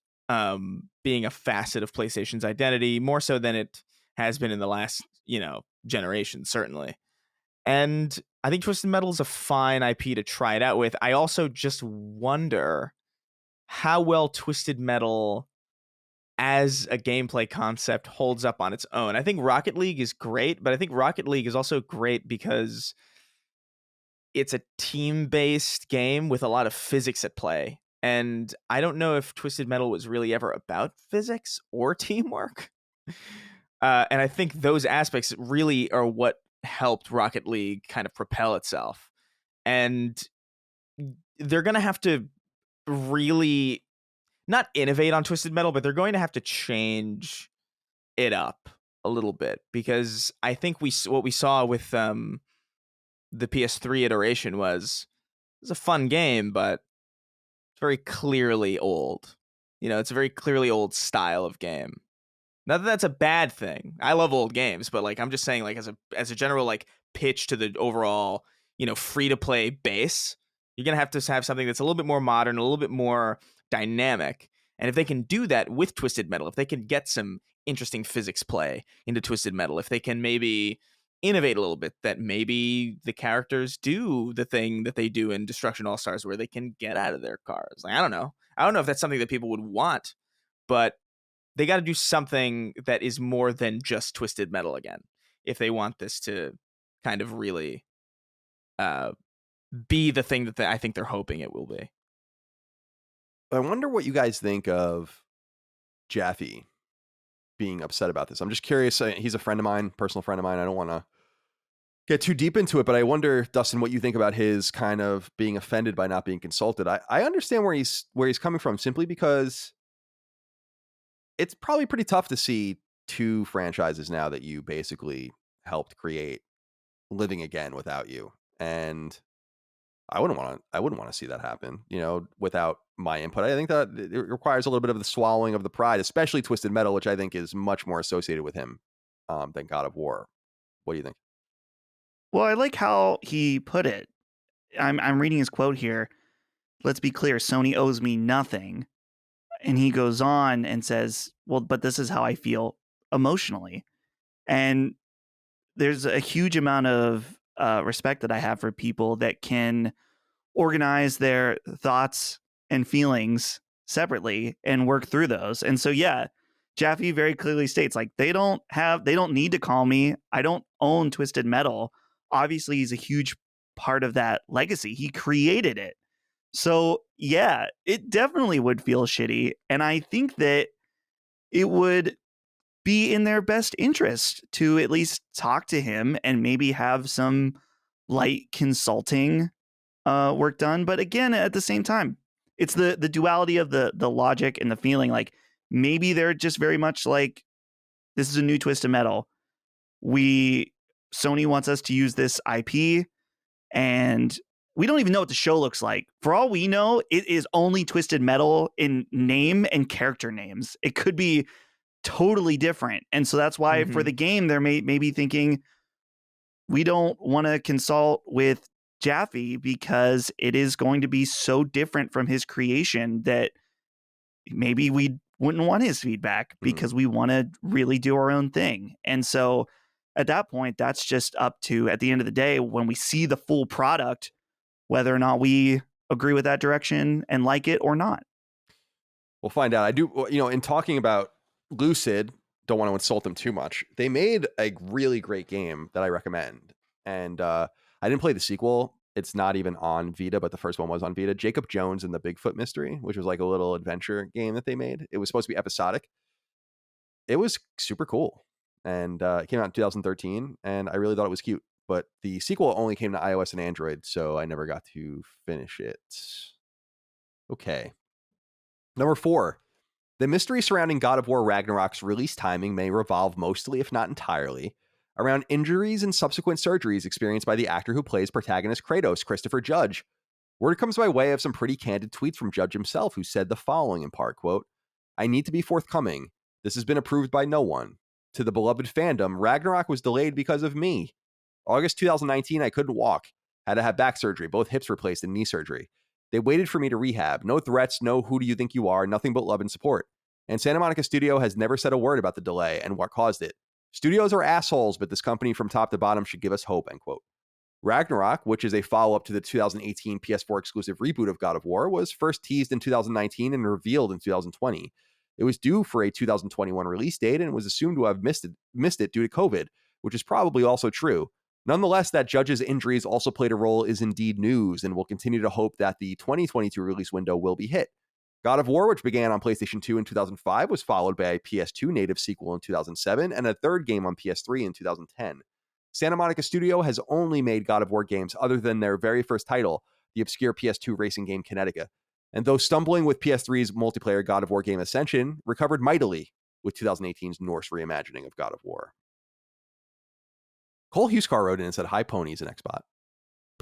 being a facet of PlayStation's identity, more so than it has been in the last, generation, certainly. And I think Twisted Metal is a fine IP to try it out with. I also just wonder how well Twisted Metal as a gameplay concept holds up on its own. I think Rocket League is great, but I think Rocket League is also great because it's a team-based game with a lot of physics at play. And I don't know if Twisted Metal was really ever about physics or teamwork. And I think those aspects really are what helped Rocket League kind of propel itself. And they're going to have to really not innovate on Twisted Metal, but they're going to have to change it up a little bit, because I think what we saw with the PS3 iteration was a fun game, but it's very clearly old. It's a very clearly old style of game. Not that that's a bad thing. I love old games, but like I'm just saying, like as a general like pitch to the overall, free to play base, you're gonna have to have something that's a little bit more modern, a little bit more dynamic. And if they can do that with Twisted Metal, if they can get some interesting physics play into Twisted Metal, if they can maybe innovate a little bit, that maybe the characters do the thing that they do in Destruction All-Stars where they can get out of their cars. Like, I don't know if that's something that people would want, but they got to do something that is more than just Twisted Metal again if they want this to kind of really be the thing that I think they're hoping it will be. I wonder what you guys think of Jaffe being upset about this. I'm just curious. He's a friend of mine, personal friend of mine. I don't want to get too deep into it, but I wonder, Dustin, what you think about his kind of being offended by not being consulted. I understand where he's coming from, simply because it's probably pretty tough to see two franchises now that you basically helped create living again without you. And I wouldn't want to see that happen, without my input. I think that it requires a little bit of the swallowing of the pride, especially Twisted Metal, which I think is much more associated with him than God of War. What do you think? Well, I like how he put it. I'm reading his quote here. Let's be clear, Sony owes me nothing. And he goes on and says, well, but this is how I feel emotionally. And there's a huge amount of respect that I have for people that can organize their thoughts and feelings separately and work through those. And so, yeah, Jaffe very clearly states like they don't need to call me. I don't own Twisted Metal. Obviously, he's a huge part of that legacy. He created it. So, yeah, it definitely would feel shitty. And I think that it would be in their best interest to at least talk to him and maybe have some light consulting work done. But again, at the same time, it's the duality of the logic and the feeling. Like maybe they're just very much like, this is a new Twisted Metal. Sony wants us to use this IP, and we don't even know what the show looks like. For all we know, it is only Twisted Metal in name and character names. It could be totally different. And so that's why for the game, they're maybe thinking, we don't want to consult with Jaffe because it is going to be so different from his creation that maybe we wouldn't want his feedback because we want to really do our own thing. And so at that point, that's just up to, at the end of the day, when we see the full product, whether or not we agree with that direction and like it or not. We'll find out. I do, in talking about Lucid, don't want to insult them too much. They made a really great game that I recommend. And I didn't play the sequel. It's not even on Vita, but the first one was on Vita. Jacob Jones and the Bigfoot Mystery, which was like a little adventure game that they made. It was supposed to be episodic. It was super cool. And it came out in 2013, and I really thought it was cute. But the sequel only came to iOS and Android, so I never got to finish it. Okay. Number 4. The mystery surrounding God of War Ragnarok's release timing may revolve mostly, if not entirely, around injuries and subsequent surgeries experienced by the actor who plays protagonist Kratos, Christopher Judge. Word comes by way of some pretty candid tweets from Judge himself, who said the following in part, quote, "I need to be forthcoming. This has been approved by no one. To the beloved fandom, Ragnarok was delayed because of me. August 2019, I couldn't walk. Had to have back surgery, both hips replaced and knee surgery. They waited for me to rehab. No threats, no who do you think you are, nothing but love and support. And Santa Monica Studio has never said a word about the delay and what caused it. Studios are assholes, but this company from top to bottom should give us hope," end quote. Ragnarok, which is a follow-up to the 2018 PS4 exclusive reboot of God of War, was first teased in 2019 and revealed in 2020. It was due for a 2021 release date and was assumed to have missed it due to COVID, which is probably also true. Nonetheless, that Judge's injuries also played a role is indeed news, and we'll continue to hope that the 2022 release window will be hit. God of War, which began on PlayStation 2 in 2005, was followed by a PS2 native sequel in 2007 and a third game on PS3 in 2010. Santa Monica Studio has only made God of War games other than their very first title, the obscure PS2 racing game Kinetica. And though stumbling with PS3's multiplayer God of War game Ascension, recovered mightily with 2018's Norse reimagining of God of War. Cole Huskar wrote in and said, "Hi, ponies and Xbot.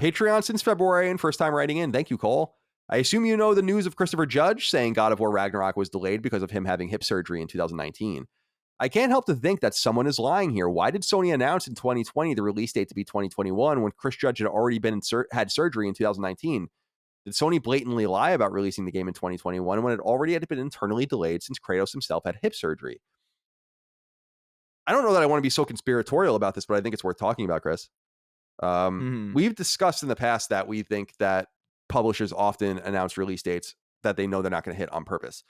Patreon since February and first time writing in. Thank you, Cole. I assume you know the news of Christopher Judge saying God of War Ragnarok was delayed because of him having hip surgery in 2019. I can't help to think that someone is lying here. Why did Sony announce in 2020 the release date to be 2021 when Chris Judge had already had surgery in 2019? Did Sony blatantly lie about releasing the game in 2021 when it already had been internally delayed since Kratos himself had hip surgery?" I don't know that I want to be so conspiratorial about this, but I think it's worth talking about, Chris. We've discussed in the past that we think that publishers often announce release dates that they know they're not going to hit on purpose.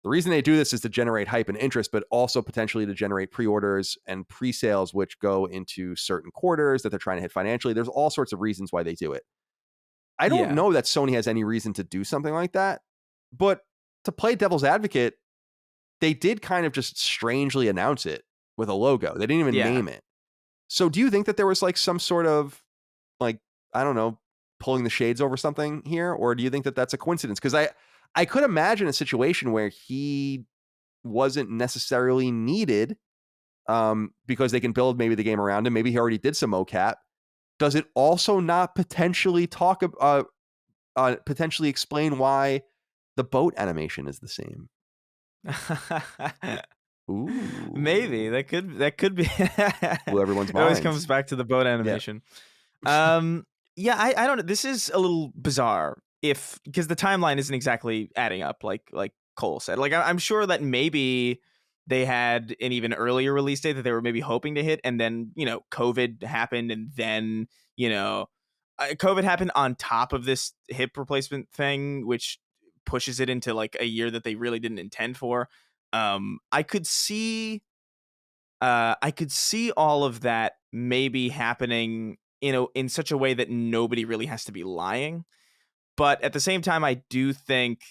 The reason they do this is to generate hype and interest, but also potentially to generate pre-orders and pre-sales, which go into certain quarters that they're trying to hit financially. There's all sorts of reasons why they do it. I don't know that Sony has any reason to do something like that, but to play devil's advocate, they did kind of just strangely announce it with a logo. They didn't even name it. So do you think that there was like some sort of like, I don't know, pulling the shades over something here? Or do you think that that's a coincidence? Because I could imagine a situation where he wasn't necessarily needed because they can build maybe the game around him. Maybe he already did some mocap. Does it also not potentially potentially explain why the boat animation is the same? Ooh. Maybe that could be. Well, everyone's It always comes back to the boat animation. Yeah. I don't know. This is a little bizarre because the timeline isn't exactly adding up, like Cole said. Like I'm sure that maybe they had an even earlier release date that they were maybe hoping to hit, and then COVID happened, and then COVID happened on top of this hip replacement thing, which pushes it into like a year that they really didn't intend for. I could see all of that maybe happening in such a way that nobody really has to be lying. But at the same time, I do think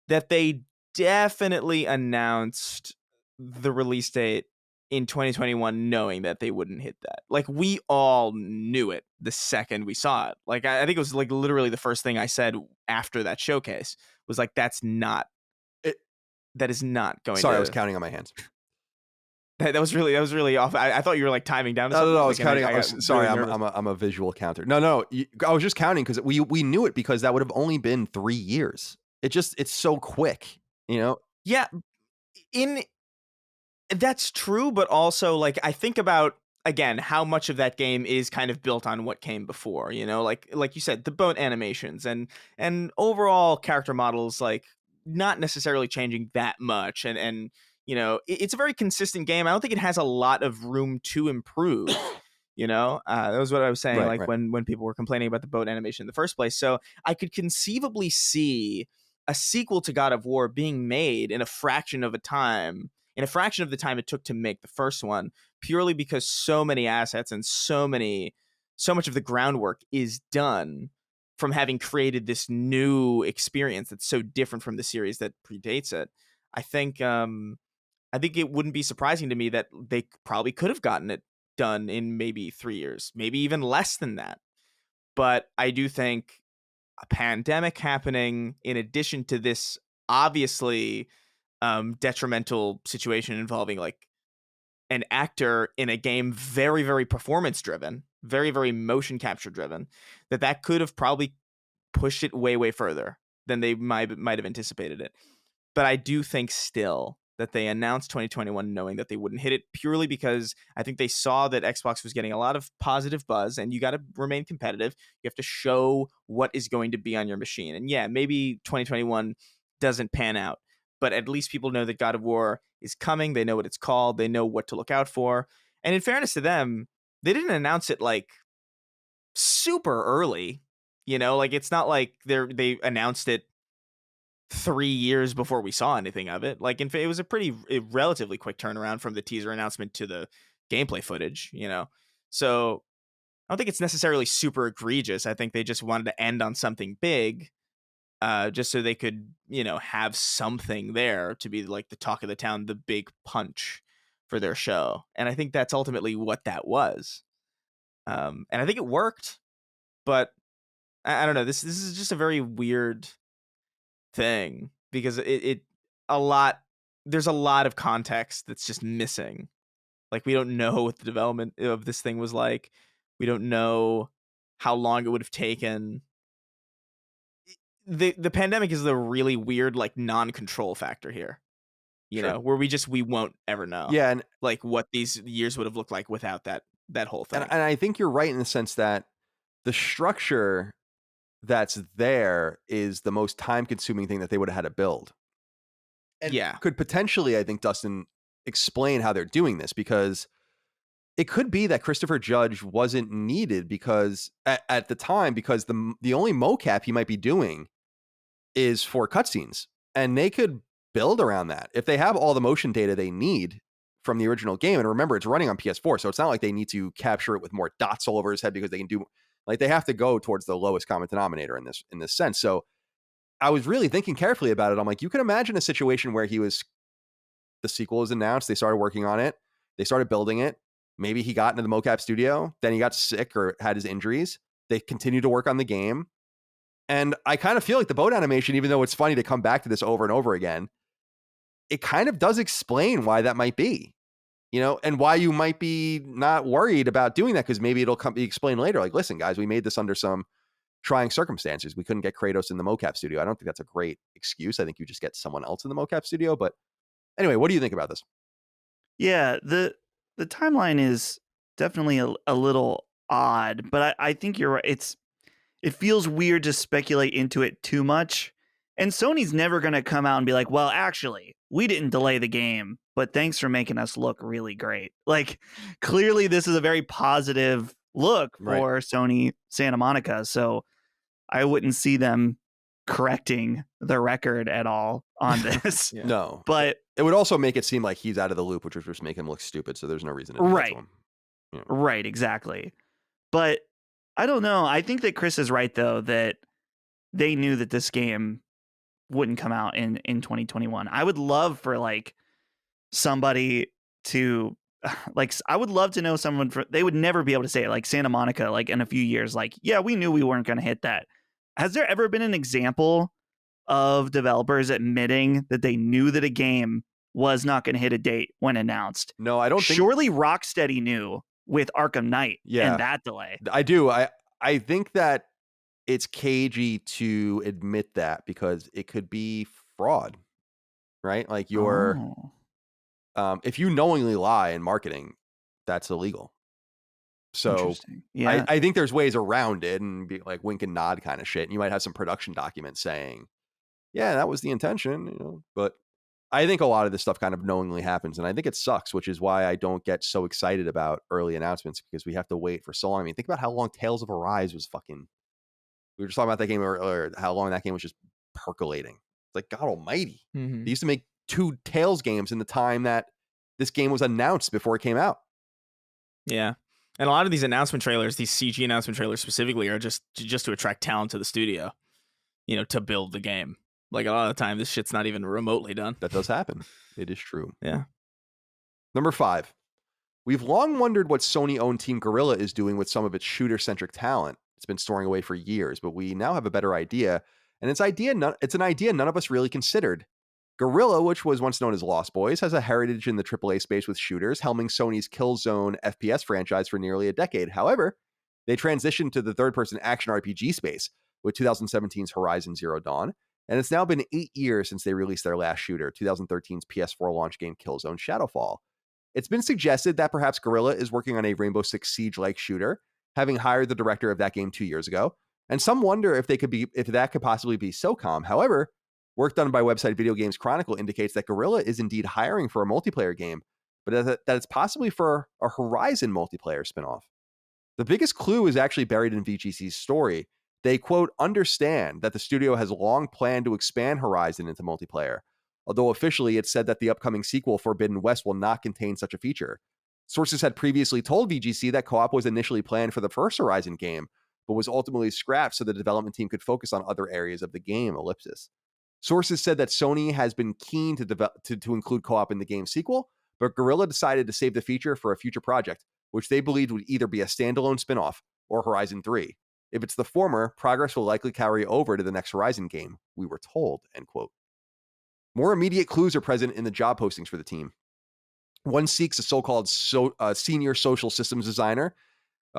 that they definitely announced the release date in 2021 knowing that they wouldn't hit that. Like, we all knew it the second we saw it. Like, I think it was like literally the first thing I said after that showcase was like, that is not going Sorry, to... I was counting on my hands. That was really off. I thought you were like timing down. No, I was counting. Sorry, I'm a visual counter. No, I was just counting because we knew it because that would have only been 3 years. It's so quick, Yeah, that's true, but also like I think about again how much of that game is kind of built on what came before. Like you said, the boat animations and overall character models, like not necessarily changing that much, and it's a very consistent game. I don't think it has a lot of room to improve. That was what I was saying, right. When people were complaining about the boat animation in the first place. So I could conceivably see a sequel to God of War being made in a fraction of the time it took to make the first one, purely because so many assets and so much of the groundwork is done from having created this new experience that's so different from the series that predates it. I think it wouldn't be surprising to me that they probably could have gotten it done in maybe 3 years, maybe even less than that. But I do think a pandemic happening, in addition to this obviously detrimental situation involving like an actor in a game very, very performance driven, very, very motion capture driven, that could have probably pushed it way, way further than they might have anticipated it. But I do think still that they announced 2021 knowing that they wouldn't hit it, purely because I think they saw that Xbox was getting a lot of positive buzz, and you got to remain competitive. You have to show what is going to be on your machine. And yeah, maybe 2021 doesn't pan out, but at least people know that God of War is coming. They know what it's called. They know what to look out for. And in fairness to them, they didn't announce it like super early. Like it's not like they announced it 3 years before we saw anything of it. Like, it was a relatively quick turnaround from the teaser announcement to the gameplay footage, So I don't think it's necessarily super egregious. I think they just wanted to end on something big, just so they could, have something there to be like the talk of the town, the big punch for their show. And I think that's ultimately what that was. And I think it worked, but I don't know. This is just a very weird thing, because there's a lot of context that's just missing. Like, we don't know what the development of this thing was like. We don't know how long it would have taken. The pandemic is the really weird, like, non-control factor here, Sure. where we won't ever know. Yeah, and like what these years would have looked like without that whole thing. And I think you're right in the sense that the structure that's there is the most time-consuming thing that they would have had to build. And could potentially, I think, Dustin, explain how they're doing this, because it could be that Christopher Judge wasn't needed because at the time, because the only mocap he might be doing is for cutscenes, and they could build around that if they have all the motion data they need from the original game. And remember, it's running on PS4, so it's not like they need to capture it with more dots all over his head, because they can do, like, they have to go towards the lowest common denominator in this sense. So I was really thinking carefully about it. I'm like, you can imagine a situation where the sequel was announced, they started working on it, they started building it. Maybe he got into the mocap studio, then he got sick or had his injuries. They continued to work on the game. And I kind of feel like the boat animation, even though it's funny to come back to this over and over again, it kind of does explain why that might be, and why you might be not worried about doing that, because maybe it'll be explained later. Like, listen, guys, we made this under some trying circumstances. We couldn't get Kratos in the mocap studio. I don't think that's a great excuse. I think you just get someone else in the mocap studio. But anyway, what do you think about this? Yeah, the timeline is definitely a little odd, but I think you're right. It feels weird to speculate into it too much. And Sony's never going to come out and be like, well, actually, we didn't delay the game, but thanks for making us look really great. Like, clearly this is a very positive look for Sony Santa Monica. So I wouldn't see them correcting the record at all on this. Yeah. No, but it would also make it seem like he's out of the loop, which would just make him look stupid. So there's no reason to do that to him. Yeah. Right, exactly. But I don't know. I think that Chris is right, though, that they knew that this game wouldn't come out in 2021. I would love for like somebody to like, I would love to know someone they would never be able to say it, like Santa Monica, like in a few years, like, yeah, we knew we weren't going to hit that. Has there ever been an example of developers admitting that they knew that a game was not going to hit a date when announced? No, I don't think. Surely Rocksteady knew with Arkham Knight and that delay. I do. I think that it's cagey to admit that because it could be fraud, right? Like if you knowingly lie in marketing, that's illegal. So yeah. I think there's ways around it and be like wink and nod kind of shit. And you might have some production documents saying, yeah, that was the intention, but I think a lot of this stuff kind of knowingly happens. And I think it sucks, which is why I don't get so excited about early announcements because we have to wait for so long. I mean, think about how long Tales of Arise was fucking, we were just talking about that game earlier, how long that game was just percolating. It's like, God almighty. Mm-hmm. They used to make 2 Tales games in the time that this game was announced before it came out. Yeah. And a lot of these announcement trailers, these CG announcement trailers specifically, are just to attract talent to the studio, to build the game. Like a lot of the time, this shit's not even remotely done. That does happen. It is true. Yeah. Number 5. We've long wondered what Sony-owned Team Guerrilla is doing with some of its shooter-centric talent. It's been storing away for years, but we now have a better idea. And it's an idea none of us really considered. Guerrilla, which was once known as Lost Boys, has a heritage in the AAA space with shooters, helming Sony's Killzone FPS franchise for nearly a decade. However, they transitioned to the third-person action RPG space with 2017's Horizon Zero Dawn, and it's now been 8 years since they released their last shooter, 2013's PS4 launch game Killzone Shadowfall. It's been suggested that perhaps Guerrilla is working on a Rainbow Six Siege-like shooter, having hired the director of that game 2 years ago, and some wonder if that could possibly be SOCOM. However, work done by website Video Games Chronicle indicates that Guerrilla is indeed hiring for a multiplayer game, but that it's possibly for a Horizon multiplayer spinoff. The biggest clue is actually buried in VGC's story. They, quote, understand that the studio has long planned to expand Horizon into multiplayer, although officially it's said that the upcoming sequel, Forbidden West, will not contain such a feature. Sources had previously told VGC that co-op was initially planned for the first Horizon game, but was ultimately scrapped so the development team could focus on other areas of the game, ellipsis. Sources said that Sony has been keen to include co-op in the game's sequel, but Guerrilla decided to save the feature for a future project, which they believed would either be a standalone spin-off or Horizon 3. If it's the former, progress will likely carry over to the next Horizon game, we were told, end quote. More immediate clues are present in the job postings for the team. One seeks a so-called senior social systems designer,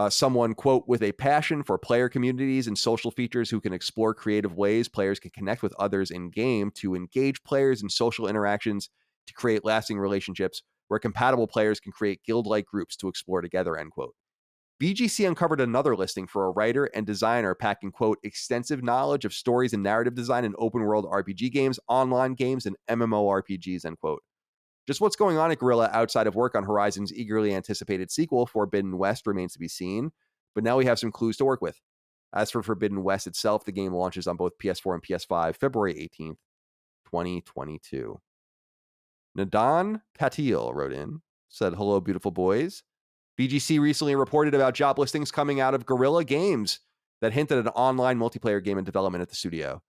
someone, quote, with a passion for player communities and social features who can explore creative ways players can connect with others in-game to engage players in social interactions to create lasting relationships where compatible players can create guild-like groups to explore together, end quote. VGC uncovered another listing for a writer and designer packing, quote, extensive knowledge of stories and narrative design in open-world RPG games, online games, and MMORPGs, end quote. Just what's going on at Guerrilla outside of work on Horizon's eagerly anticipated sequel, Forbidden West, remains to be seen, but now we have some clues to work with. As for Forbidden West itself, the game launches on both PS4 and PS5 February 18th, 2022. Nadan Patil wrote in, said, hello, beautiful boys. VGC recently reported about job listings coming out of Guerrilla Games that hinted at an online multiplayer game in development at the studio.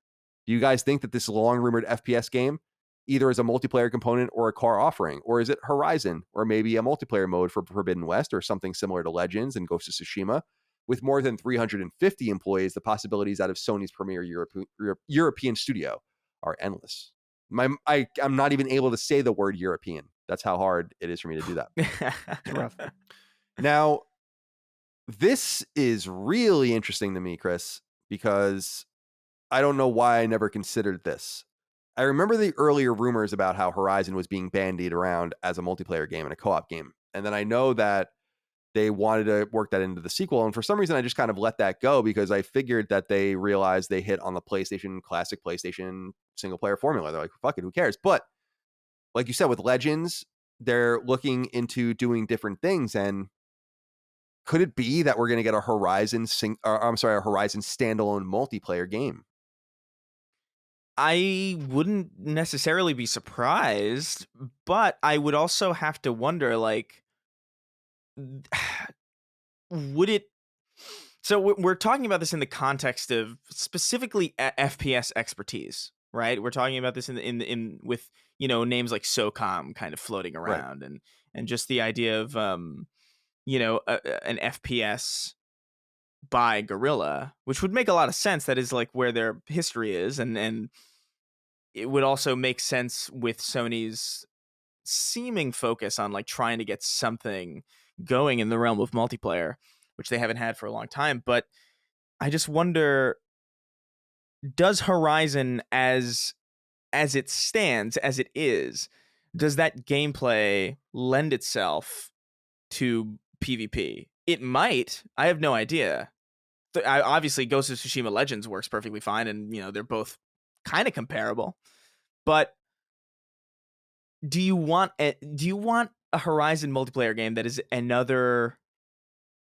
Do you guys think that this long-rumored FPS game either as a multiplayer component or a car offering, or is it Horizon, or maybe a multiplayer mode for Forbidden West, or something similar to Legends and Ghost of Tsushima? With more than 350 employees, the possibilities out of Sony's premier European studio are endless. I'm not even able to say the word European. That's how hard it is for me to do that. It's rough. Now, this is really interesting to me, Chris, because I don't know why I never considered this. I remember the earlier rumors about how Horizon was being bandied around as a multiplayer game and a co-op game. And then I know that they wanted to work that into the sequel. And for some reason, I just kind of let that go because I figured that they realized they hit on the classic PlayStation single player formula. They're like, fuck it, who cares? But like you said, with Legends, they're looking into doing different things. And could it be that we're going to get a Horizon standalone multiplayer game? I wouldn't necessarily be surprised, but I would also have to wonder, like, would it? So we're talking about this in the context of specifically FPS expertise, right? We're talking about this in with names like SOCOM kind of floating around, right. and just the idea of an FPS by Guerrilla, which would make a lot of sense. That is like where their history is, and it would also make sense with Sony's seeming focus on like trying to get something going in the realm of multiplayer, which they haven't had for a long time. But I just wonder, does Horizon as it stands, as it is, does that gameplay lend itself to PvP? It might. I have no idea. Obviously, Ghost of Tsushima Legends works perfectly fine, and they're both kind of comparable. But do you want a Horizon multiplayer game that is another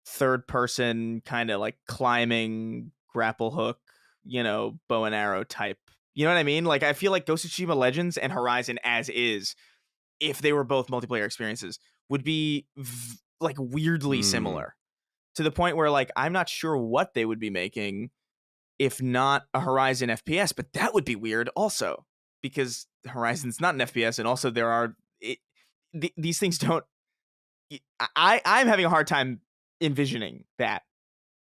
third person kind of like climbing grapple hook, bow and arrow type? You know what I mean? Like, I feel like Ghost of Tsushima Legends and Horizon as is, if they were both multiplayer experiences, would be like weirdly similar, to the point where like I'm not sure what they would be making if not a Horizon FPS, but that would be weird also, because Horizon's not an FPS, and also there are these things don't. I'm having a hard time envisioning that.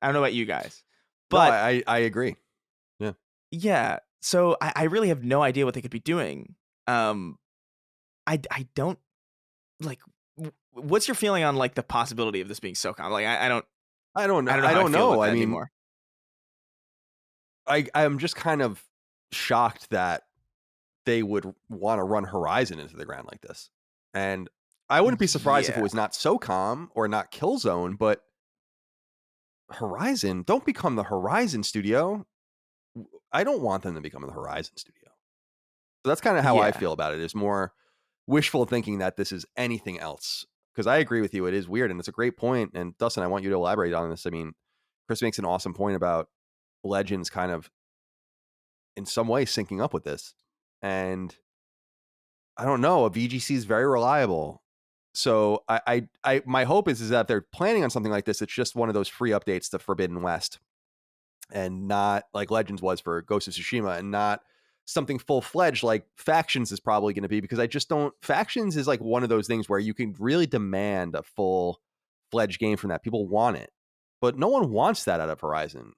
I don't know about you guys, but no, I agree. Yeah. So I really have no idea what they could be doing. I don't like. What's your feeling on like the possibility of this being SOCOM? Like I don't know. I mean, anymore. I'm just kind of shocked that they would want to run Horizon into the ground like this. And I wouldn't be surprised if it was not SOCOM or not Killzone, but Horizon, don't become the Horizon studio. I don't want them to become the Horizon studio. So that's kind of how I feel about it. Is more wishful thinking that this is anything else. Because I agree with you. It is weird. And it's a great point. And Dustin, I want you to elaborate on this. I mean, Chris makes an awesome point about Legends kind of in some way syncing up with this. And I don't know, a VGC is very reliable. So I my hope is that they're planning on something like this. It's just one of those free updates to Forbidden West, and not like Legends was for Ghost of Tsushima, and not something full-fledged like Factions is probably going to be, because I just don't. Factions is like one of those things where you can really demand a full-fledged game from that. People want it, but no one wants that out of Horizon.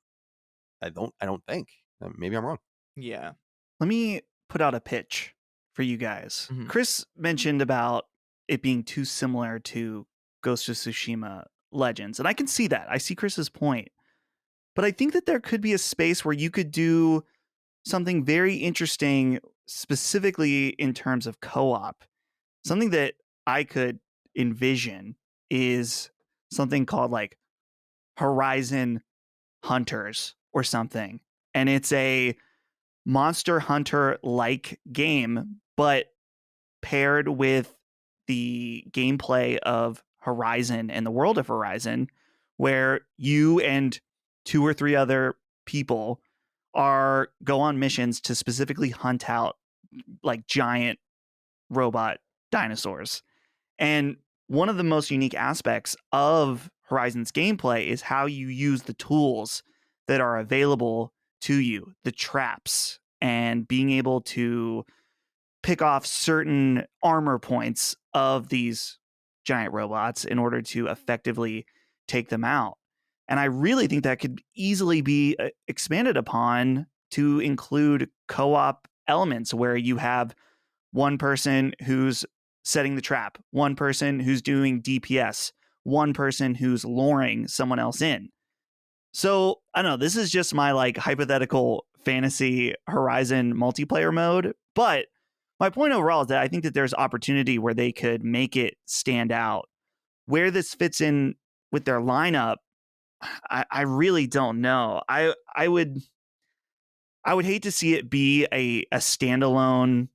I don't think. Maybe I'm wrong. Yeah. Let me put out a pitch for you guys. Mm-hmm. Chris mentioned about it being too similar to Ghost of Tsushima Legends, and I can see that. I see Chris's point. But I think that there could be a space where you could do something very interesting, specifically in terms of co-op. Something that I could envision is something called like Horizon Hunters or something. And it's a Monster Hunter-like game, but paired with the gameplay of Horizon and the world of Horizon, where you and 2 or 3 other people go on missions to specifically hunt out like giant robot dinosaurs. And one of the most unique aspects of Horizon's gameplay is how you use the tools that are available to you, the traps, and being able to pick off certain armor points of these giant robots in order to effectively take them out. And I really think that could easily be expanded upon to include co-op elements where you have one person who's setting the trap, one person who's doing DPS, one person who's luring someone else in. So I don't know, this is just my like hypothetical fantasy Horizon multiplayer mode, but my point overall is that I think that there's opportunity where they could make it stand out. Where this fits in with their lineup, I really don't know. I would hate to see it be a standalone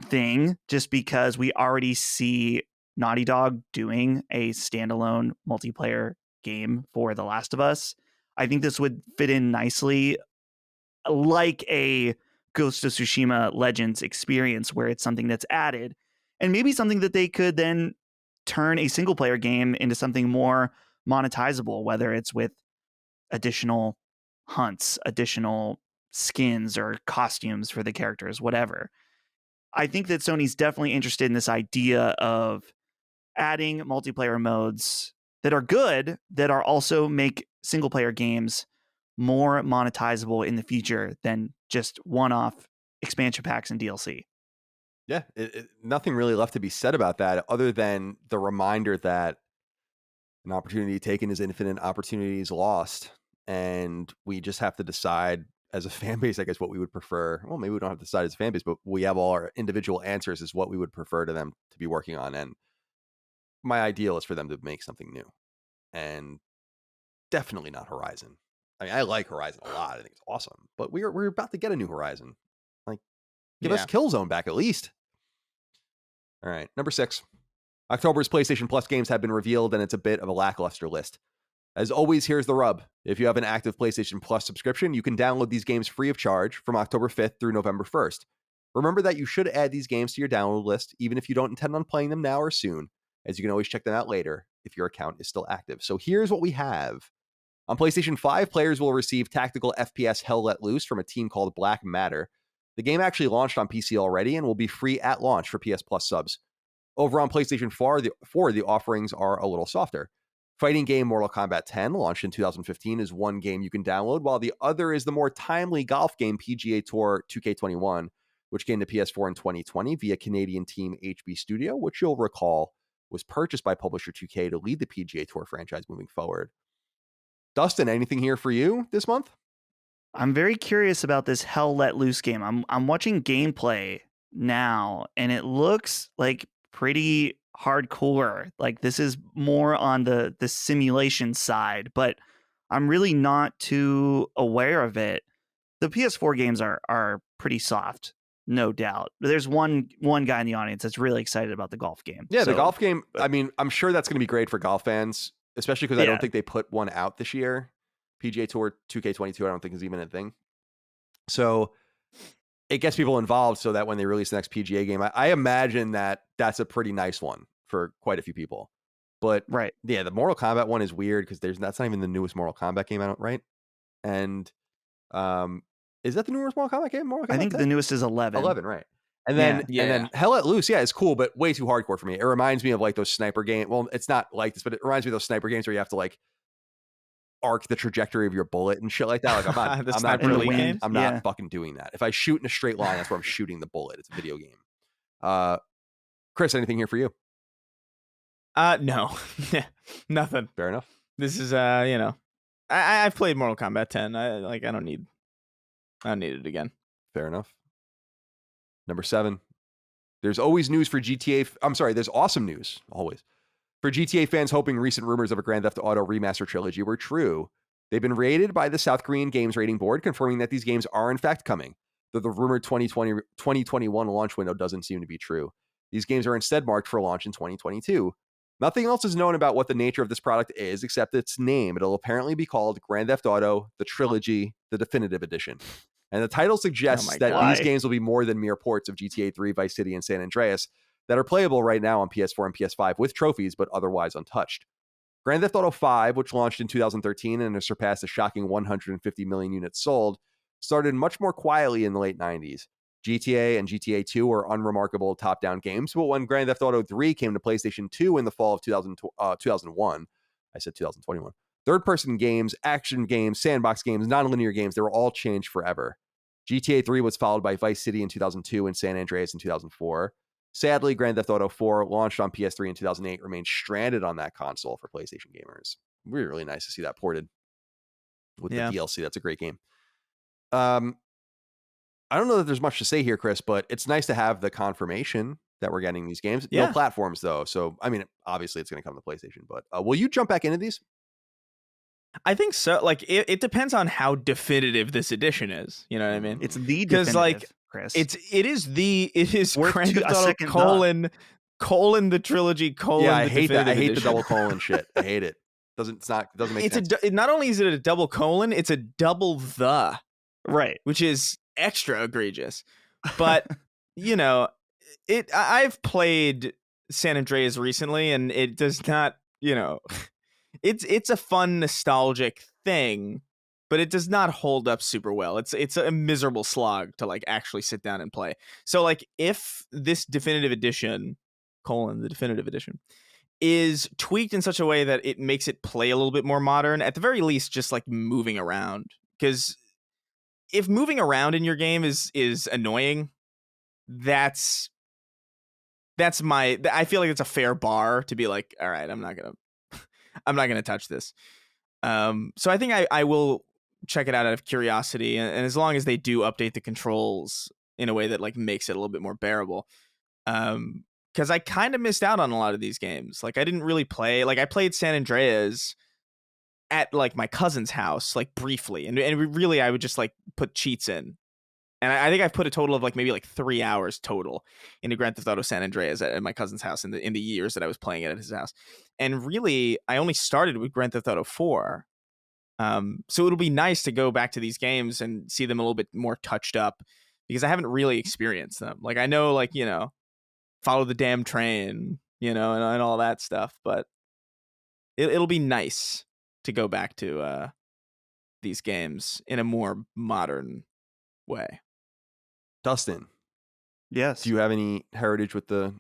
thing, just because we already see Naughty Dog doing a standalone multiplayer game for The Last of Us. I think this would fit in nicely like a Ghost of Tsushima Legends experience, where it's something that's added, and maybe something that they could then turn a single player game into something more monetizable, whether it's with additional hunts, additional skins or costumes for the characters, whatever. I think that Sony's definitely interested in this idea of adding multiplayer modes that are good, that are also make single player games more monetizable in the future than just one-off expansion packs and DLC. Yeah, nothing really left to be said about that other than the reminder that an opportunity taken is infinite opportunities lost. And we just have to decide as a fan base, I guess, what we would prefer. Well, maybe we don't have to decide as a fan base, but we have all our individual answers as what we would prefer to them to be working on. And my ideal is for them to make something new, and definitely not Horizon. I mean, I like Horizon a lot. I think it's awesome, but we're about to get a new Horizon. Like, give us Killzone back at least. All right, number 6. October's PlayStation Plus games have been revealed, and it's a bit of a lackluster list. As always, here's the rub. If you have an active PlayStation Plus subscription, you can download these games free of charge from October 5th through November 1st. Remember that you should add these games to your download list, even if you don't intend on playing them now or soon, as you can always check them out later if your account is still active. So here's what we have. On PlayStation 5, players will receive tactical FPS Hell Let Loose from a team called Black Matter. The game actually launched on PC already and will be free at launch for PS Plus subs. Over on PlayStation 4, the offerings are a little softer. Fighting game Mortal Kombat 10, launched in 2015, is one game you can download, while the other is the more timely golf game PGA Tour 2K21, which came to PS4 in 2020 via Canadian team HB Studio, which you'll recall was purchased by publisher 2K to lead the PGA Tour franchise moving forward. Dustin, anything here for you this month? I'm very curious about this Hell Let Loose game. I'm watching gameplay now, and it looks like pretty hardcore. Like, this is more on the simulation side, but I'm really not too aware of it. The PS4 games are pretty soft, no doubt. There's one guy in the audience that's really excited about the golf game. Yeah, the golf game, I mean, I'm sure that's going to be great for golf fans, especially because I don't think they put one out this year. PGA Tour 2K22, I don't think is even a thing. So it gets people involved so that when they release the next PGA game, I imagine that that's a pretty nice one for quite a few people. But yeah, the Mortal Kombat one is weird because that's not even the newest Mortal Kombat game, right? And is that the newest Mortal Kombat game? I think 10? The newest is 11. 11, right. And then Hell Let Loose, it's cool, but way too hardcore for me. It reminds me of like those sniper games. Well, it's not like this, but it reminds me of those sniper games where you have to like arc the trajectory of your bullet and shit like that. Like I'm not in the wind. I'm not fucking doing that. If I shoot in a straight line, that's where I'm shooting the bullet. It's a video game. Chris, anything here for you? No, nothing. Fair enough. This is I've played Mortal Kombat 10. I don't need it again. Fair enough. Number 7. There's always news for GTA. There's awesome news always for GTA fans hoping recent rumors of a Grand Theft Auto remaster trilogy were true. They've been rated by the South Korean Games Rating Board, confirming that these games are in fact coming, though the rumored 2021 launch window doesn't seem to be true. These games are instead marked for launch in 2022. Nothing else is known about what the nature of this product is except its name. It'll apparently be called Grand Theft Auto, the Trilogy, the Definitive Edition. And the title suggests that these games will be more than mere ports of GTA 3, Vice City, and San Andreas that are playable right now on PS4 and PS5 with trophies, but otherwise untouched. Grand Theft Auto 5, which launched in 2013 and has surpassed a shocking 150 million units sold, started much more quietly in the late 90s. GTA and GTA 2 were unremarkable top-down games, but when Grand Theft Auto 3 came to PlayStation 2 in the fall of 2001, I said 2021, third-person games, action games, sandbox games, non-linear games, they were all changed forever. GTA 3 was followed by Vice City in 2002 and San Andreas in 2004. Sadly, Grand Theft Auto 4, launched on PS3 in 2008, remained stranded on that console for PlayStation gamers. Really nice to see that ported with the DLC. That's a great game. I don't know that there's much to say here, Chris, but it's nice to have the confirmation that we're getting these games. No platforms, though. So, I mean, obviously it's going to come to PlayStation, but will you jump back into these? I think so. Like, it depends on how definitive this edition is. You know what I mean? It's the definitive, like, Chris. It is Grand Theft Auto colon the trilogy colon. Yeah, I the hate that. I hate edition. the double colon shit. I hate it. Doesn't make sense. Not only is it a double colon, it's a double the. Right. Which is extra egregious. But you know, I've played San Andreas recently, and it does not, you know, it's a fun nostalgic thing, but it does not hold up super well. It's a miserable slog to like actually sit down and play. So like if this definitive edition, the definitive edition, is tweaked in such a way that it makes it play a little bit more modern, at the very least just like moving around, because if moving around in your game is annoying, that's I feel like it's a fair bar to be like, all right, I'm not gonna touch this. So I think I will check it out of curiosity, and as long as they do update the controls in a way that like makes it a little bit more bearable. Because I kind of missed out on a lot of these games. Like I didn't really play. Like I played San Andreas at like my cousin's house, like briefly, and really I would just like put cheats in. And I think I've put a total of like maybe like 3 hours total into Grand Theft Auto San Andreas at my cousin's house in the years that I was playing it at his house. And really, I only started with Grand Theft Auto 4. So it'll be nice to go back to these games and see them a little bit more touched up, because I haven't really experienced them. Like I know, like, you know, Follow the Damn Train, you know, and all that stuff. But it'll be nice to go back to these games in a more modern way. Dustin, yes, do you have any heritage with the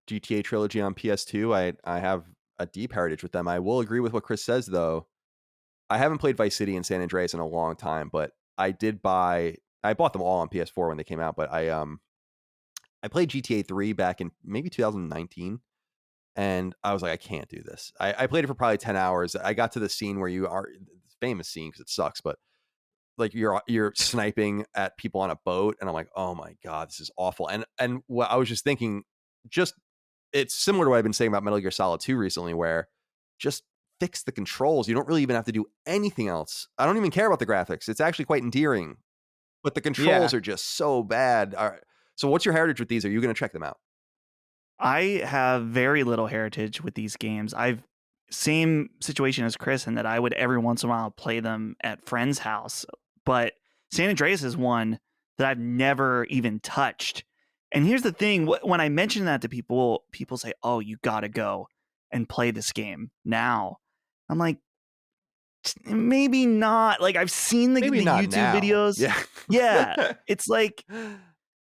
GTA trilogy on PS2? I have a deep heritage with them. I will agree with what Chris says, though. I haven't played Vice City and San Andreas in a long time, but I bought them all on PS4 when they came out, but I played GTA 3 back in maybe 2019, and I was like, I can't do this. I played it for probably 10 hours. I got to the scene where you are, famous scene because it sucks, but like you're sniping at people on a boat, and I'm like, oh my god, this is awful. And what I was just thinking, it's similar to what I've been saying about Metal Gear Solid 2 recently, where just fix the controls. You don't really even have to do anything else. I don't even care about the graphics. It's actually quite endearing, but the controls are just so bad. All right. So what's your heritage with these? Are you going to check them out? I have very little heritage with these games. Same situation as Chris in that I would every once in a while play them at friends' house. But San Andreas is one that I've never even touched. And here's the thing. When I mention that to people say, oh, you got to go and play this game now. I'm like, maybe not. Like I've seen the YouTube videos. Yeah. It's like,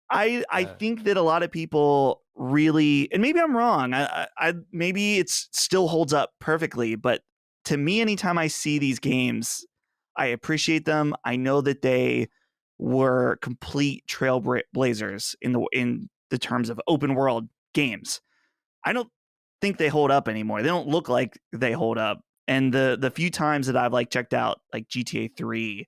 I think that a lot of people really, and maybe I'm wrong. I maybe it still holds up perfectly, but to me, anytime I see these games, I appreciate them. I know that they were complete trailblazers in the terms of open world games. I don't think they hold up anymore. They don't look like they hold up. And the few times that I've like checked out like GTA 3,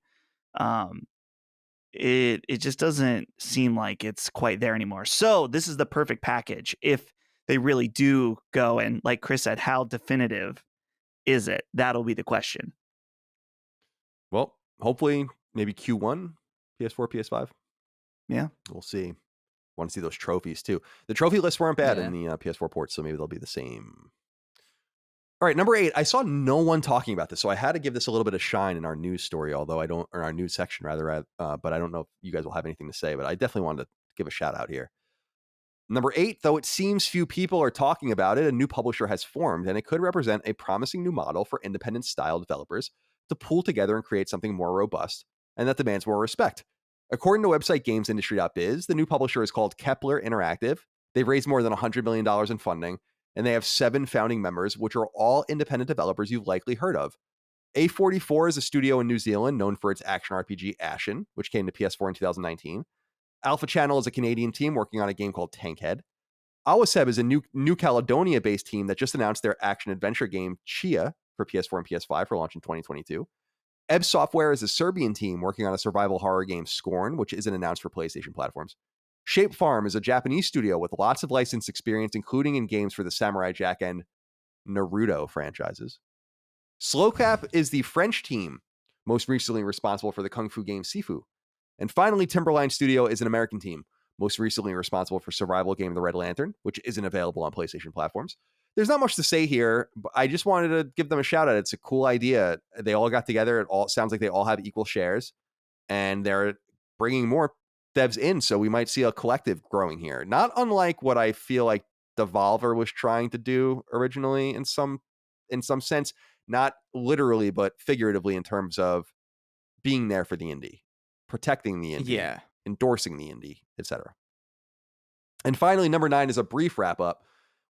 it just doesn't seem like it's quite there anymore. So this is the perfect package if they really do go, and like Chris said, how definitive is it? That'll be the question. Well, hopefully maybe Q1, PS4, PS5. Yeah. We'll see. Want to see those trophies too. The trophy lists weren't bad in the PS4 ports, so maybe they'll be the same. All right, number 8. I saw no one talking about this, so I had to give this a little bit of shine in our news story, or our news section rather. But I don't know if you guys will have anything to say, but I definitely wanted to give a shout out here. Number 8, though it seems few people are talking about it, a new publisher has formed, and it could represent a promising new model for independent style developers to pool together and create something more robust and that demands more respect. According to website GamesIndustry.biz, the new publisher is called Kepler Interactive. They've raised more than $100 million in funding, and they have 7 founding members, which are all independent developers you've likely heard of. A44 is a studio in New Zealand known for its action RPG Ashen, which came to PS4 in 2019. Alpha Channel is a Canadian team working on a game called Tankhead. Awaseb is a New Caledonia-based team that just announced their action-adventure game Chia for PS4 and PS5 for launch in 2022. Ebb Software is a Serbian team working on a survival horror game Scorn, which isn't announced for PlayStation platforms. Shape Farm is a Japanese studio with lots of licensed experience, including in games for the Samurai Jack and Naruto franchises. Slowcap is the French team, most recently responsible for the Kung Fu game Sifu. And finally, Timberline Studio is an American team, most recently responsible for survival game The Red Lantern, which isn't available on PlayStation platforms. There's not much to say here, but I just wanted to give them a shout out. It's a cool idea. They all got together. It all sounds like they all have equal shares, and they're bringing more devs in, so we might see a collective growing here. Not unlike what I feel like Devolver was trying to do originally in some sense, not literally but figuratively, in terms of being there for the indie, protecting the indie, endorsing the indie, etc. And finally, number 9 is a brief wrap up.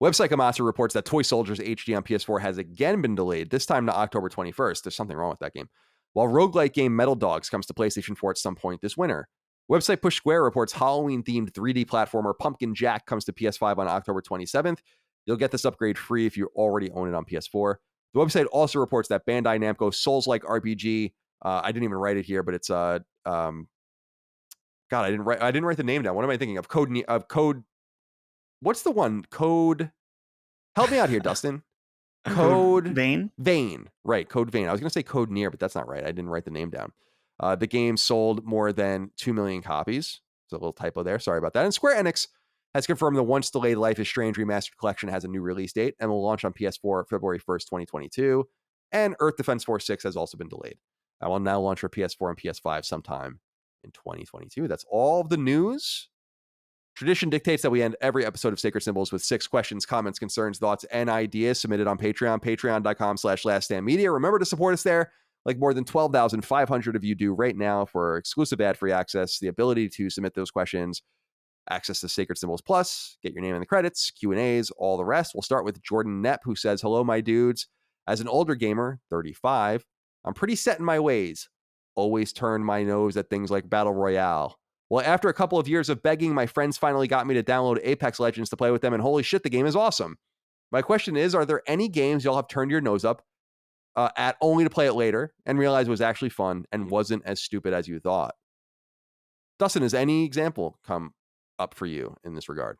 Website Gematsu reports that Toy Soldiers HD on PS4 has again been delayed, this time to October 21st. There's something wrong with that game. While roguelike game Metal Dogs comes to PlayStation 4 at some point this winter. Website Push Square reports Halloween-themed 3D platformer Pumpkin Jack comes to PS5 on October 27th. You'll get this upgrade free if you already own it on PS4. The website also reports that Bandai Namco Souls-like RPG, I didn't even write it here, but it's God, I didn't write the name down. What am I thinking of? Code. What's the one? Code. Help me out here, Dustin. Code Vein. Right, Code Vein. I was going to say Code Near, but that's not right. I didn't write the name down. The game sold more than 2 million copies. There's a little typo there. Sorry about that. And Square Enix has confirmed the once delayed Life is Strange Remastered Collection has a new release date and will launch on PS4 February 1st, 2022. And Earth Defense Force 6 has also been delayed. I will now launch for PS4 and PS5 sometime in 2022. That's all of the news. Tradition dictates that we end every episode of Sacred Symbols with 6 questions, comments, concerns, thoughts, and ideas submitted on Patreon, patreon.com/laststandmedia. Remember to support us there, like more than 12,500 of you do right now, for exclusive ad-free access, the ability to submit those questions, access to Sacred Symbols Plus, get your name in the credits, Q&As, all the rest. We'll start with Jordan Knepp, who says, hello, my dudes. As an older gamer, 35, I'm pretty set in my ways. Always turn my nose at things like Battle Royale. Well, after a couple of years of begging, my friends finally got me to download Apex Legends to play with them, and holy shit, the game is awesome. My question is, are there any games y'all have turned your nose up at only to play it later and realize it was actually fun and wasn't as stupid as you thought? Dustin, has any example come up for you in this regard?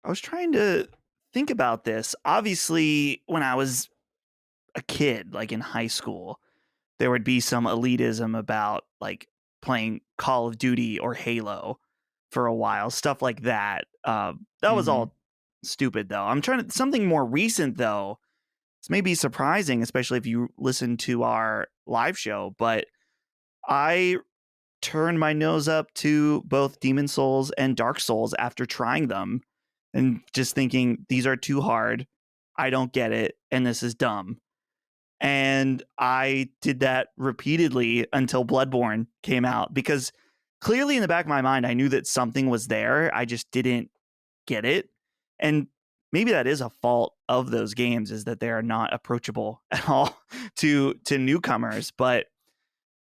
I was trying to think about this. Obviously, when I was a kid, like in high school, there would be some elitism about like playing Call of Duty or Halo for a while, stuff like that. That was all stupid, though. I'm trying to something more recent, though. This may be surprising, especially if you listen to our live show, but I turned my nose up to both Demon Souls and Dark Souls after trying them and just thinking these are too hard. I don't get it, and this is dumb. And I did that repeatedly until Bloodborne came out, because clearly in the back of my mind, I knew that something was there. I just didn't get it. And maybe that is a fault of those games, is that they are not approachable at all to newcomers. But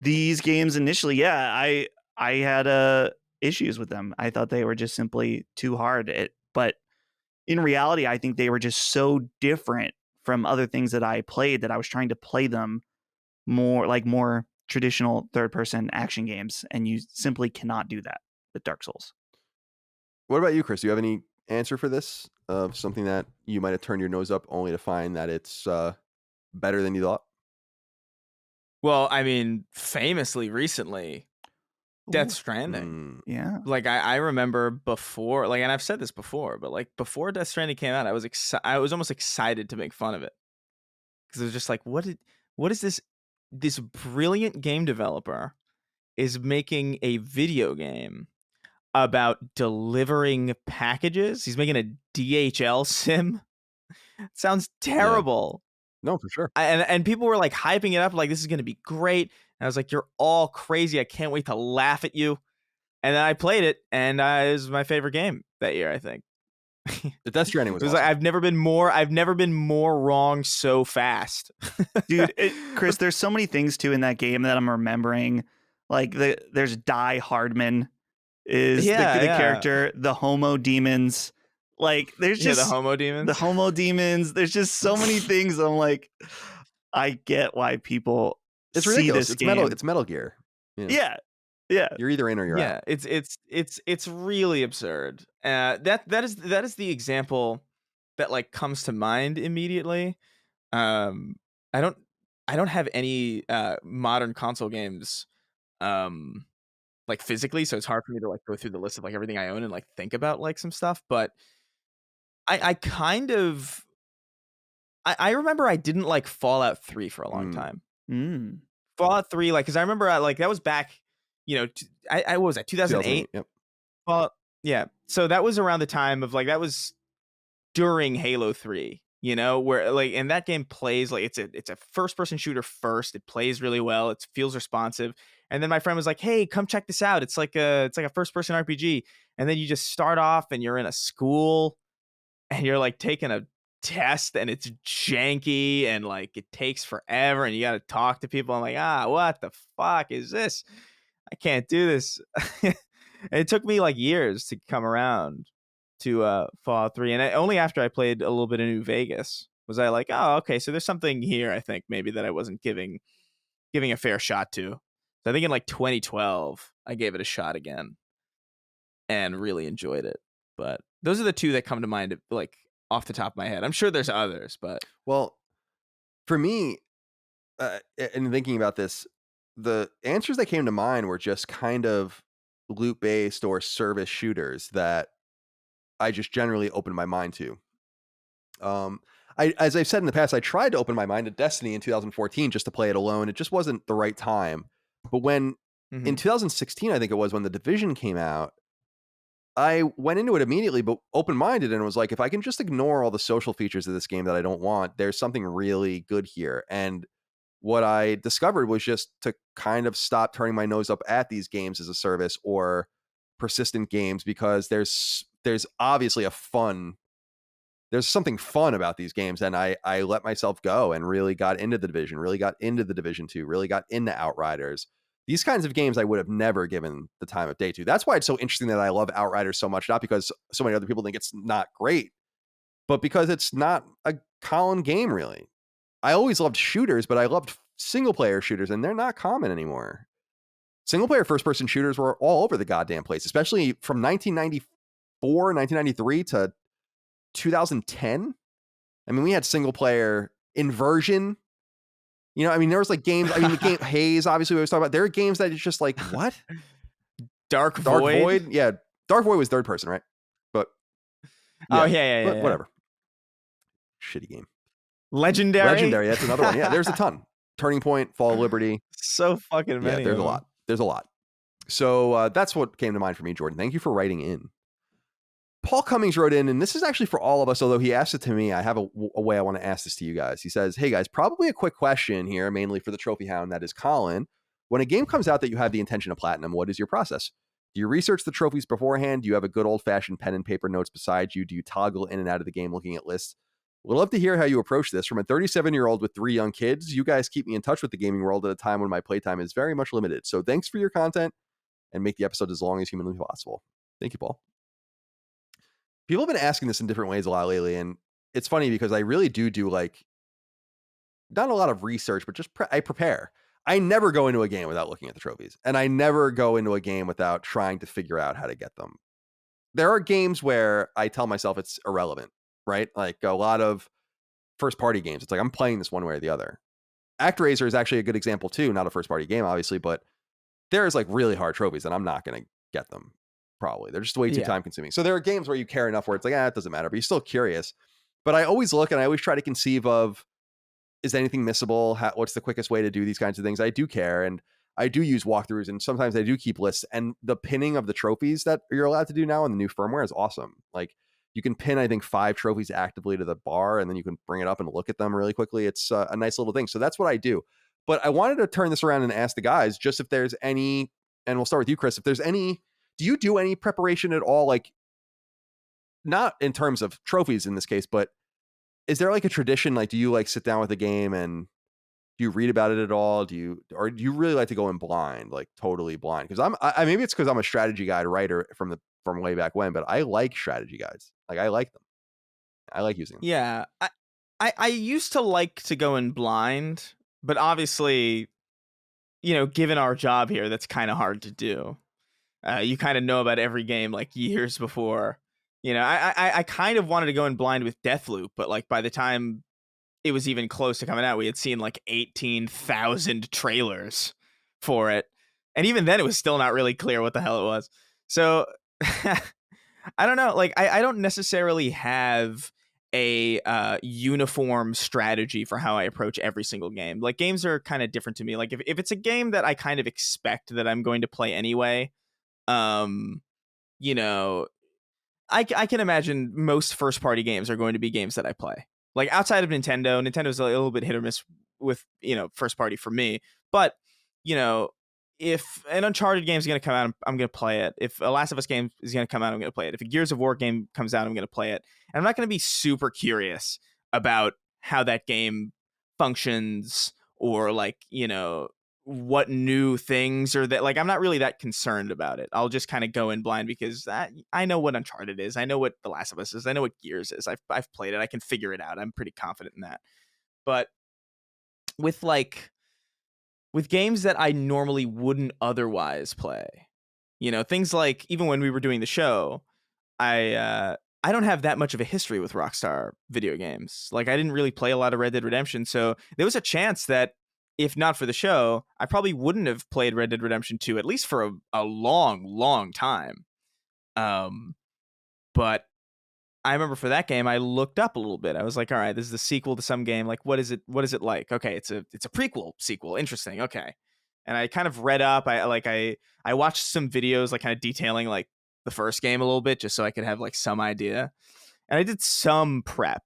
these games initially, I had issues with them. I thought they were just simply too hard. But in reality, I think they were just so different from other things that I played that I was trying to play them more traditional third-person action games, and you simply cannot do that with Dark Souls. What about you, Chris? Do you have any answer for this, of something that you might have turned your nose up only to find that it's better than you thought? Well, I mean, famously recently, Death Stranding. Yeah. Like I remember before, like, and I've said this before, but like before Death Stranding came out, I was almost excited to make fun of it, because it was just like, what is this? This brilliant game developer is making a video game about delivering packages. He's making a DHL sim. It sounds terrible. No, for sure. And people were like hyping it up, like this is going to be great. And I was like, you're all crazy. I can't wait to laugh at you. And then I played it, and it was my favorite game that year, I think. The Death Stranding was awesome. Like, I've never been more wrong so fast. Dude, Chris, there's so many things too in that game that I'm remembering. Like there's Die Hardman is the character, the Homo Demons. Like there's just the Homo Demons. There's just so many things. I'm like, I get why people it's see ridiculous. this It's game. It's Metal Gear. You know? Yeah. You're either in or you're out. Yeah, it's really absurd. That is the example that like comes to mind immediately. I don't have any modern console games like physically, so it's hard for me to like go through the list of like everything I own and like think about like some stuff, but I kind of I remember I didn't like Fallout 3 for a long time. Fallout 3, like, because I remember like that was back I what was that, 2008? Yep. Well, yeah. So that was around the time of like, that was during Halo 3, where like, and that game plays like it's a first person shooter first. It plays really well. It feels responsive. And then my friend was like, "Hey, come check this out. It's like a first person RPG." And then you just start off and you're in a school and you're like taking a test and it's janky and like it takes forever and you got to talk to people. I'm like, what the fuck is this? I can't do this. And it took me like years to come around to Fallout 3, and only after I played a little bit of New Vegas was I like, oh, okay, so there's something here, I think, maybe that I wasn't giving a fair shot to. So I think in like 2012 I gave it a shot again and really enjoyed it. But those are the two that come to mind, like off the top of my head. I'm sure there's others, but well, for me, in thinking about this, the answers that came to mind were just kind of loot based or service shooters that I just generally opened my mind to. As I've said in the past, I tried to open my mind to Destiny in 2014 just to play it alone. It just wasn't the right time. But when in 2016, I think it was, when The Division came out, I went into it immediately, but open-minded, and was like, if I can just ignore all the social features of this game that I don't want, there's something really good here. And what I discovered was just to kind of stop turning my nose up at these games as a service or persistent games, because there's obviously there's something fun about these games. And I let myself go and really got into The Division, really got into The Division 2, really got into Outriders. These kinds of games I would have never given the time of day to. That's why it's so interesting that I love Outriders so much, not because so many other people think it's not great, but because it's not a Colin game, really. I always loved shooters, but I loved single player shooters, and they're not common anymore. Single player first person shooters were all over the goddamn place, especially from 1994, 1993 to 2010. I mean, we had single player Inversion. There was like games. The game Haze, obviously, we always talk about. There are games that it's just like, what? Dark Void? Yeah. Dark Void was third person, right? But yeah. Whatever. Shitty game. Legendary, that's another one. Yeah, there's a ton. Turning Point, Fall of Liberty. So fucking many. Yeah, there's a lot. So that's what came to mind for me, Jordan. Thank you for writing in. Paul Cummings wrote in, and this is actually for all of us, although he asked it to me. I have a way I want to ask this to you guys. He says, hey guys, probably a quick question here, mainly for the trophy hound, that is Colin. When a game comes out that you have the intention of platinum, what is your process? Do you research the trophies beforehand? Do you have a good old-fashioned pen and paper notes beside you? Do you toggle in and out of the game looking at lists? We'd love to hear how you approach this. From a 37-year-old with 3 young kids, you guys keep me in touch with the gaming world at a time when my playtime is very much limited. So thanks for your content, and make the episode as long as humanly possible. Thank you, Paul. People have been asking this in different ways a lot lately, and it's funny because I really do like, not a lot of research, but just I prepare. I never go into a game without looking at the trophies, and I never go into a game without trying to figure out how to get them. There are games where I tell myself it's irrelevant, right? Like a lot of first-party games. It's like, I'm playing this one way or the other. ActRaiser is actually a good example too. Not a first-party game, obviously, but there's like really hard trophies, and I'm not going to get them. Probably. They're just way too time consuming. So there are games where you care enough where it's like, it doesn't matter, but you're still curious. But I always look, and I always try to conceive of, is anything missable? What's the quickest way to do these kinds of things? I do care, and I do use walkthroughs, and sometimes I do keep lists. And the pinning of the trophies that you're allowed to do now in the new firmware is awesome. Like, you can pin, I think, 5 trophies actively to the bar, and then you can bring it up and look at them really quickly. It's a nice little thing. So that's what I do. But I wanted to turn this around and ask the guys, just if there's any, and we'll start with you, Chris, if there's any, do you do any preparation at all? Like, not in terms of trophies in this case, but is there like a tradition? Like, do you like sit down with a game and do you read about it at all? Do you really like to go in blind, like totally blind? Because maybe it's because I'm a strategy guide writer from way back when, but I like strategy guides. Like, I like them. I like using them. Yeah. I used to like to go in blind, but obviously, given our job here, that's kind of hard to do. You kind of know about every game like years before. I kind of wanted to go in blind with Deathloop, but like by the time it was even close to coming out, we had seen like 18,000 trailers for it. And even then it was still not really clear what the hell it was. So I don't know. Like, I don't necessarily have a uniform strategy for how I approach every single game. Like, games are kind of different to me. Like, if it's a game that I kind of expect that I'm going to play anyway, you know, I can imagine most first party games are going to be games that I play. Like, outside of Nintendo's a little bit hit or miss with, first party for me. But, if an Uncharted game is going to come out, I'm going to play it. If a Last of Us game is going to come out, I'm going to play it. If a Gears of War game comes out, I'm going to play it. And I'm not going to be super curious about how that game functions or, like, what new things or that. Like, I'm not really that concerned about it. I'll just kind of go in blind because I know what Uncharted is. I know what The Last of Us is. I know what Gears is. I've played it. I can figure it out. I'm pretty confident in that. But with games that I normally wouldn't otherwise play, things like, even when we were doing the show, I don't have that much of a history with Rockstar video games. Like, I didn't really play a lot of Red Dead Redemption, so there was a chance that if not for the show, I probably wouldn't have played Red Dead Redemption 2, at least for a long, long time. But I remember for that game, I looked up a little bit. I was like, all right, this is the sequel to some game. Like, what is it like? Okay, it's a prequel sequel. Interesting. Okay. And I kind of read up. I watched some videos, like, kind of detailing, like, the first game a little bit, just so I could have, like, some idea. And I did some prep,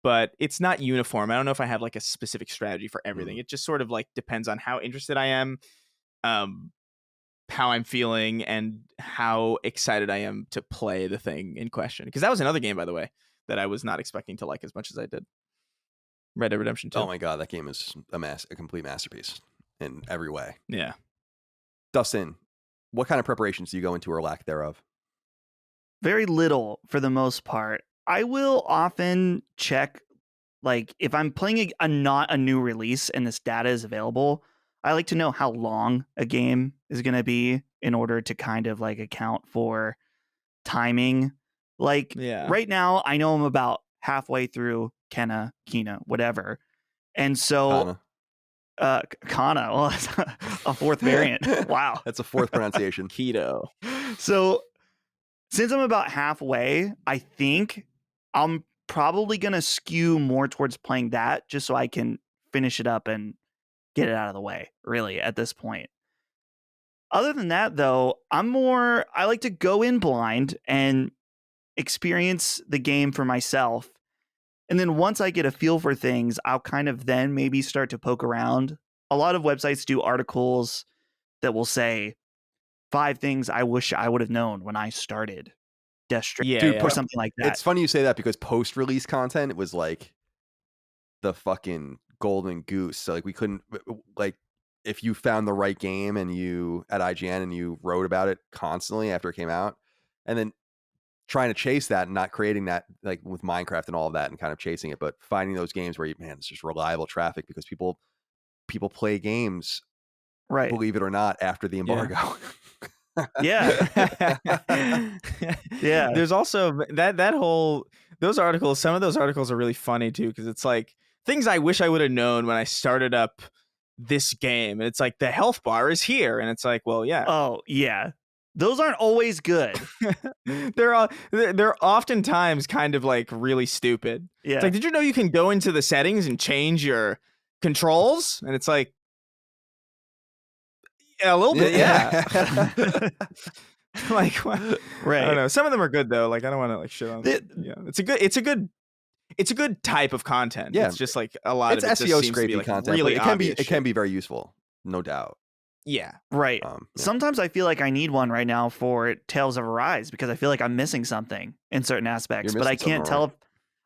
but it's not uniform. I don't know if I have, like, a specific strategy for everything. It just sort of, like, depends on how interested I am, how I'm feeling, and how excited I am to play the thing in question. Because that was another game, by the way, that I was not expecting to like as much as I did. Red Dead Redemption 2. Oh my god, that game is a complete masterpiece in every way. Yeah. Dustin, what kind of preparations do you go into, or lack thereof? Very little, for the most part. I will often check, like, if I'm playing not a new release and this data is available, I like to know how long a game is going to be in order to kind of, like, account for timing. Like, right now, I know I'm about halfway through Kena, whatever. And so Kana, well, that's a fourth variant. Wow. That's a fourth pronunciation. Keto. So since I'm about halfway, I think I'm probably going to skew more towards playing that just so I can finish it up and get it out of the way, really, at this point. Other than that, though, I like to go in blind and experience the game for myself. And then once I get a feel for things, I'll kind of then maybe start to poke around. A lot of websites do articles that will say 5 things I wish I would have known when I started Death Stranding, or something like that. It's funny you say that, because post-release content was like the fucking golden goose. So, like, we couldn't, like, if you found the right game and you at IGN and you wrote about it constantly after it came out, and then trying to chase that and not creating that, like with Minecraft and all of that, and kind of chasing it, but finding those games where it's just reliable traffic, because people play games, right, believe it or not, after the embargo. Yeah. Yeah. There's also that whole, those articles, some of those articles are really funny too, because it's like things I wish I would have known when I started up this game. And it's like, the health bar is here. And it's like, well, yeah. Oh, yeah. Those aren't always good. They're oftentimes kind of, like, really stupid. Yeah. It's like, did you know you can go into the settings and change your controls? And it's like, yeah, a little bit, yeah. Like, what? Right. I don't know. Some of them are good though. Like, I don't want to, like, shit on them. Yeah, it's a good type of content. Yeah, it's just like a lot of it SEO seems to be, like, content. Really, it can be very useful, no doubt. Yeah. Right. Yeah. Sometimes I feel like I need one right now for Tales of Arise, because I feel like I'm missing something in certain aspects, but I can't tell if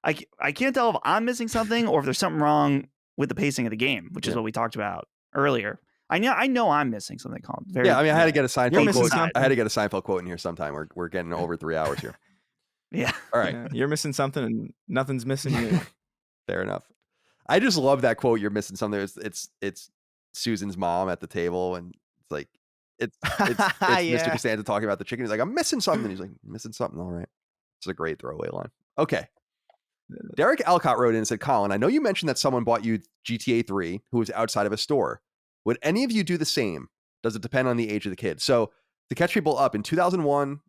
I can't tell if I'm missing something or if there's something wrong with the pacing of the game, which is what we talked about earlier. I know I'm missing something called. I had to get a Seinfeld quote. I had to get a Seinfeld quote in here sometime. We're getting over 3 hours here. Yeah. All right. Yeah. You're missing something and nothing's missing you. Fair enough. I just love that quote. You're missing something. It's Susan's mom at the table, and it's like it's Mr. Costanza talking about the chicken. He's like, I'm missing something. He's like, missing something. All right. It's a great throwaway line. Okay. Derek Alcott wrote in and said, Colin, I know you mentioned that someone bought you GTA 3 who was outside of a store. Would any of you do the same? Does it depend on the age of the kid? So to catch people up, in 2001,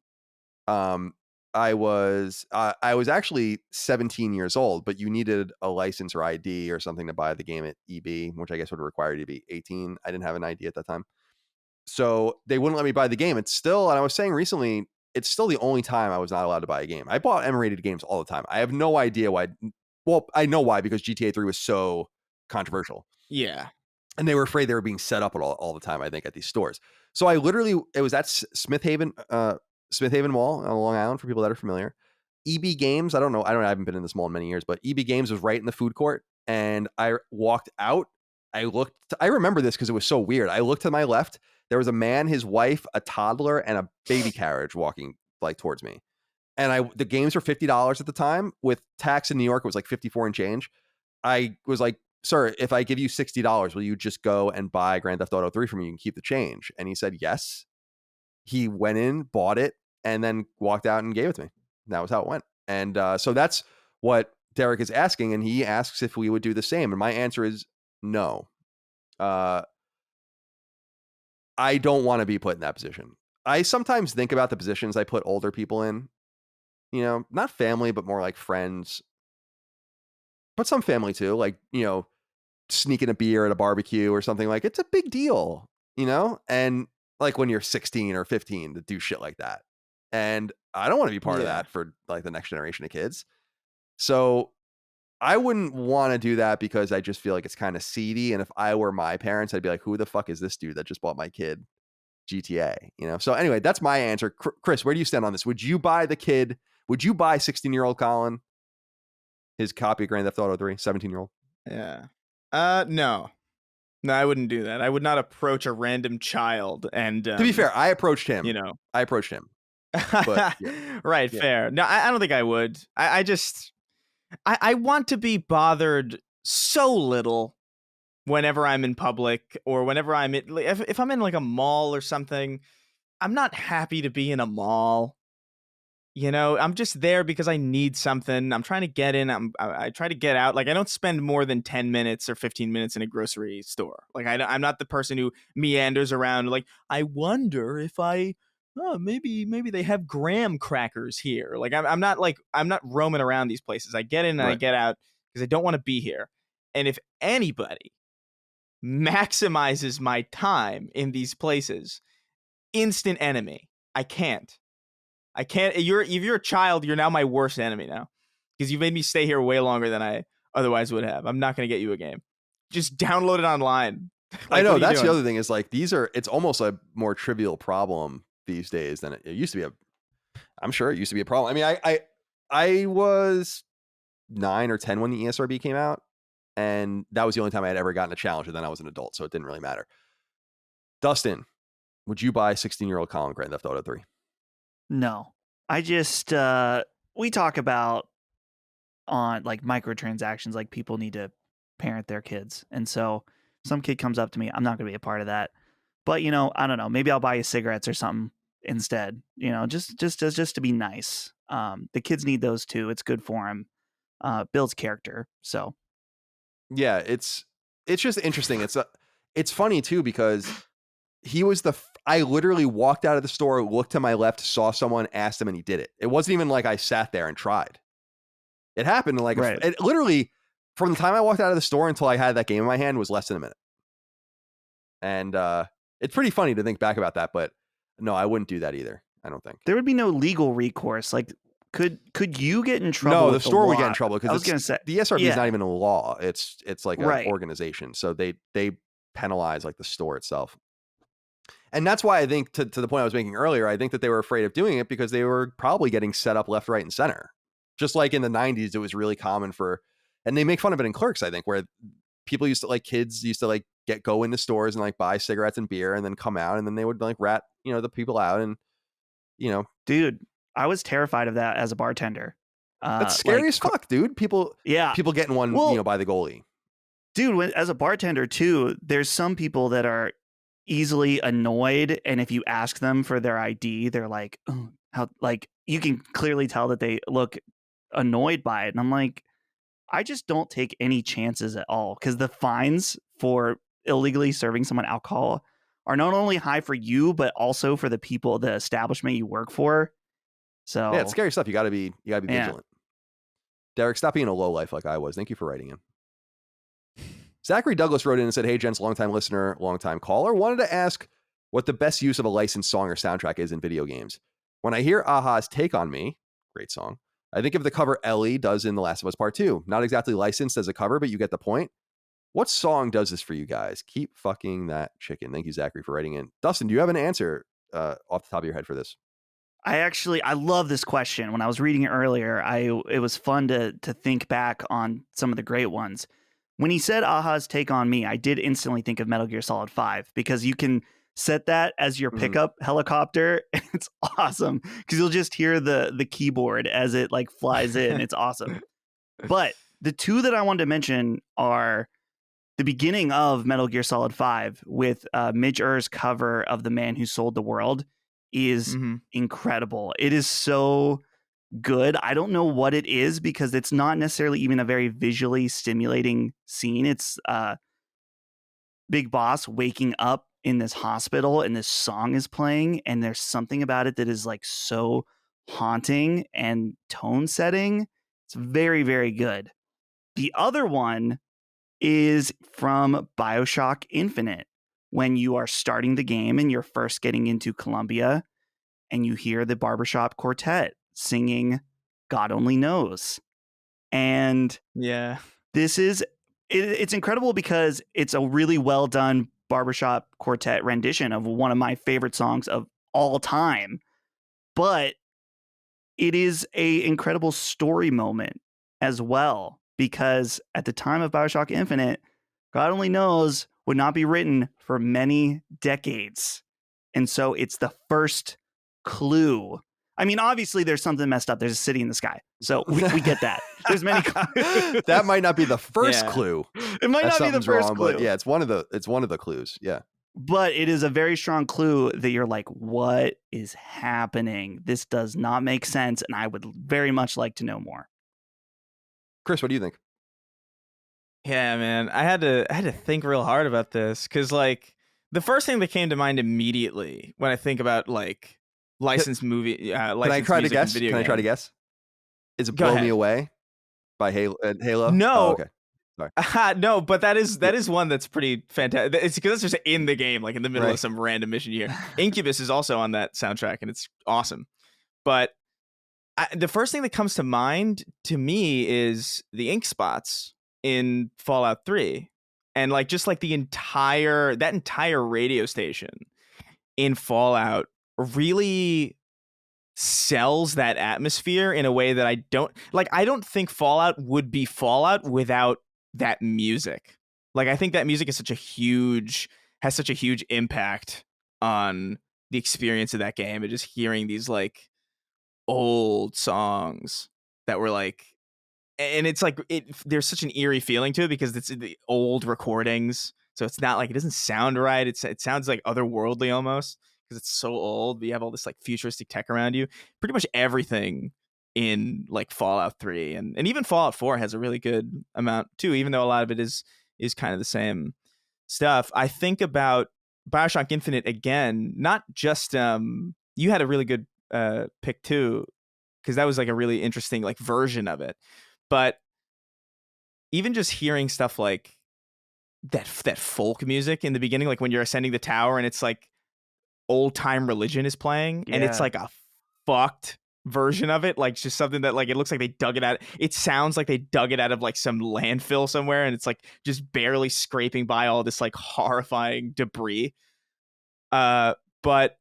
I was actually 17 years old, but you needed a license or ID or something to buy the game at EB, which I guess would require you to be 18. I didn't have an ID at that time. So they wouldn't let me buy the game. It's still, and I was saying recently, it's still the only time I was not allowed to buy a game. I bought M-rated games all the time. I have no idea why. Well, I know why, because GTA 3 was so controversial. Yeah. And they were afraid they were being set up all the time, I think, at these stores. So I literally, it was at Smith Haven Mall on Long Island, for people that are familiar. EB Games, I haven't been in this mall in many years, but EB Games was right in the food court. And I walked out. I remember this because it was so weird. I looked to my left. There was a man, his wife, a toddler, and a baby carriage walking like towards me. And the games were $50 at the time. With tax in New York, it was like 54 and change. I was like, sir, if I give you $60, will you just go and buy Grand Theft Auto 3 from me? You can keep the change. And he said, yes. He went in, bought it, and then walked out and gave it to me. And that was how it went. And so that's what Derek is asking. And he asks if we would do the same. And my answer is no. I don't want to be put in that position. I sometimes think about the positions I put older people in, you know, not family, but more like friends, but some family too, like, you know, sneaking a beer at a barbecue or something. Like, it's a big deal, you know? And like when you're 16 or 15 to do shit like that. And I don't want to be part of that for like the next generation of kids. So I wouldn't want to do that because I just feel like it's kind of seedy. And if I were my parents, I'd be like, who the fuck is this dude that just bought my kid GTA? You know? So anyway, that's my answer. Chris, where do you stand on this? Would you buy 16-year-old Colin his copy of Grand Theft Auto 3, 17-year-old? Yeah. No, I wouldn't do that. I would not approach a random child. And to be fair, I approached him. You know, I approached him. But, yeah. Right. Yeah. Fair. No, I don't think I would. I want to be bothered so little whenever I'm in public or whenever I'm if I'm in like a mall or something. I'm not happy to be in a mall. You know, I'm just there because I need something. I'm trying to get in. I try to get out. Like, I don't spend more than 10 minutes or 15 minutes in a grocery store. Like, I'm not the person who meanders around. Like, I wonder if maybe they have graham crackers here. Like, I'm not roaming around these places. I get in and I get out because I don't want to be here. And if anybody maximizes my time in these places, instant enemy. I can't. If you're a child, you're now my worst enemy now because you've made me stay here way longer than I otherwise would have. I'm not going to get you a game. Just download it online. Like, I know that's the other thing is like it's almost a more trivial problem these days than it used to be. I'm sure it used to be a problem. I mean, I was 9 or 10 when the ESRB came out, and that was the only time I had ever gotten a challenge, and then I was an adult, so it didn't really matter. Dustin, would you buy 16-year-old Colin Grand Theft Auto 3? No, I just, we talk about on like microtransactions, like people need to parent their kids. And so some kid comes up to me, I'm not going to be a part of that. But, you know, I don't know, maybe I'll buy you cigarettes or something instead, you know, just to be nice. The kids need those too. It's good for them. Builds character. So. Yeah, it's just interesting. It's funny too, because he was I literally walked out of the store, looked to my left, saw someone, asked him, and he did it. It wasn't even like I sat there and tried. It happened like it literally from the time I walked out of the store until I had that game in my hand was less than a minute. And it's pretty funny to think back about that, but no, I wouldn't do that either. I don't think there would be no legal recourse. Like, could you get in trouble? No, the store would get in trouble because I was going to say the ESRB is not even a law. It's like an organization, so they penalize like the store itself. And that's why I think, to the point I was making earlier, I think that they were afraid of doing it because they were probably getting set up left, right, and center. Just like in the 90s, it was really common and they make fun of it in Clerks, I think, where people used to, like, kids used to, like, go into stores and, like, buy cigarettes and beer and then come out, and then they would, like, rat, you know, the people out and, you know. Dude, I was terrified of that as a bartender. That's scary as fuck, dude. People getting one, you know, by the goalie. Dude, as a bartender, too, there's some people that are easily annoyed, and if you ask them for their ID, they're like, oh, how, like, you can clearly tell that they look annoyed by it. And I'm like, I just don't take any chances at all, because the fines for illegally serving someone alcohol are not only high for you, but also for the establishment you work for. So yeah, it's scary stuff. You gotta be vigilant. Derek, stop being a low life like I was. Thank you for writing in. Zachary Douglas wrote in and said, "Hey, gents, longtime listener, longtime caller. Wanted to ask what the best use of a licensed song or soundtrack is in video games. When I hear a-ha's Take on Me, great song, I think of the cover Ellie does in The Last of Us Part 2. Not exactly licensed as a cover, but you get the point. What song does this for you guys? Keep fucking that chicken." Thank you, Zachary, for writing in. Dustin, do you have an answer off the top of your head for this? I love this question. When I was reading it earlier, it was fun to think back on some of the great ones. When he said a-ha's Take on Me, I did instantly think of Metal Gear Solid 5 because you can set that as your pickup helicopter. And it's awesome because you'll just hear the keyboard as it like flies in. It's awesome. But the two that I wanted to mention are the beginning of Metal Gear Solid 5 with Midge Ur's cover of The Man Who Sold the World is incredible. It is so good. I don't know what it is because it's not necessarily even a very visually stimulating scene. It's Big Boss waking up in this hospital and this song is playing, and there's something about it that is like so haunting and tone setting. It's very, very good. The other one is from BioShock Infinite, when you are starting the game and you're first getting into Columbia and you hear the Barbershop Quartet singing God Only Knows. And yeah, this is it's incredible because it's a really well done Barbershop Quartet rendition of one of my favorite songs of all time. But it is a incredible story moment as well, because at the time of BioShock Infinite, God Only Knows would not be written for many decades. And so it's the first clue. I mean, obviously there's something messed up. There's a city in the sky. So we get that. There's many clues. That might not be the first clue. It might not be the first wrong, clue. But yeah, it's one of the clues. Yeah. But it is a very strong clue that you're like, what is happening? This does not make sense. And I would very much like to know more. Chris, what do you think? Yeah, man. I had to think real hard about this because like the first thing that came to mind immediately when I think about like licensed movie, Can I try to guess? Is it "Blow Me Away" by Halo? No. Oh, okay. Sorry. No, but that is one that's pretty fantastic. It's because it's just in the game, like in the middle of some random mission here. Incubus is also on that soundtrack, and it's awesome. But the first thing that comes to mind to me is the ink spots in Fallout 3, and like just like that entire radio station in Fallout really sells that atmosphere in a way that I don't think Fallout would be Fallout without that music. Like I think that music is has such a huge impact on the experience of that game, and just hearing these like old songs that were like, and it's like there's such an eerie feeling to it because it's the old recordings, so it's not like it doesn't sound right. It sounds like otherworldly almost because it's so old, but you have all this like futuristic tech around you. Pretty much everything in like Fallout 3 and even Fallout 4 has a really good amount too, even though a lot of it is kind of the same stuff. I think about BioShock Infinite again, not just you had a really good pick too, because that was like a really interesting like version of it. But even just hearing stuff like that folk music in the beginning, like when you're ascending the tower and it's like Old Time Religion is playing, and it's like a fucked version of it, like just something that like it looks like they dug it out. It sounds like they dug it out of like some landfill somewhere, and it's like just barely scraping by all this like horrifying debris. But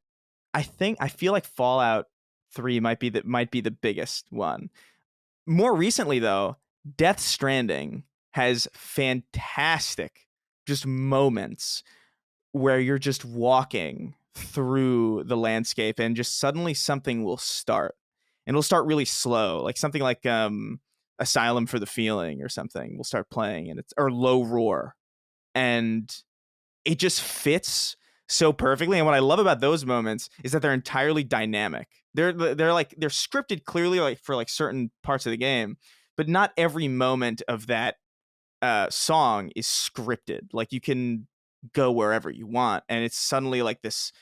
I feel like Fallout 3 might be the biggest one. More recently though, Death Stranding has fantastic just moments where you're just walking through the landscape and just suddenly something will start, and it'll start really slow, like something like Asylum for the Feeling or something will start playing, and it's or Low Roar, and it just fits so perfectly. And what I love about those moments is that they're entirely dynamic. They're scripted clearly like for like certain parts of the game, but not every moment of that song is scripted. Like you can go wherever you want, and it's suddenly like this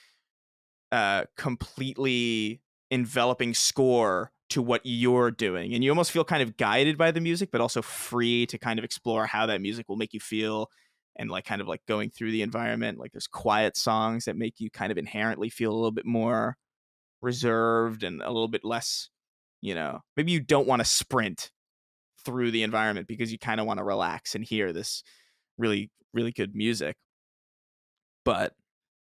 completely enveloping score to what you're doing, and you almost feel kind of guided by the music, but also free to kind of explore how that music will make you feel, and like kind of like going through the environment. Like there's quiet songs that make you kind of inherently feel a little bit more reserved and a little bit less, maybe you don't want to sprint through the environment because you kind of want to relax and hear this really, really good music. But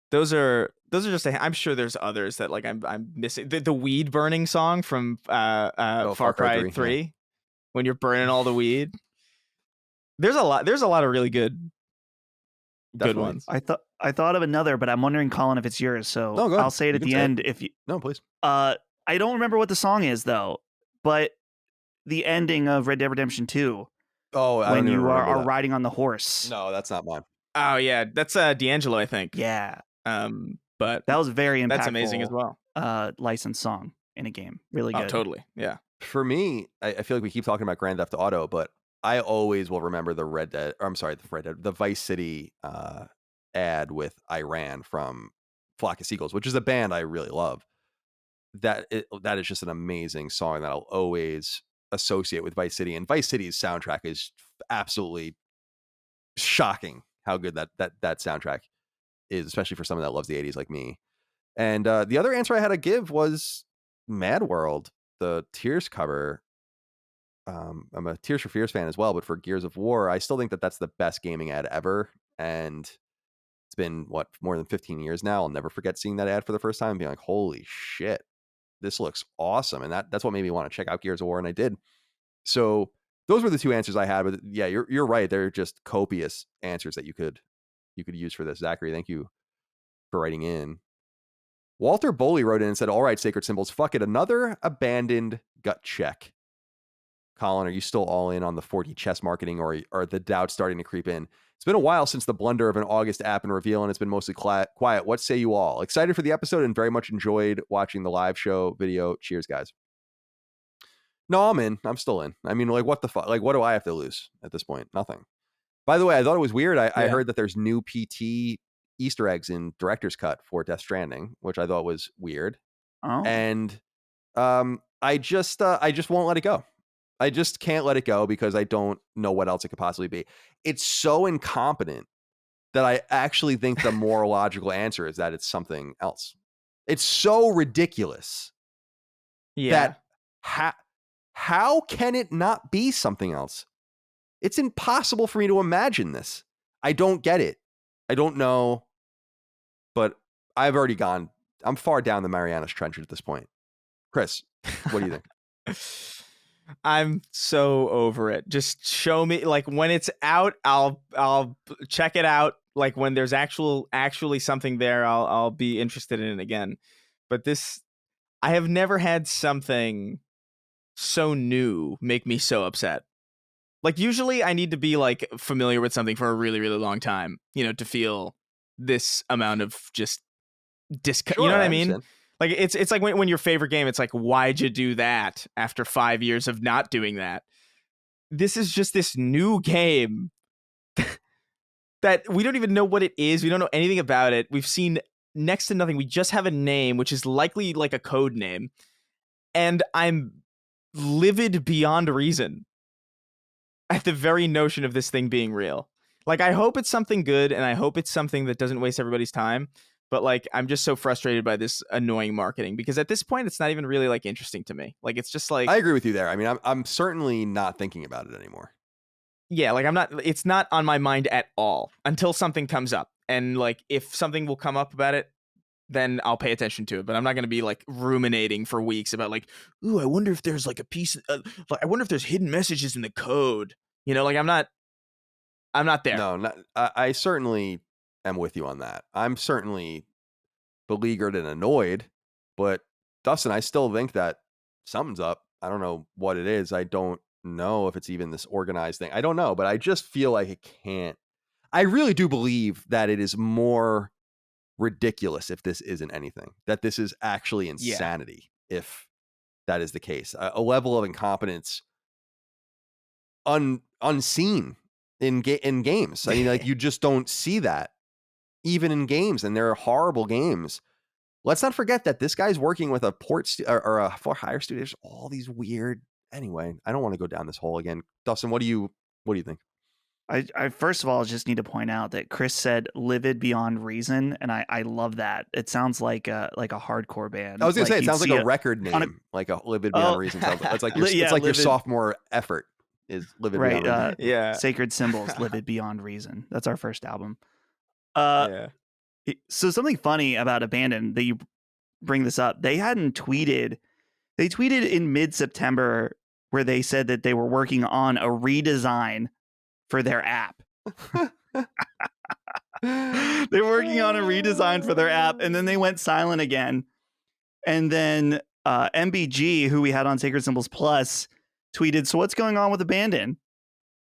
those are just I'm sure there's others that like I'm missing. The weed burning song from Far Cry 3 yeah. When you're burning all the weed. There's a lot of really good ones. I thought of another, but I'm wondering, Colin, if it's yours. So I'll say it at the end. If you please. I don't remember what the song is though, but the ending of Red Dead Redemption 2. Oh, when you are riding on the horse. No, that's not mine. Oh yeah, that's D'Angelo, I think. Yeah. But that was very impactful. That's amazing as well. Licensed song in a game, really good. Oh, totally. Yeah. For me, I feel like we keep talking about Grand Theft Auto, but I always will remember the the Vice City ad with Iran from Flock of Seagulls, which is a band I really love. That is just an amazing song that I'll always associate with Vice City, and Vice City's soundtrack is absolutely shocking how good that soundtrack is, especially for someone that loves the 80s like me. And the other answer I had to give was Mad World, the Tears cover. I'm a Tears for Fears fan as well, but for Gears of War, I still think that that's the best gaming ad ever. And it's been more than 15 years now. I'll never forget seeing that ad for the first time and being like, holy shit, this looks awesome. And that's what made me want to check out Gears of War, and I did. So those were the two answers I had. But yeah, you're right. They're just copious answers that you could use for this. Zachary, thank you for writing in. Walter Boley wrote in and said, all right, Sacred Symbols, fuck it, another abandoned gut check. Colin, are you still all in on the 4D chess marketing, or are the doubts starting to creep in? It's been a while since the blunder of an August app and reveal, and it's been mostly quiet. What say you all? Excited for the episode and very much enjoyed watching the live show video. Cheers, guys. No, I'm in. I'm still in. I mean, like, what the fuck? Like, what do I have to lose at this point? Nothing. By the way, I thought it was weird. I heard that there's new PT Easter eggs in Director's Cut for Death Stranding, which I thought was weird. Oh. And I just won't let it go. I just can't let it go because I don't know what else it could possibly be. It's so incompetent that I actually think the more logical answer is that it's something else. It's so ridiculous. Yeah. That how can it not be something else? It's impossible for me to imagine this. I don't get it. I don't know. But I've already gone. I'm far down the Marianas Trench at this point. Chris, what do you think? I'm so over it. Just show me, like, when it's out, I'll check it out. Like, when there's actually something there, I'll be interested in it again. But I have never had something so new make me so upset. Like, usually I need to be like familiar with something for a really, really long time, to feel this amount of just disconnect. Sure, you know what I understand. mean? Like, it's like when your favorite game, it's like, why'd you do that after 5 years of not doing that? This is just this new game that we don't even know what it is. We don't know anything about it. We've seen next to nothing. We just have a name, which is likely like a code name. And I'm livid beyond reason at the very notion of this thing being real. Like, I hope it's something good, and I hope it's something that doesn't waste everybody's time. But, like, I'm just so frustrated by this annoying marketing, because at this point, it's not even really, like, interesting to me. Like, it's just like, I agree with you there. I mean, I'm certainly not thinking about it anymore. Yeah, like, it's not on my mind at all until something comes up. And, like, if something will come up about it, then I'll pay attention to it. But I'm not going to be, like, ruminating for weeks about, like, ooh, I wonder if there's, like, a piece, I wonder if there's hidden messages in the code. Like, I'm not there. No, I certainly am with you on that. I'm certainly beleaguered and annoyed, but Dustin, I still think that something's up. I don't know what it is. I don't know if it's even this organized thing. I don't know, but I just feel like it can't. I really do believe that it is more ridiculous if this isn't anything, that this is actually insanity. If that is the case, a level of incompetence unseen in games. I mean, like, you just don't see that even in games, and there are horrible games let's not forget that this guy's working with a or a for hire studio. There's all these weird. Anyway, I don't want to go down this hole again. Dustin, what do you think? I first of all just need to point out that Chris said "livid beyond reason," and I love that. It sounds like a hardcore band. I was gonna say it sounds like a record on name, like a "livid beyond reason." It's like it's like your sophomore effort is "livid right, beyond reason." Yeah, Sacred Symbols, "Livid Beyond Reason." That's our first album. Yeah. So something funny about Abandon that you bring this up. They hadn't tweeted. They tweeted in mid-September where they said that they were working on a redesign for their app. They're working on a redesign for their app, and then they went silent again. And then MBG, who we had on Sacred Symbols Plus, tweeted, "So what's going on with Abandon?"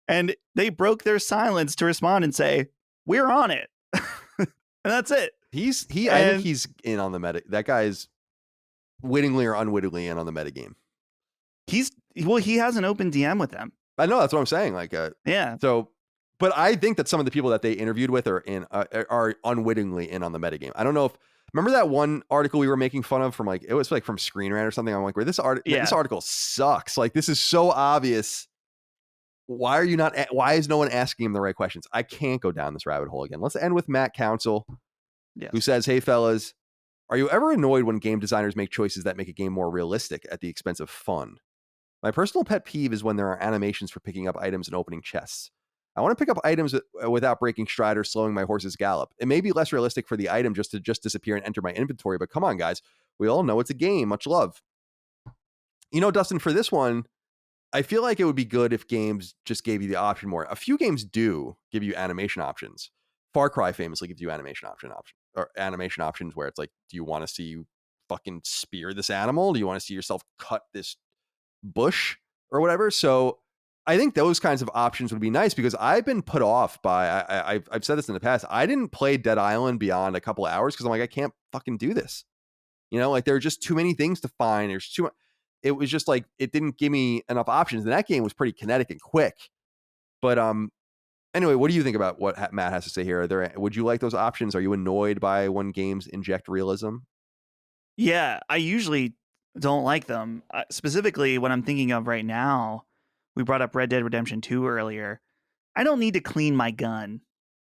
And they broke their silence to respond and say, "We're on it." And that's it. I think he's in on the meta. That guy's wittingly or unwittingly in on the meta game. He has an open DM with them. I know, that's what I'm saying. Like, yeah. So, but I think that some of the people that they interviewed with are unwittingly in on the metagame. I don't know if remember that one article we were making fun of from it was like from Screen Rant or something. I'm like, where this article sucks. Like, this is so obvious. Why is no one asking him the right questions? I can't go down this rabbit hole again. Let's end with Matt Council, who says, "Hey fellas, are you ever annoyed when game designers make choices that make a game more realistic at the expense of fun? My personal pet peeve is when there are animations for picking up items and opening chests. I want to pick up items without breaking stride or slowing my horse's gallop. It may be less realistic for the item just to disappear and enter my inventory, but come on, guys. We all know it's a game. Much love." You know, Dustin, for this one, I feel like it would be good if games just gave you the option more. A few games do give you animation options. Far Cry famously gives you animation options where it's like, do you want to see you fucking spear this animal? Do you want to see yourself cut this bush or whatever? So I think those kinds of options would be nice, because I've been put off by, I've said this in the past, I didn't play Dead Island beyond a couple of hours because I'm like, I can't fucking do this. You know, like there are just too many things to find. There's too much. It was just like, it didn't give me enough options. And that game was pretty kinetic and quick. But anyway, what do you think about what Matt has to say here? Would you like those options? Are you annoyed by when games inject realism? Yeah, I usually don't like them. Specifically, what I'm thinking of right now, we brought up Red Dead Redemption 2 earlier. I don't need to clean my gun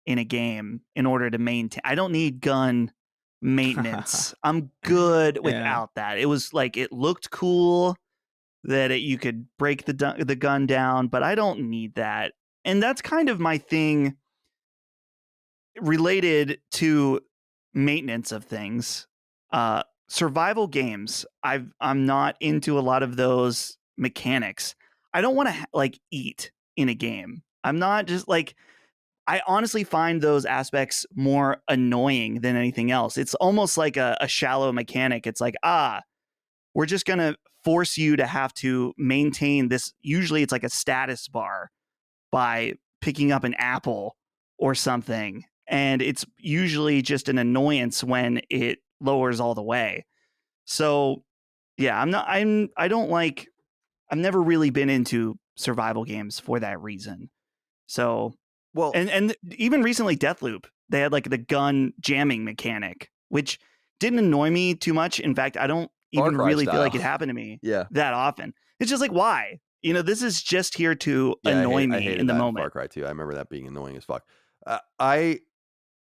in a game in order to maintain. I don't need gun maintenance. I'm good without that. It was like, it looked cool that you could break the gun down, but I don't need that. And that's kind of my thing related to maintenance of things. Survival games, I'm not into a lot of those mechanics. I don't want to eat in a game. I'm not just like, I honestly find those aspects more annoying than anything else. It's almost like a shallow mechanic. It's like, we're just going to force you to have to maintain this. Usually it's like a status bar by picking up an apple or something. And it's usually just an annoyance when it lowers all the way. So yeah, I've never really been into survival games for that reason. So, well, and even recently Deathloop, they had like the gun jamming mechanic, which didn't annoy me too much. In fact, I don't even really feel like it happened to me that often. It's just like, why? You know, this is just here to annoy me in the moment. Far Cry 2. I remember that being annoying as fuck.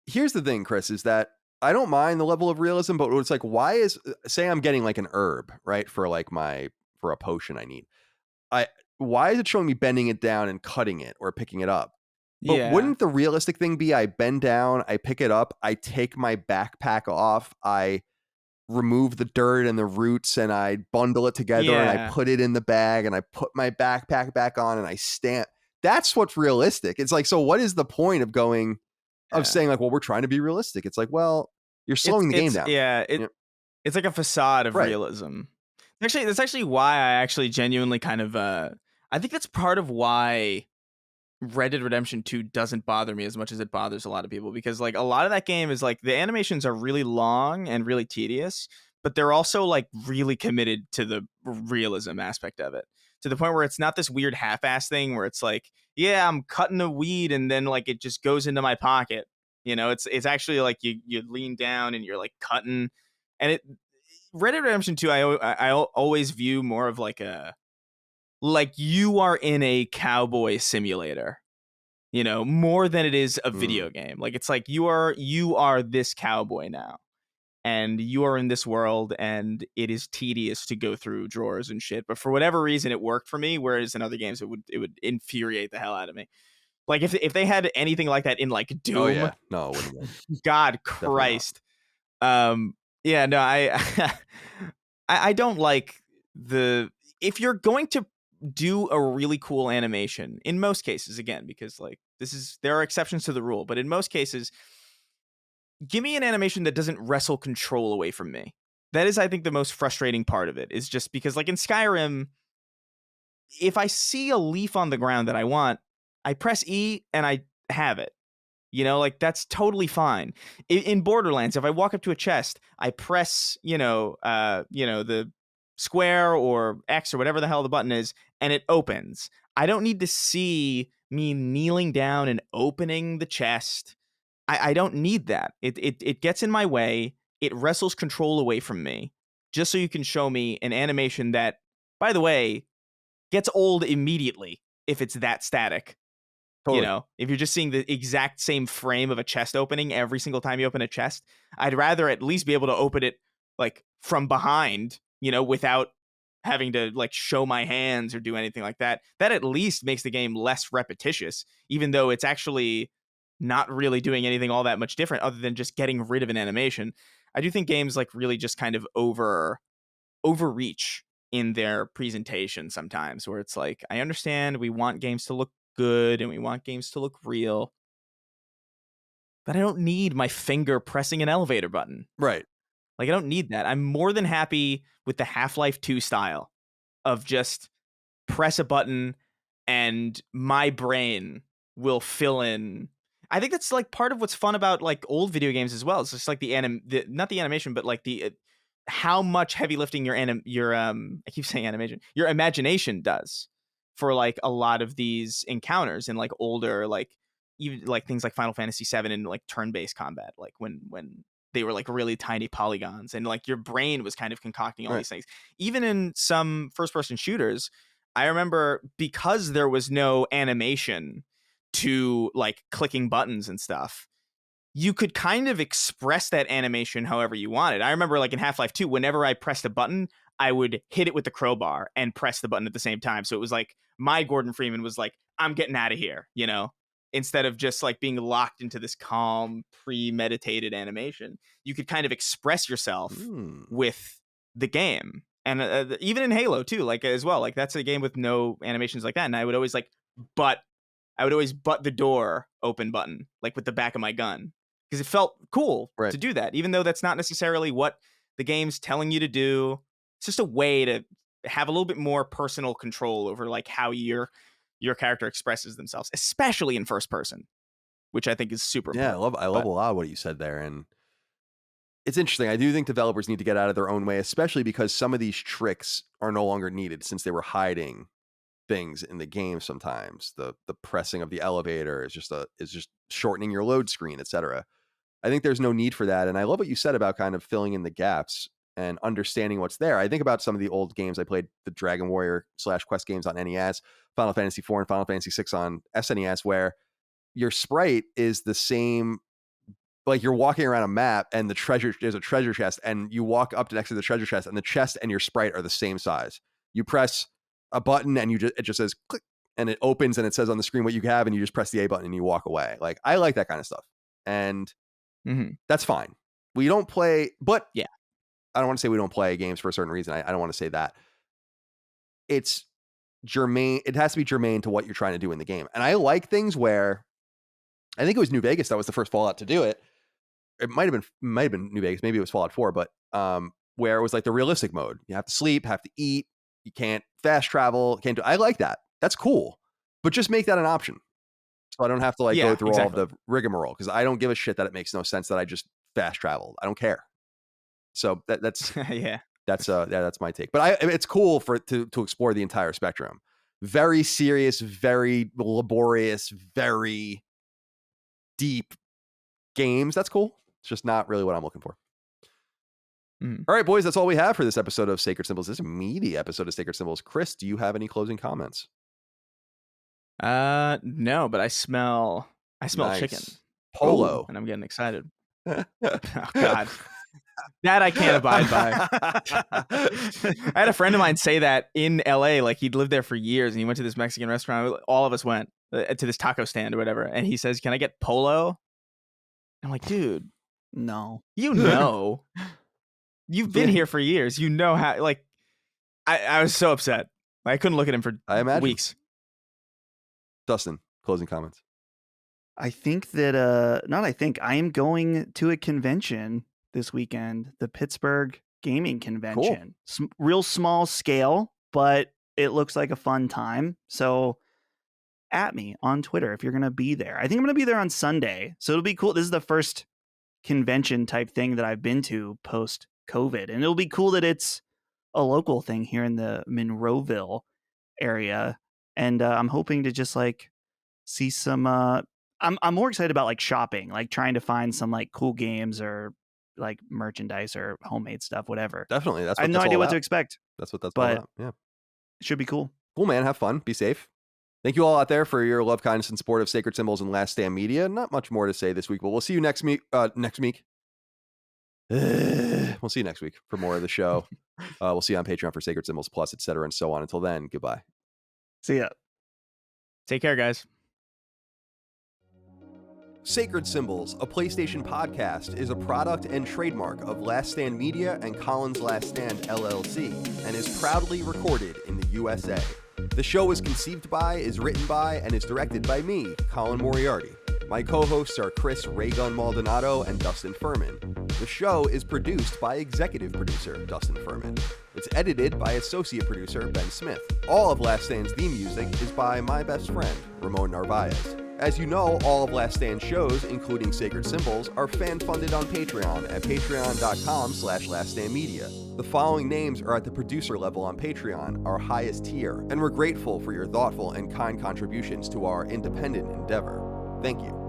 Here's the thing, Chris, is that I don't mind the level of realism, but it's like, say I'm getting like an herb, right? For like for a potion I need. Why is it showing me bending it down and cutting it or picking it up? But wouldn't the realistic thing be I bend down, I pick it up, I take my backpack off, I remove the dirt and the roots, and I bundle it together and I put it in the bag and I put my backpack back on and I stamp. That's what's realistic. It's like, so what is the point of saying like, well, we're trying to be realistic? It's like, well, you're slowing the game down. Yeah. It's like a facade of realism. That's actually why I actually genuinely kind of, I think that's part of why Red Dead Redemption 2 doesn't bother me as much as it bothers a lot of people, because like a lot of that game is like the animations are really long and really tedious, but they're also like really committed to the realism aspect of it, to the point where it's not this weird half-ass thing where it's like, yeah, I'm cutting a weed and then like it just goes into my pocket. You know, it's actually like you lean down and you're like cutting And Red Dead Redemption 2, I always view more of like you are in a cowboy simulator, more than it is a video game. Like, it's like you are this cowboy now, and you are in this world, and it is tedious to go through drawers and shit. But for whatever reason, it worked for me. Whereas in other games, it would infuriate the hell out of me. Like, if they had anything like that in like Doom, oh yeah, no, it wouldn't. God Christ. Yeah, no, I don't like if you're going to do a really cool animation, in most cases, again, because like there are exceptions to the rule, but in most cases, give me an animation that doesn't wrestle control away from me. That is, I think, the most frustrating part of it, is just because, like in Skyrim, if I see a leaf on the ground that I want, I press E and I have it. Like, that's totally fine. In Borderlands, if I walk up to a chest, I press, the square or X or whatever the hell the button is, and it opens. I don't need to see me kneeling down and opening the chest. I don't need that. It gets in my way. It wrestles control away from me, just so you can show me an animation that, by the way, gets old immediately if it's that static. Totally. If you're just seeing the exact same frame of a chest opening every single time you open a chest, I'd rather at least be able to open it like from behind, without having to like show my hands or do anything like that. That at least makes the game less repetitious, even though it's actually not really doing anything all that much different other than just getting rid of an animation. I do think games like really just kind of overreach in their presentation sometimes, where it's like, I understand we want games to look good and we want games to look real, but I don't need my finger pressing an elevator button. Right. Like, I don't need that. I'm more than happy with the Half-Life 2 style of just press a button and my brain will fill in. I think that's like part of what's fun about like old video games as well. It's just like not the animation, but like the how much heavy lifting your I keep saying animation, your imagination does for like a lot of these encounters in like older, like even like things like Final Fantasy VII and like turn-based combat, like when they were like really tiny polygons and like your brain was kind of concocting all these things. Even in some first-person shooters, I remember, because there was no animation to like clicking buttons and stuff, you could kind of express that animation however you wanted. I remember like in Half-Life 2, whenever I pressed a button, I would hit it with the crowbar and press the button at the same time. So it was like my Gordon Freeman was like, I'm getting out of here, instead of just like being locked into this calm, premeditated animation. You could kind of express yourself with the game. And even in Halo too, like as well, like that's a game with no animations like that. And I would always butt the door open button, like with the back of my gun, because it felt cool to do that, even though that's not necessarily what the game's telling you to do. It's just a way to have a little bit more personal control over like how your character expresses themselves, especially in first person, which I think is super important. I love a lot of what you said there. And it's interesting. I do think developers need to get out of their own way, especially because some of these tricks are no longer needed since they were hiding things in the game. Sometimes the pressing of the elevator is just shortening your load screen, etc. I think there's no need for that. And I love what you said about kind of filling in the gaps and understanding what's there. I think about some of the old games I played, the Dragon Warrior / Quest games on NES, Final Fantasy IV and Final Fantasy VI on SNES, where your sprite is the same. Like, you're walking around a map and there's a treasure chest, and you walk up to next to the treasure chest, and the chest and your sprite are the same size. You press a button and it just says click, and it opens and it says on the screen what you have, and you just press the A button and you walk away. Like, I like that kind of stuff. And that's fine. We don't play, but yeah, I don't want to say we don't play games for a certain reason. I don't want to say that. It's germane. It has to be germane to what you're trying to do in the game. And I like things where, I think it was New Vegas that was the first Fallout to do it. It might have been New Vegas. Maybe it was Fallout 4, but where it was like the realistic mode. You have to sleep, have to eat. You can't fast travel. Can't do. I like that. That's cool. But just make that an option, so I don't have to go through all of the rigmarole, because I don't give a shit that it makes no sense that I just fast traveled. I don't care. So that's that's my take. But it's cool to explore the entire spectrum. Very serious, very laborious, very deep games. That's cool. It's just not really what I'm looking for. All right, boys, that's all we have for this episode of Sacred Symbols. This is a meaty episode of Sacred Symbols. Chris, do you have any closing comments? No, but I smell Nice. chicken. Polo. Ooh, and I'm getting excited. Oh God. That I can't abide by. I had a friend of mine say that in LA, like he'd lived there for years and he went to this Mexican restaurant. All of us went to this taco stand or whatever. And he says, "Can I get polo?" I'm like, dude, no. You've been here for years. You know how, like, I was so upset. I couldn't look at him for weeks. Dustin, closing comments. I think that, I am going to a convention this weekend, the Pittsburgh Gaming Convention. Cool. Real small scale, but it looks like a fun time. So at me on Twitter if you're going to be there. I think I'm going to be there on Sunday. So it'll be cool. This is the first convention type thing that I've been to post COVID, and it'll be cool that it's a local thing here in the Monroeville area. And I'm hoping to just like see some, I'm more excited about like shopping, like trying to find some like cool games or like merchandise or homemade stuff, whatever. Definitely. I have no idea what to expect. That's what that's all about. Yeah. It should be cool. Cool, man. Have fun. Be safe. Thank you all out there for your love, kindness, and support of Sacred Symbols and Last Stand Media. Not much more to say this week, but we'll see you next week. We'll see you next week for more of the show. We'll see you on Patreon for Sacred Symbols Plus, etc., and so on. Until then, goodbye. See ya. Take care, guys. Sacred Symbols, a PlayStation podcast, is a product and trademark of Last Stand Media and Collins Last Stand LLC, and is proudly recorded in the USA. The show is conceived by, is written by, and is directed by me, Colin Moriarty. My co-hosts are Chris Raygun Maldonado and Dustin Furman. The show is produced by executive producer Dustin Furman. It's edited by associate producer Ben Smith. All of Last Stand's theme music is by my best friend, Ramon Narvaez. As you know, all of Last Stand shows, including Sacred Symbols, are fan-funded on Patreon at patreon.com/laststandmedia. The following names are at the producer level on Patreon, our highest tier, and we're grateful for your thoughtful and kind contributions to our independent endeavor. Thank you.